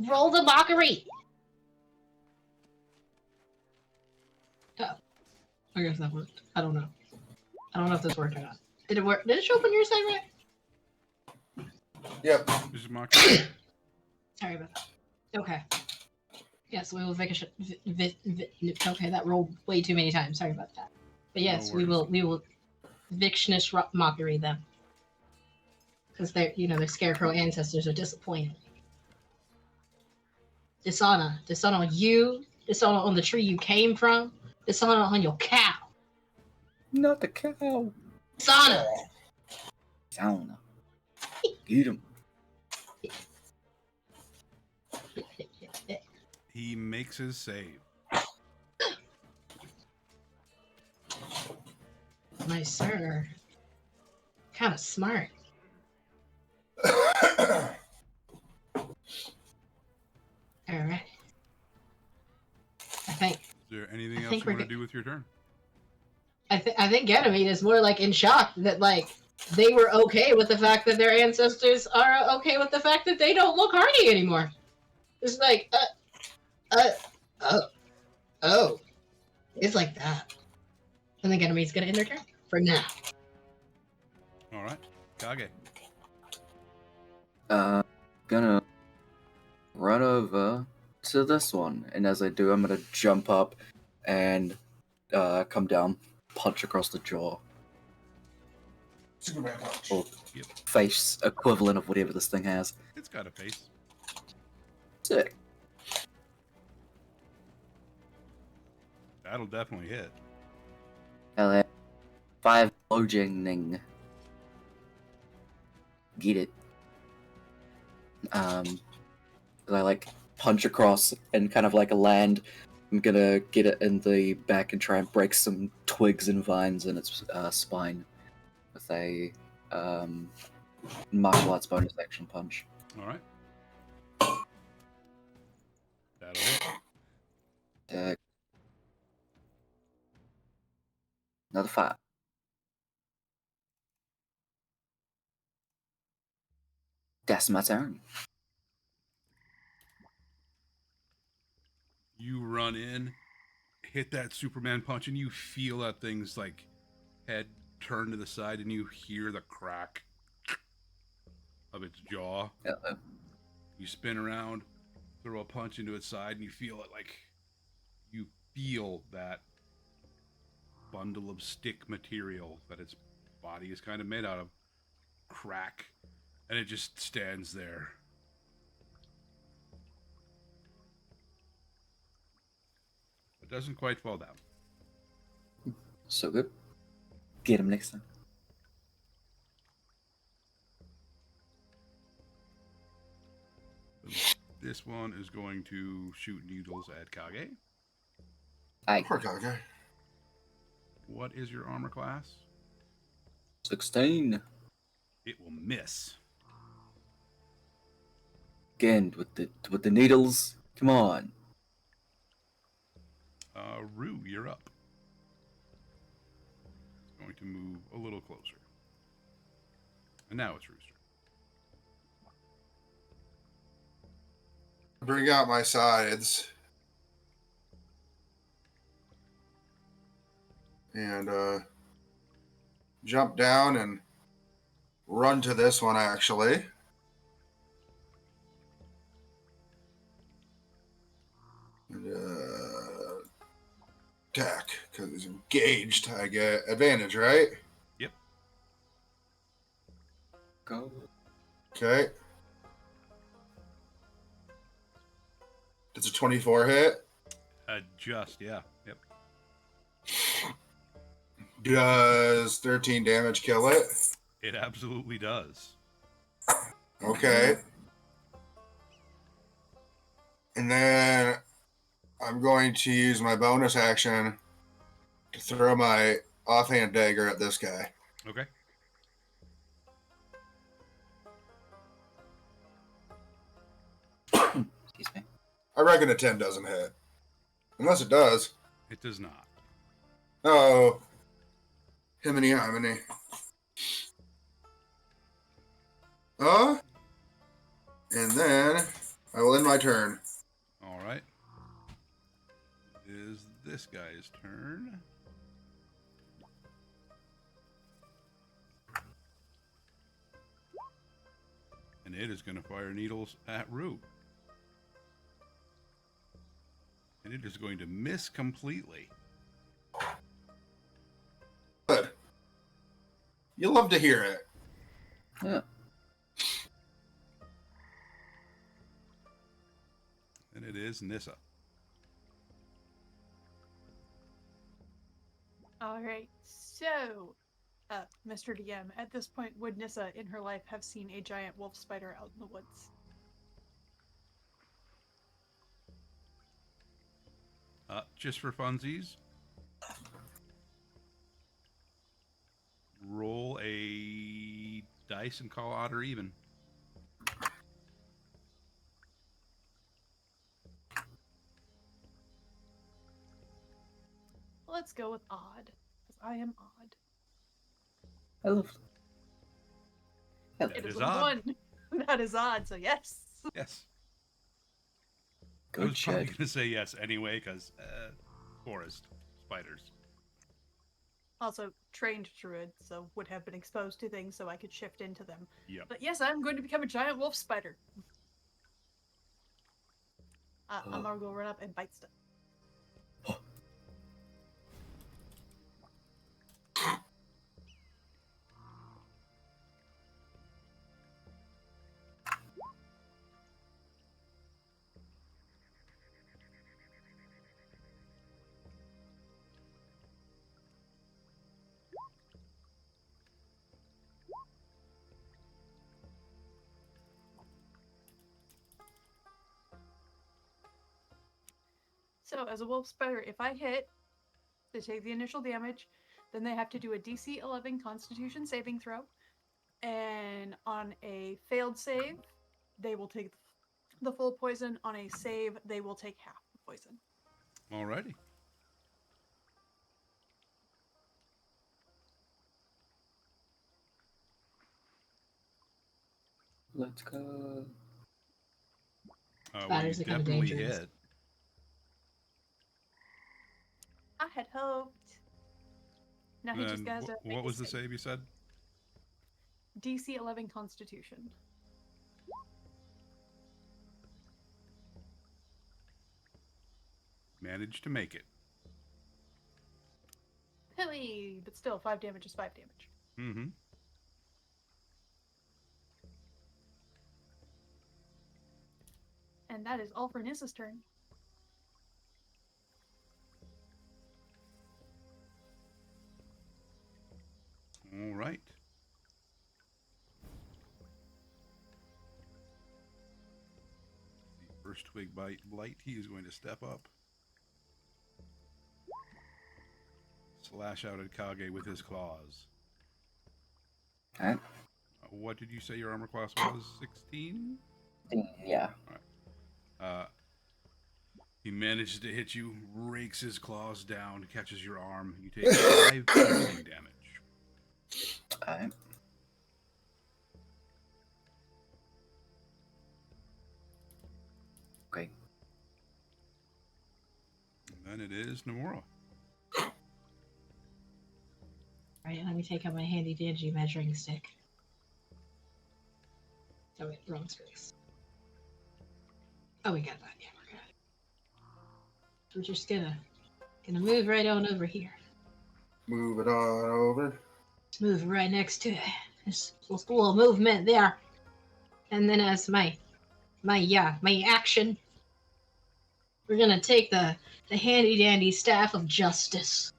Roll the mockery. Oh, I guess that worked. I don't know. I don't know if this worked or not. Did it work? Did it show up on your side, right? Yep. This is mockery. Sorry about that. Okay. Yes, we will okay, that rolled way too many times. Sorry about that. But yes, No we worries. will Victionish mockery them. Because their scarecrow ancestors are disappointed. Dishonor on you, dishonor on the tree you came from, dishonor on your cow. Not the cow. Dishonor. Sound. Get him. He makes his save. My sir. Kind of smart. Alright. I think Is there anything I else think you we're want to good. do with your turn? I think Ganymede is more like in shock that like they were okay with the fact that their ancestors are okay with the fact that they don't look hardy anymore. It's like oh, it's like that. And then Ganymede's gonna end their turn for now. All right. Kage. Gonna run over to this one, and as I do, I'm gonna jump up and come down, punch across the jaw, Superman punch. or Yep. face equivalent of whatever this thing has. It's got a face. Sick. That'll definitely hit. 5 bludgeoning. Get it. I like punch across and kind of like a land. I'm gonna get it in the back and try and break some twigs and vines in its spine. with a martial arts bonus action punch. All right. That'll hit. Another 5. That's my turn. You run in, hit that Superman punch, and you feel that thing's like head turn to the side, and you hear the crack of its jaw. Uh-oh. You spin around, throw a punch into its side, and you feel it like you feel that bundle of stick material that its body is kind of made out of crack, and it just stands there. It doesn't quite fall down. So good. Get him next time. This one is going to shoot needles at Kage. Aye. Poor guy. What is your armor class? 16. It will miss. Again with the needles. Come on. Rue, you're up. It's going to move a little closer. And now it's Rooster. Bring out my sides. And jump down and run to this one, actually. And attack, because he's engaged. I get advantage, right? Yep. Go. Okay. Does a 24 hit? Just, yeah. Yep. Does 13 damage kill it? It absolutely does. Okay. And then I'm going to use my bonus action to throw my offhand dagger at this guy. Okay. Excuse me. I reckon a 10 doesn't hit. Unless it does. It does not. Oh. Himiny himiny. And then I will end my turn. All right. It is this guy's turn. And it is going to fire needles at Rue. And it is going to miss completely. Good. You love to hear it. Yeah. And it is Nissa. All right, so, Mr. DM, at this point, would Nissa in her life have seen a giant wolf spider out in the woods? Just for funsies, roll a dice and call odd or even. Let's go with odd, because I am odd. I love That It is is a odd. 1. That is odd, so yes. Yes. I Good was probably check. going to say yes anyway, because forest spiders. Also, trained druid, so would have been exposed to things so I could shift into them. Yep. But yes, I'm going to become a giant wolf spider. I'm gonna go run up and bite stuff. So, as a wolf spider, if I hit, they take the initial damage. Then they have to do a DC 11 Constitution saving throw. And on a failed save, they will take the full poison. On a save, they will take half the poison. Alrighty. Let's go. Well, you Spiders are kinda definitely dangerous. hit. I had hoped. Now he just And has to make what a was the save you said? DC 11 Constitution. Managed to make it. Hilly, but still, 5 damage is 5 damage. Mm-hmm. And that is all for Nissa's turn. All right. The first twig blight, he is going to step up. Slash out at Kage with his claws. Okay. What did you say your armor class was? 16? Yeah. He manages to hit you, rakes his claws down, catches your arm. You take 5 piercing damage. Alright. Okay. And then it is Nomura. Alright, let me take out my handy dandy measuring stick. Oh wait, wrong space. Oh, we got that. Yeah, we're good. We're just gonna move right on over here. Move it on over. Just move right next to it. Just a little movement there. And then as my action, we're gonna take the handy dandy staff of justice.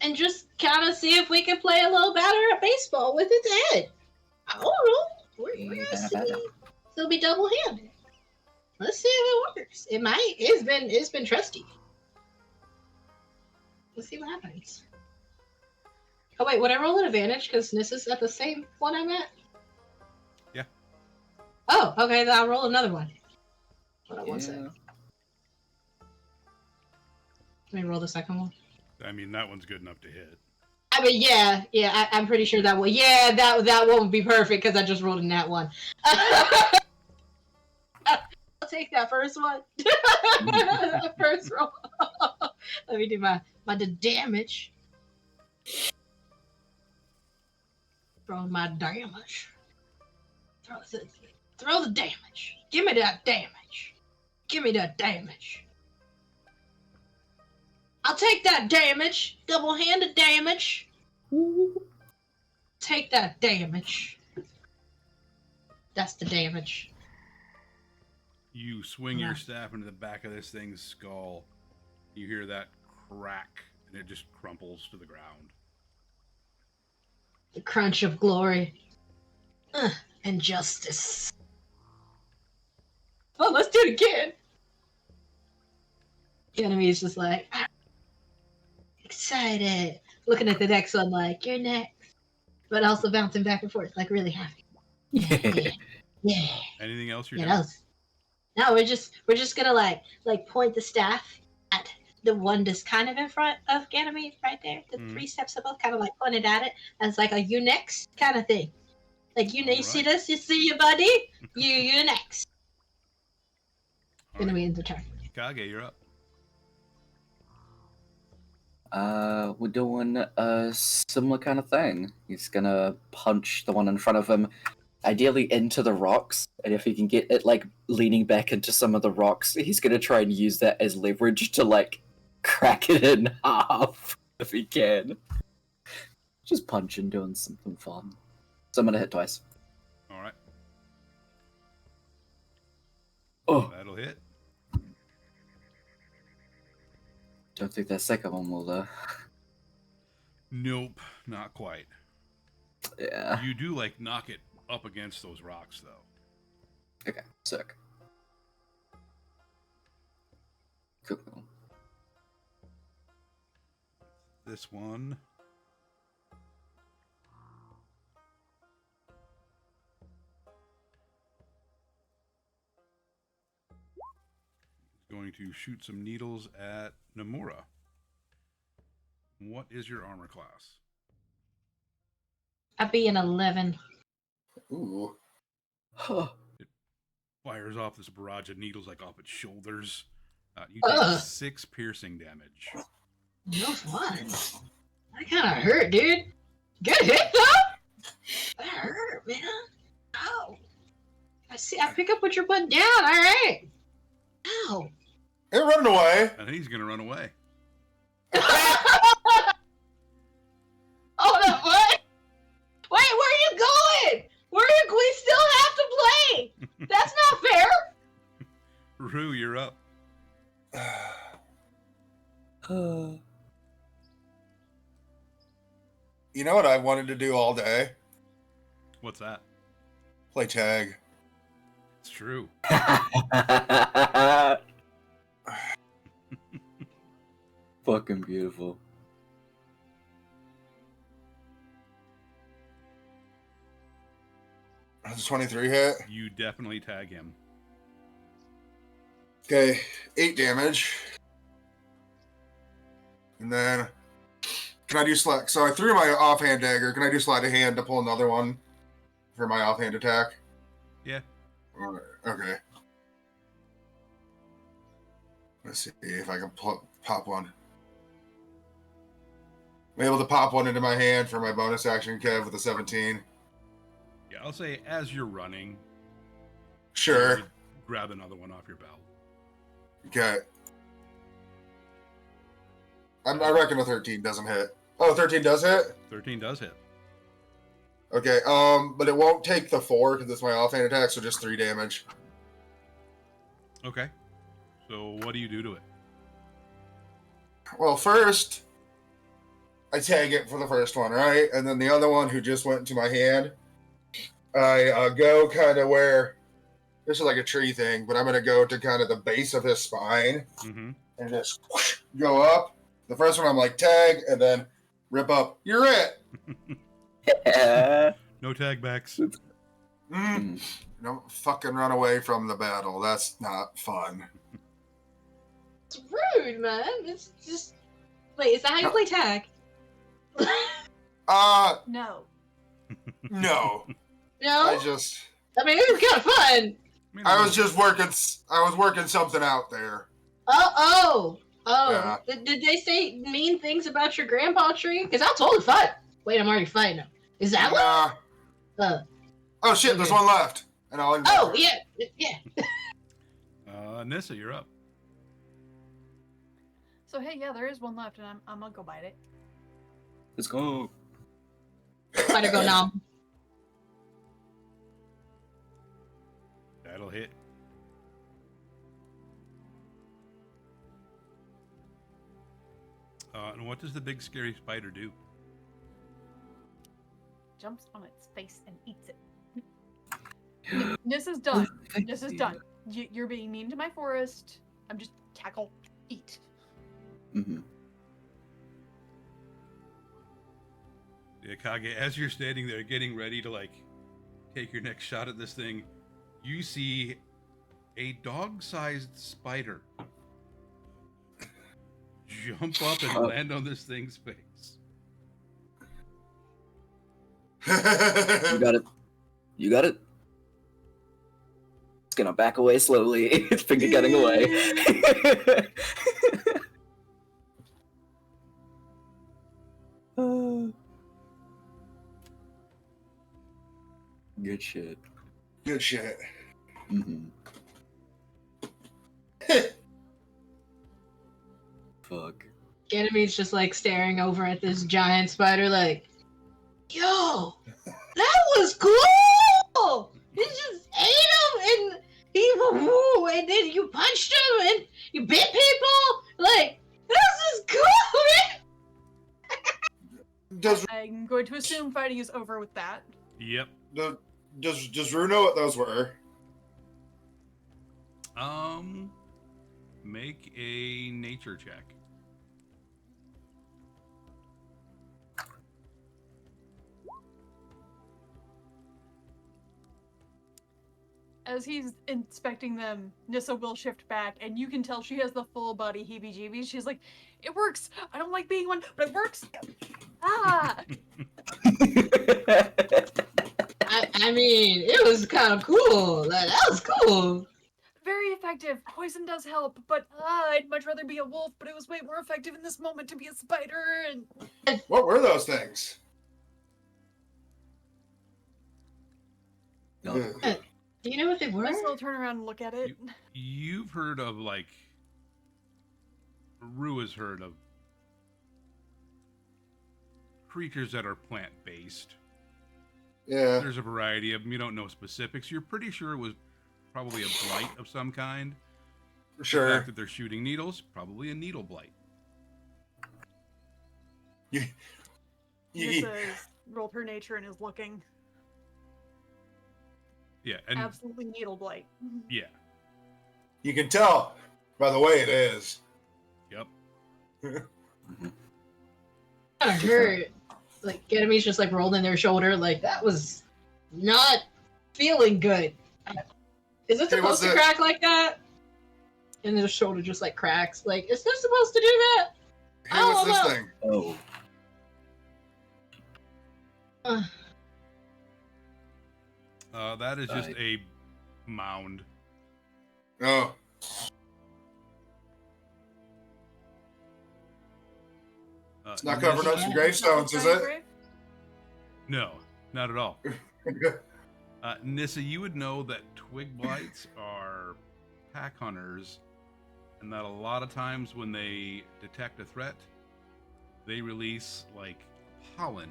And just kind of see if we can play a little better at baseball with its head. I don't know. We're gonna see. It'll be double-handed. Let's see if it works. It might. It's been trusty. Let's see what happens. Oh wait, would I roll an advantage because Nissa's at the same one I'm at? Yeah. Oh, okay. Then I'll roll another one. Hold on one sec. Let me roll the second one. I mean, that one's good enough to hit. I mean, yeah, I'm pretty sure that will. Yeah, that won't be perfect because I just rolled in that one. I'll take that first one. First roll. Let me do my damage. Throw my damage. Throw the damage. Give me that damage. Give me that damage. I'll take that damage. Double-handed damage. Take that damage. That's the damage. You swing your staff into the back of this thing's skull. You hear that crack, and it just crumples to the ground. The crunch of glory. And justice. Oh, let's do it again. The enemy is just like, excited. Looking at the next one like, you're next. But also bouncing back and forth, like really happy. Yeah. Anything else you're Yeah, doing? No, we're just gonna like point the staff at the one that's kind of in front of Ganymede right there. The 3 steps above, kind of like pointed at it as like a you next kind of thing. Like you see this? You see your buddy? you next. Ganymede ends the turn. Kage, you're up. We're doing a similar kind of thing. He's gonna punch the one in front of him, ideally into the rocks, and if he can get it like leaning back into some of the rocks, he's gonna try and use that as leverage to like crack it in half if he can. Just punching, doing something fun. So I'm gonna hit twice. All right. Oh, That'll hit. don't think that second one will though. Nope, not quite. Yeah. You do like knock it up against those rocks, though. Okay, sick. Cool. This one. going to shoot some needles at Nomura. What is your armor class? I'd be an 11. Ooh. Huh. Fires off this barrage of needles like off its shoulders. You take Ugh. 6 piercing damage. No fun. That kind of hurt, dude. Good hit, though. That hurt, man. Ow. I see. I pick up what you're putting down. All right. Ow. It running away. I think he's going to run away. Oh no! What? Wait, where are you going? We still have to play. That's not fair. Rue, you're up. You know what I wanted to do all day? What's that? Play tag. It's true. Fucking beautiful. That's a 23 hit. You definitely tag him. Okay, 8 damage. And then, can I do slide? So I threw my offhand dagger. Can I do sleight of hand to pull another one for my offhand attack? Yeah. Okay. Let's see if I can pop one. I'm able to pop one into my hand for my bonus action, Kev, with a 17. Yeah, I'll say as you're running, Sure. you grab another one off your belt. Okay. I reckon a 13 doesn't hit. Oh, 13 does hit? 13 does hit. Okay, but it won't take the 4 because it's my offhand attack, so just 3 damage. Okay. So what do you do to it? Well, first, I tag it for the first one, right? And then the other one who just went into my hand, I go kind of where, this is like a tree thing, but I'm going to go to kind of the base of his spine Mm-hmm. and just whoosh, go up. The first one I'm like, tag, and then rip up, you're it. No tag backs. Don't fucking run away from the battle. That's not fun. It's rude, man. It's just. Wait, is that how you play tag? No. No. No. I just. I mean, it was kind of fun. I was just working. I was working something out there. Oh. Yeah. Did they say mean things about your grandpa tree? Because I'll totally fight. Wait, I'm already fighting him. Is that one? Oh shit! There's one left. And I'll. Oh yeah. Nissa, you're up. So hey, yeah, there is one left, and I'm gonna go bite it. Let's go. Better go now. That'll hit. And what does the big scary spider do? Jumps on its face and eats it. Nissa's done. Nissa's done. You're being mean to my forest. I'm just tackle, eat. Mm-hmm. Yeah, Kage, as you're standing there getting ready to like take your next shot at this thing, you see a dog-sized spider jump up and land on this thing's face. You got it. You got it. It's gonna back away slowly. Its finger getting away. Good shit. Good shit. Mm-hmm. Fuck. Ganymede's just like staring over at this giant spider, like, yo, that was cool. You just ate him, and and then you punched him, and you bit people. Like, this is cool, man. I'm going to assume fighting is over with that. Yep. Does Rue know what those were? Make a nature check. As he's inspecting them, Nissa will shift back, and you can tell she has the full body heebie-jeebies. She's like, "It works. I don't like being one, but it works." Ah, I mean, it was kind of cool. Like, that was cool. very effective. Poison does help, but I'd much rather be a wolf. But it was way more effective in this moment to be a spider. And What were those things? No. Ugh. Do you know what they were? I still turn around and look at it. You've heard of, like, Rue has heard of creatures that are plant-based. Yeah, There's a variety of them. You don't know specifics. You're pretty sure it was probably a blight of some kind. for The sure. fact that they're shooting needles, probably a needle blight. You, Nissa rolled her nature and is looking. Yeah, and Absolutely needle blight. yeah, you can tell by the way it is. yep. Mhm. Kind of hurt. Like, Ganymede just like rolled in their shoulder. Like, that was not feeling good. Is it Hey, supposed what's to that? crack like that? And their shoulder just like cracks. Like, is this supposed to do that? Hey, what's this no. thing? Oh. That is just Right. a mound. Oh, it's not covering up Nissa- some gravestones, is it? Grave? No, not at all. Nissa, you would know that twig blights are pack hunters, and that a lot of times when they detect a threat, they release like pollen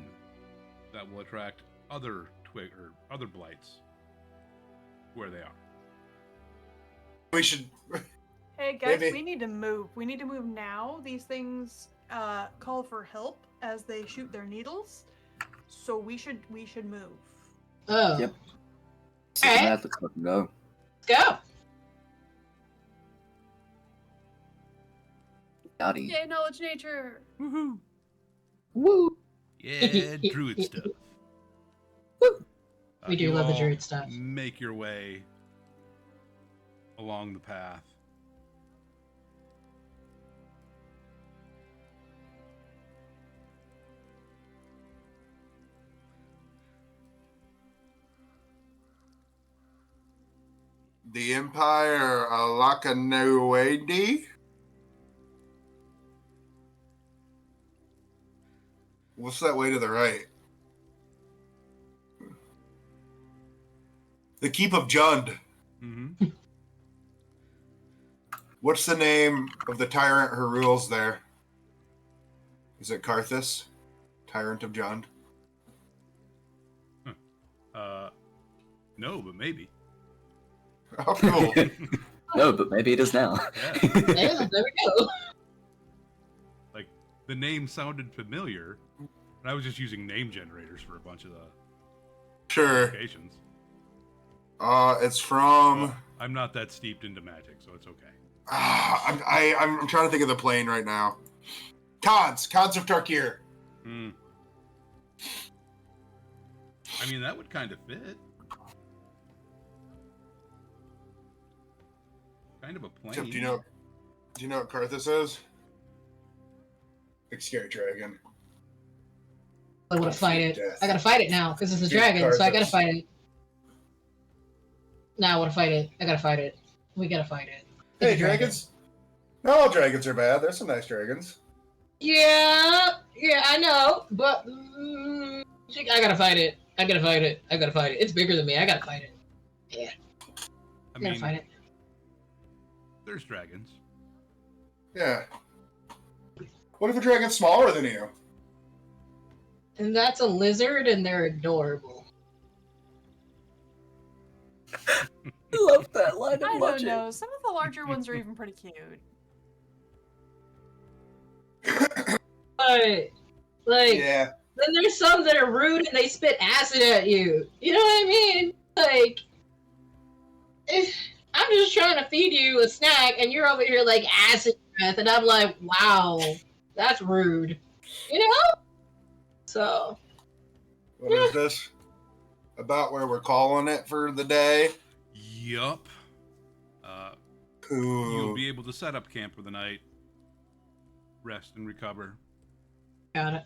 that will attract other twig or other blights where they are. We should. Hey guys, Maybe. we need to move. We need to move now. These things call for help as they shoot their needles. So we should move. Oh. Yep. So Alright. mad, let's fucking go. Let's go. Howdy. Yay, knowledge nature. Woohoo! Woo! Yeah, druid stuff. Woo. We do You love the all druid stuff. Make your way along the path. The Empire Alakanuedi? What's that way to the right? The Keep of Jund. Mm-hmm. What's the name of the tyrant who rules there? Is it Karthus? Tyrant of Jund? No, but maybe. Oh, cool. No, but maybe it is now. Yeah. Yeah, there we go. Like, the name sounded familiar, and I was just using name generators for a bunch of the Sure. locations. It's from. Well, I'm not that steeped into magic, so it's okay. I'm trying to think of the plane right now. Cons of Tarkir. Hmm. I mean, that would kind of fit. Kind of a plane. Tim, do you know what Karthus is? Big scary dragon. I want to fight it. Death. I gotta fight it now because it's a Dude, dragon, so I gotta Karthus. fight it. Now I want to fight it. I gotta fight it. We gotta fight it. Hey, It's a dragon. dragons. Not all dragons are bad. There's some nice dragons. Yeah, I know, but I gotta fight it. I gotta fight it. I gotta fight it. It's bigger than me. I gotta fight it. I I gotta mean, fight it. there's dragons. Yeah. What if a dragon's smaller than you? And that's a lizard, and they're adorable. I love that line of I don't logic. know. Some of the larger ones are even pretty cute. But like, Yeah. then there's some that are rude and they spit acid at you. You know what I mean? Like, if I'm just trying to feed you a snack and you're over here like acid breath, and I'm like, wow, that's rude. You know? So, What is this? About where we're calling it for the day? Yup. Cool. You'll be able to set up camp for the night, rest and recover. Got it.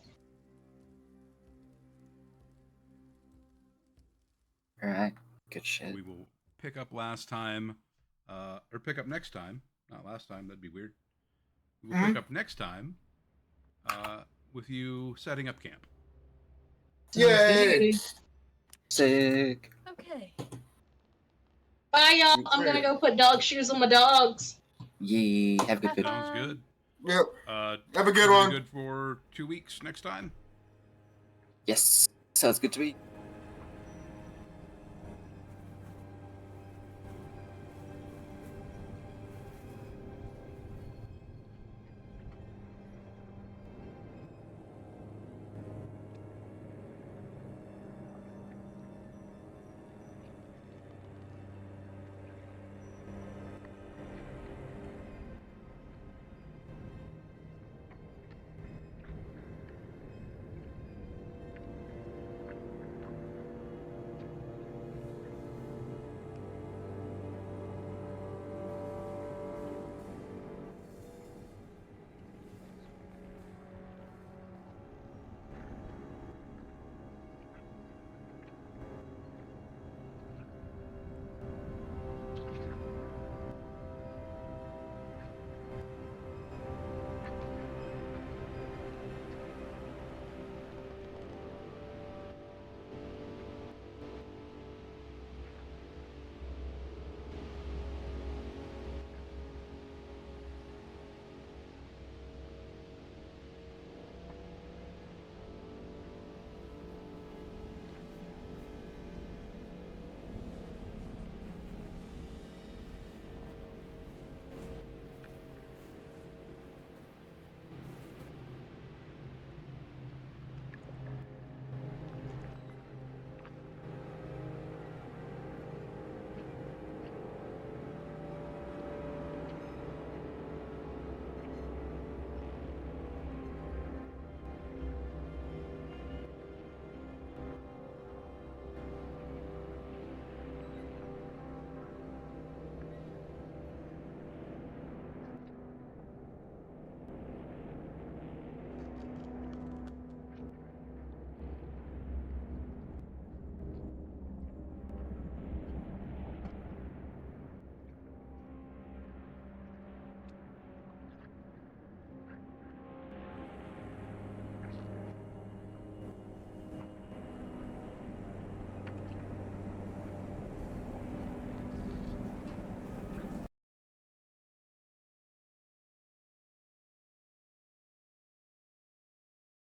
All right. Good shit. We will pick up last time, or pick up next time. Not last time, that'd be weird. We will pick up next time with you setting up camp. Yay! Sick. Okay. Bye, y'all. I'm gonna go put dog shoes on my dogs. Yee. Have a good video. Sounds good. Yep. Have a good Are we one. good for 2 weeks next time? Yes. Sounds good to me.